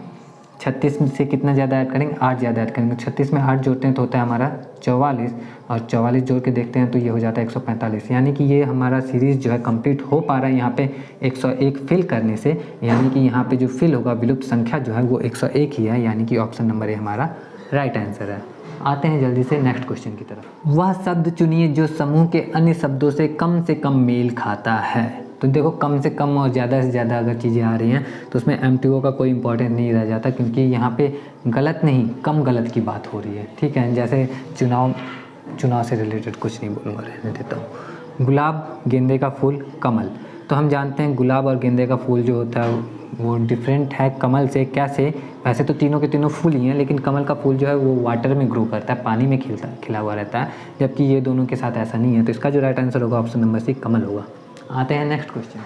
36 से कितना ज़्यादा ऐड करेंगे 8 ज़्यादा ऐड करेंगे। 36 में 8 जोड़ते हैं तो होता है हमारा 44, और 44 जोड़ के देखते हैं तो ये हो जाता है 145। यानी कि ये हमारा सीरीज़ जो है कंप्लीट हो पा रहा है यहाँ पे 101 फिल करने से, यानी कि यहाँ पे जो फिल होगा विलुप्त संख्या जो है वो 101 ही है, यानी कि ऑप्शन नंबर ए हमारा राइट आंसर है। आते हैं जल्दी से नेक्स्ट क्वेश्चन की तरफ। वह शब्द चुनिए जो समूह के अन्य शब्दों से कम मेल खाता है। तो देखो कम से कम और ज़्यादा से ज़्यादा अगर चीज़ें आ रही हैं तो उसमें MTO का कोई इंपॉर्टेंट नहीं रह जाता, क्योंकि यहाँ पे गलत नहीं कम गलत की बात हो रही है। ठीक है, जैसे चुनाव से रिलेटेड कुछ नहीं बोलूँगा, रहने देता हूँ। गुलाब, गेंदे का फूल, कमल। तो हम जानते हैं गुलाब और गेंदे का फूल जो होता है वो डिफरेंट है कमल से। कैसे? वैसे तो तीनों के तीनों फूल ही हैं, लेकिन कमल का फूल जो है वो वाटर में ग्रो करता है, पानी में खिला हुआ रहता है, जबकि ये दोनों के साथ ऐसा नहीं है। तो इसका जो राइट आंसर होगा ऑप्शन नंबर सी कमल होगा। आते हैं नेक्स्ट क्वेश्चन।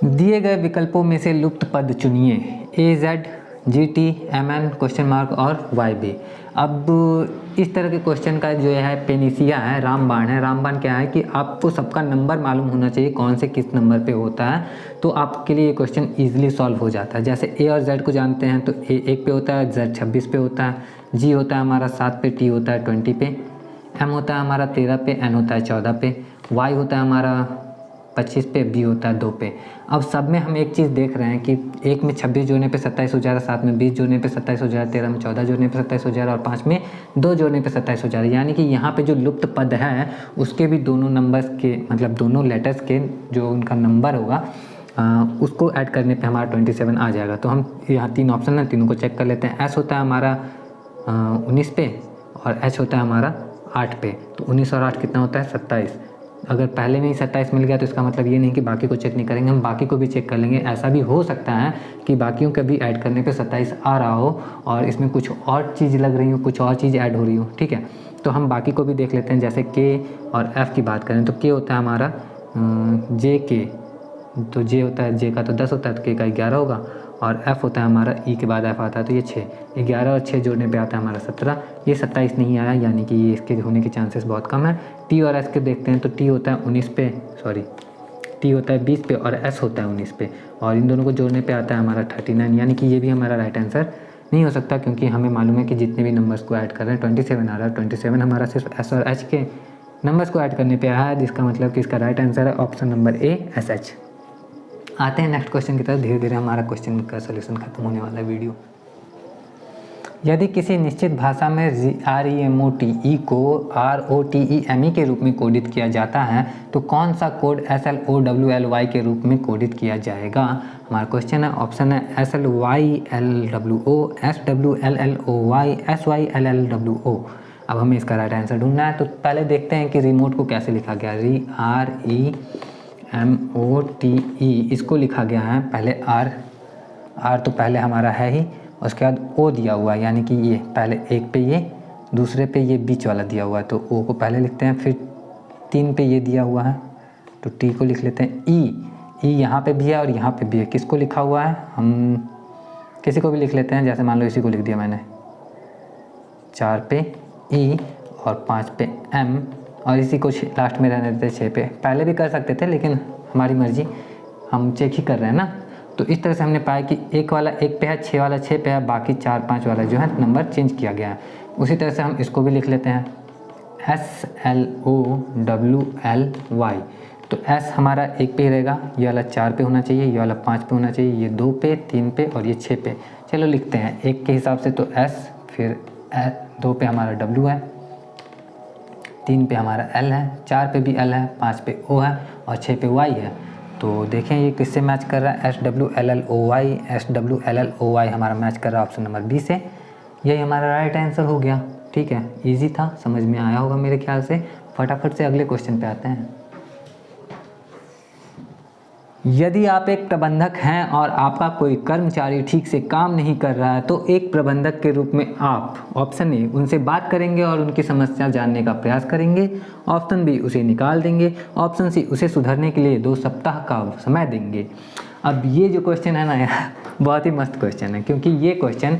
दिए गए विकल्पों में से लुप्त पद चुनिए। AZ, GT, MN question mark और YB। अब इस तरह के क्वेश्चन का जो है पेनिसिया है, रामबाण है। रामबाण क्या है कि आपको सबका नंबर मालूम होना चाहिए कौन से किस नंबर पे होता है, तो आपके लिए ये क्वेश्चन ईजिली सॉल्व हो जाता है। जैसे A और Z को जानते हैं तो A 1 पे होता है, Z 26 पे होता है, G होता है हमारा 7 पे, T होता है 20 पे, M होता है हमारा 13 पे, N होता है 14 पे, Y होता है हमारा 25 पे, B होता है 2 पे। अब सब में हम एक चीज़ देख रहे हैं कि 1 में 26 जोड़ने पे 27 हो जा रहा है, 7 में 20 जोड़ने पे 27 हो जा रहा है, 13 में 14 जोड़ने पे 27 हो जा रहा है और 5 में 2 जोड़ने पे 27 हो जा रहा है। यानी कि यहाँ पे जो लुप्त पद है उसके भी दोनों नंबर्स के मतलब दोनों लेटर्स के जो उनका नंबर होगा उसको ऐड करने पे हमारा 27 आ जाएगा। तो हम यहाँ 3 ऑप्शन है, तीनों को चेक कर लेते हैं। S होता है हमारा 19 पे और H होता है हमारा 8 पे। तो 19 और 8 कितना होता है 27। अगर पहले में ही 27 मिल गया तो इसका मतलब ये नहीं कि बाकी को चेक नहीं करेंगे, हम बाकी को भी चेक कर लेंगे। ऐसा भी हो सकता है कि बाकियों का भी ऐड करने पे 27 आ रहा हो और इसमें कुछ और चीज़ लग रही हो, कुछ और चीज़ ऐड हो रही हो। ठीक है, तो हम बाकी को भी देख लेते हैं। जैसे K और F की बात करें तो K होता है हमारा JK, तो J होता है, J का तो 10 होता है तो K का 11 होगा, और F होता है हमारा E के बाद F आता है तो ये 6, 11 और 6 जोड़ने पे आता है हमारा 17। ये 27 नहीं आया, यानी कि ये इसके होने के चांसेस बहुत कम है। T और S के देखते हैं तो T होता है 19 पे, T होता है 20 पे और S होता है 19 पे, और इन दोनों को जोड़ने पे आता है हमारा 39, यानी कि ये भी हमारा राइट आंसर नहीं हो सकता, क्योंकि हमें मालूम है कि जितने भी नंबर्स को ऐड कर रहे हैं 27 आ रहा है। 27 हमारा सिर्फ S और H के नंबर्स को ऐड करने पे आया है, जिसका मतलब कि इसका राइट आंसर है ऑप्शन नंबर A SH। आते हैं नेक्स्ट क्वेश्चन की तरफ। धीरे धीरे हमारा क्वेश्चन का सोल्यूशन खत्म होने वाला है वीडियो। यदि किसी निश्चित भाषा में REMOTE को ROTEME के रूप में कोडित किया जाता है तो कौन सा कोड SLOWLY के रूप में कोडित किया जाएगा? हमारा क्वेश्चन है, ऑप्शन है SLYLWO, SWLLOY, SYLLWO। अब हमें इसका राइट आंसर ढूंढना है। तो पहले देखते हैं कि रिमोट को कैसे लिखा गया। REMOTE इसको लिखा गया है पहले R तो पहले हमारा है ही, उसके बाद O दिया हुआ है, यानी कि ये पहले एक पे ये, दूसरे पे ये बीच वाला दिया हुआ है तो O को पहले लिखते हैं, फिर 3 पे ये दिया हुआ है तो T को लिख लेते हैं। E यहाँ पे भी है और यहाँ पे भी है। किसको लिखा हुआ है? हम किसी को भी लिख लेते हैं, जैसे मान लो इसी को लिख दिया मैंने। 4 पे E और 5 पे M और इसी को लास्ट में रहने देते 6 पे। पहले भी कर सकते थे लेकिन हमारी मर्जी, हम चेक ही कर रहे हैं ना। तो इस तरह से हमने पाया कि 1 वाला 1 पे है, 6 वाला 6 पे है, बाकी 4 5 वाला जो है नंबर चेंज किया गया है। उसी तरह से हम इसको भी लिख लेते हैं SLOWLY। तो S हमारा 1 पे ही रहेगा, ये वाला 4 पे होना चाहिए, ये वाला 5 पे होना चाहिए, ये 2 पे, 3 पे और ये 6 पे। चलो लिखते हैं 1 के हिसाब से तो S, फिर 2 पे हमारा W है, 3 पे हमारा L है, 4 पे भी L है, 5 पे O है और 6 पे Y है। तो देखें ये किससे मैच कर रहा है, SWLLOY हमारा मैच कर रहा है ऑप्शन नंबर बी से। यही हमारा राइट आंसर हो गया। ठीक है, इजी था, समझ में आया होगा मेरे ख्याल से। फटाफट से अगले क्वेश्चन पे आते हैं। यदि आप एक प्रबंधक हैं और आपका कोई कर्मचारी ठीक से काम नहीं कर रहा है तो एक प्रबंधक के रूप में आप ऑप्शन ए उनसे बात करेंगे और उनकी समस्या जानने का प्रयास करेंगे, ऑप्शन बी उसे निकाल देंगे, ऑप्शन सी उसे सुधरने के लिए 2 सप्ताह का समय देंगे। अब ये जो क्वेश्चन है ना यार, बहुत ही मस्त क्वेश्चन है, क्योंकि ये क्वेश्चन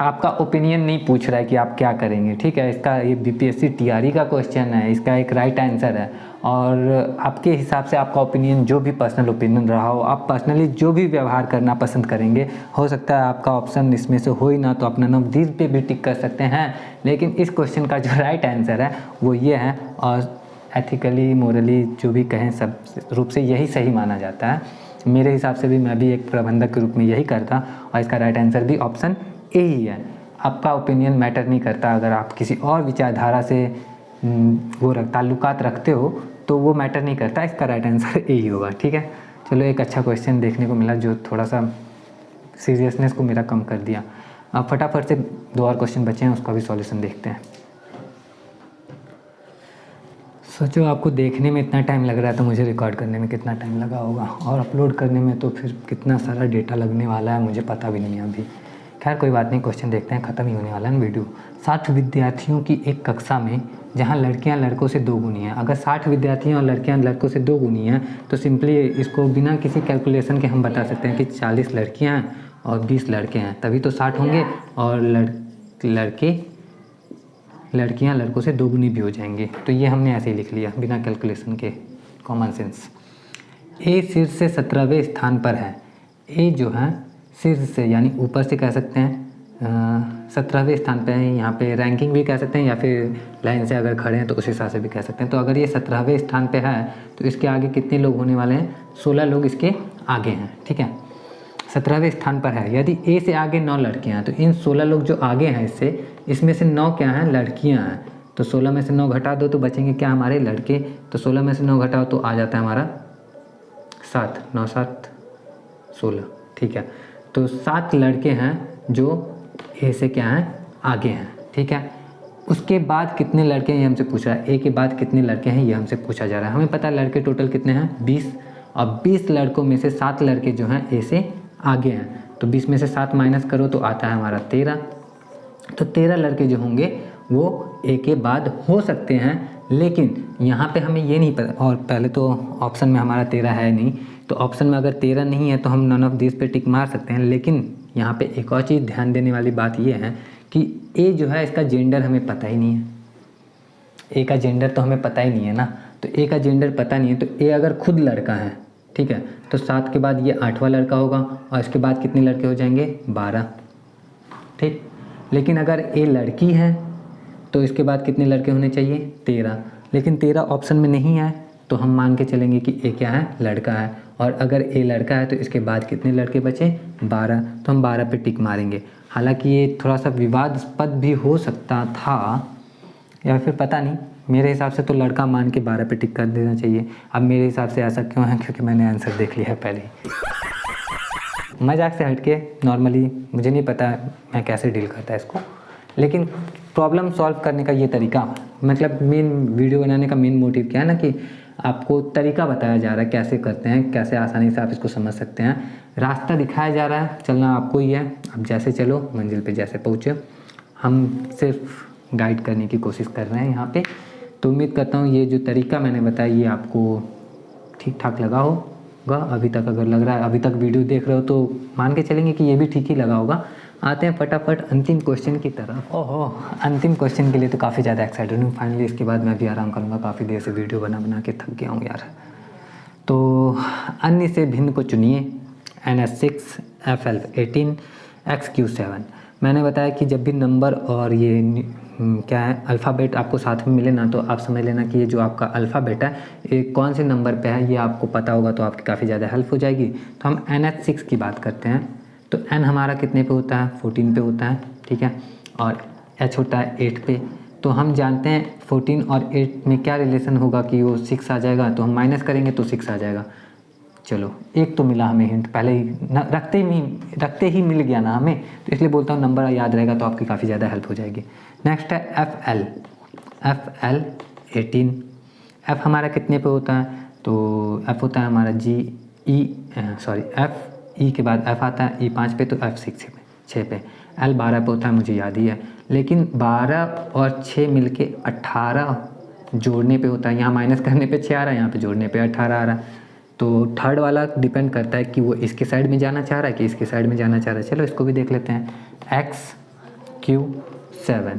आपका ओपिनियन नहीं पूछ रहा है कि आप क्या करेंगे। ठीक है, इसका ये BPSC TRE का क्वेश्चन है, इसका एक राइट आंसर है और आपके हिसाब से आपका ओपिनियन जो भी पर्सनल ओपिनियन रहा हो, आप पर्सनली जो भी व्यवहार करना पसंद करेंगे, हो सकता है आपका ऑप्शन इसमें से हो ही ना, तो अपना नाम दिस पे भी टिक कर सकते हैं। लेकिन इस क्वेश्चन का जो राइट आंसर है वो ये है और एथिकली मोरली जो भी कहें सब रूप से यही सही माना जाता है। मेरे हिसाब से भी मैं भी एक प्रबंधक के रूप में यही करता और इसका राइट आंसर भी ऑप्शन ए ही है। आपका ओपिनियन मैटर नहीं करता, अगर आप किसी और विचारधारा से वो ताल्लुकात रखते हो तो वो मैटर नहीं करता, इसका राइट आंसर ए ही होगा। ठीक है, चलो एक अच्छा क्वेश्चन देखने को मिला जो थोड़ा सा सीरियसनेस को मेरा कम कर दिया। अब फटाफट से 2 और क्वेश्चन बचे हैं, उसका भी सॉल्यूशन देखते हैं। सोचो आपको देखने में इतना टाइम लग रहा है तो मुझे रिकॉर्ड करने में कितना टाइम लगा होगा, और अपलोड करने में तो फिर कितना सारा डेटा लगने वाला है मुझे पता भी नहीं है अभी। खैर कोई बात नहीं, क्वेश्चन देखते हैं, ख़त्म ही होने वाला है वीडियो। 60 विद्यार्थियों की एक कक्षा में जहां लड़कियां लड़कों से 2 गुनी हैं, अगर 60 विद्यार्थी और लड़कियां लड़कों से 2 गुनी हैं तो सिंपली इसको बिना किसी कैलकुलेशन के हम बता सकते हैं कि 40 लड़कियां हैं और 20 लड़के हैं, तभी तो 60 होंगे, और लड़कियां लड़कों से 2 गुनी भी हो जाएंगे। तो ये हमने ऐसे ही लिख लिया बिना कैलकुलेशन के, कॉमन सेंस। ए शीर्ष से 17वें स्थान पर है। ए जो है शीर्ष से यानी ऊपर से कह सकते हैं 17वें स्थान पे है, यहाँ पे रैंकिंग भी कह सकते हैं या फिर लाइन से अगर खड़े हैं तो उस हिसाब से भी कह सकते हैं। तो अगर ये 17वें स्थान पे है तो इसके आगे कितने लोग होने वाले हैं, 16 लोग इसके आगे हैं। ठीक है, 17वें स्थान पर है। यदि ए से आगे 9 लड़कियाँ हैं तो इन 16 लोग जो आगे हैं इससे, इसमें से 9 क्या हैं, लड़कियाँ हैं। तो 16 में से 9 घटा दो तो बचेंगे क्या, हमारे लड़के। तो 16 में से 9 घटाओ तो आ जाता है हमारा 7, 9 7 16। ठीक है, तो 7 लड़के हैं जो ए से क्या हैं, आगे हैं। ठीक है, उसके बाद कितने लड़के हैं ये हमसे पूछ रहा है। ए के बाद कितने लड़के हैं ये हमसे पूछा जा रहा है। हमें पता है लड़के टोटल कितने हैं, 20, और 20 लड़कों में से 7 लड़के जो हैं ए से आगे हैं। तो 20 में से 7 माइनस करो तो आता है हमारा 13। तो 13 लड़के जो होंगे वो ए के बाद हो सकते हैं, लेकिन यहाँ पे हमें ये नहीं पता। और पहले तो ऑप्शन में हमारा 13 है नहीं, तो ऑप्शन में अगर 13 नहीं है तो हम नन ऑफ दिस पे टिक मार सकते हैं। लेकिन यहाँ पे एक और चीज़ ध्यान देने वाली बात ये है कि ए जो है इसका जेंडर हमें पता ही नहीं है। ए का जेंडर तो हमें पता ही नहीं है ना, तो ए का जेंडर पता नहीं है। तो ए अगर खुद लड़का है, ठीक है, तो 7 के बाद ये 8वां लड़का होगा और इसके बाद कितने लड़के हो जाएंगे, 12। ठीक, लेकिन अगर ए लड़की है तो इसके बाद कितने लड़के होने चाहिए, 13। लेकिन 13 ऑप्शन में नहीं है तो हम मान के चलेंगे कि ए क्या है, लड़का है। और अगर ए लड़का है तो इसके बाद कितने लड़के बचे, 12। तो हम 12 पे टिक मारेंगे। हालांकि ये थोड़ा सा विवादास्पद भी हो सकता था या फिर पता नहीं, मेरे हिसाब से तो लड़का मान के 12 पे टिक कर देना चाहिए। अब मेरे हिसाब से ऐसा क्यों है, क्योंकि मैंने आंसर देख लिया है पहले ही। मजाक से हटके नॉर्मली मुझे नहीं पता मैं कैसे डील करता है इसको, लेकिन प्रॉब्लम सॉल्व करने का ये तरीका, मतलब मेन वीडियो बनाने का मेन मोटिव क्या है ना, कि आपको तरीका बताया जा रहा है कैसे करते हैं, कैसे आसानी से आप इसको समझ सकते हैं। रास्ता दिखाया जा रहा है, चलना आपको ही है। अब जैसे चलो मंजिल पे जैसे पहुँचे, हम सिर्फ गाइड करने की कोशिश कर रहे हैं यहाँ पे। तो उम्मीद करता हूँ ये जो तरीका मैंने बताया ये आपको ठीक ठाक लगा होगा। अभी तक अगर लग रहा है, अभी तक वीडियो देख रहे हो तो मान के चलेंगे कि ये भी ठीक ही लगा होगा। आते हैं फटाफट अंतिम क्वेश्चन की तरफ। ओहो, अंतिम क्वेश्चन के लिए तो काफ़ी ज़्यादा एक्साइटेड हूँ। फाइनली इसके बाद मैं भी आराम करूँगा, काफ़ी देर से वीडियो बना के थक गया हूँ यार। तो अन्य से भिन्न को चुनिए। NH6FL18 XQ7। मैंने बताया कि जब भी नंबर और ये क्या है अल्फ़ाबेट आपको साथ में मिले ना, तो आप समझ लेना कि ये जो आपका अल्फ़ाबेट है ये कौन से नंबर पे है, ये आपको पता होगा तो आपकी काफ़ी ज़्यादा हेल्प हो जाएगी। तो हम NH6 की बात करते हैं। तो N हमारा कितने पे होता है, 14 पे होता है, ठीक है, और H होता है 8 पे। तो हम जानते हैं 14 और 8 में क्या रिलेशन होगा कि वो 6 आ जाएगा, तो हम माइनस करेंगे तो 6 आ जाएगा। चलो एक तो मिला हमें हिंट, पहले ही रखते ही मिल गया ना हमें, तो इसलिए बोलता हूँ नंबर याद रहेगा तो आपकी काफ़ी ज़्यादा हेल्प हो जाएगी। नेक्स्ट है FL18। F हमारा कितने पे होता है, तो F होता है हमारा F E के बाद F आता है, E 5 पे, तो F 6 पे। L 12 पे होता है, मुझे याद ही है, लेकिन 12 और 6 मिलके 18 जोड़ने पे होता है। यहाँ माइनस करने पे 6 आ रहा है, यहाँ पे जोड़ने पे 18 आ रहा है। तो थर्ड वाला डिपेंड करता है कि वो इसके साइड में जाना चाह रहा है कि इसके साइड में जाना चाह रहा है। चलो इसको भी देख लेते हैं। XQ7,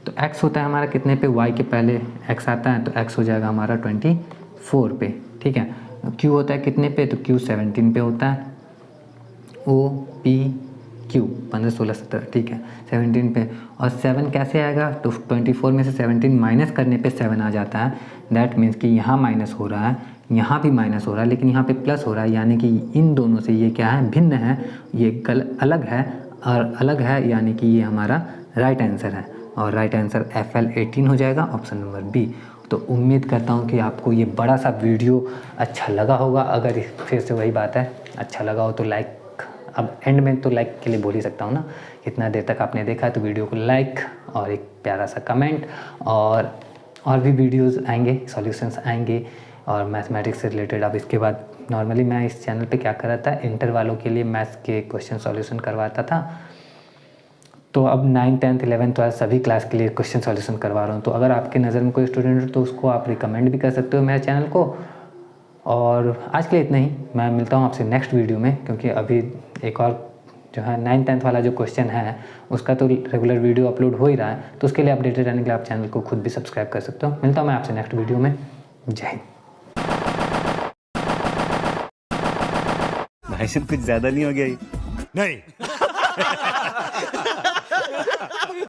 तो X होता है हमारा कितने पे, Y के पहले X आता है, तो X हो जाएगा हमारा 24 पे, ठीक है। Q होता है कितने पे, तो Q 17 पे होता है। OPQ 15 16 17, ठीक है, 17 पे। और 7 कैसे आएगा, तो 24 में से 17 माइनस करने पे 7 आ जाता है। दैट मीन्स कि यहाँ माइनस हो रहा है, यहाँ भी माइनस हो रहा है, लेकिन यहाँ पे प्लस हो रहा है, यानी कि इन दोनों से ये क्या है, भिन्न है, ये अलग है, और अलग है यानी कि ये हमारा राइट आंसर है। और राइट आंसर FL18 हो जाएगा, ऑप्शन नंबर बी। तो उम्मीद करता हूँ कि आपको ये बड़ा सा वीडियो अच्छा लगा होगा। अगर फिर से वही बात है, अच्छा लगा हो तो लाइक, अब एंड में तो लाइक के लिए बोल ही सकता हूँ ना, इतना देर तक आपने देखा तो वीडियो को लाइक और एक प्यारा सा कमेंट, और भी वीडियोस आएंगे, सॉल्यूशंस आएंगे और मैथमेटिक्स से रिलेटेड। अब इसके बाद नॉर्मली मैं इस चैनल पे क्या कर रहा था, इंटर वालों के लिए मैथ्स के क्वेश्चन सॉल्यूशन करवाता था। तो अब 9th 10th 11th 12th सभी क्लास के लिए क्वेश्चन सॉल्यूशन करवा रहा हूँ। तो अगर आपके नज़र में कोई स्टूडेंट हो तो उसको आप रिकमेंड भी कर सकते हो मेरे चैनल को। और आज के लिए इतना ही, मैं मिलता हूँ आपसे नेक्स्ट वीडियो में, क्योंकि अभी एक और जो है 9th 10th वाला जो क्वेश्चन है उसका तो रेगुलर वीडियो अपलोड हो ही रहा है। तो उसके लिए अपडेटेड रहने के लिए आप चैनल को खुद भी सब्सक्राइब कर सकते हो। मिलता हूँ मैं आपसे नेक्स्ट वीडियो में। जय हिंद। भाई साहब कुछ ज़्यादा नहीं हो गया ये? नहीं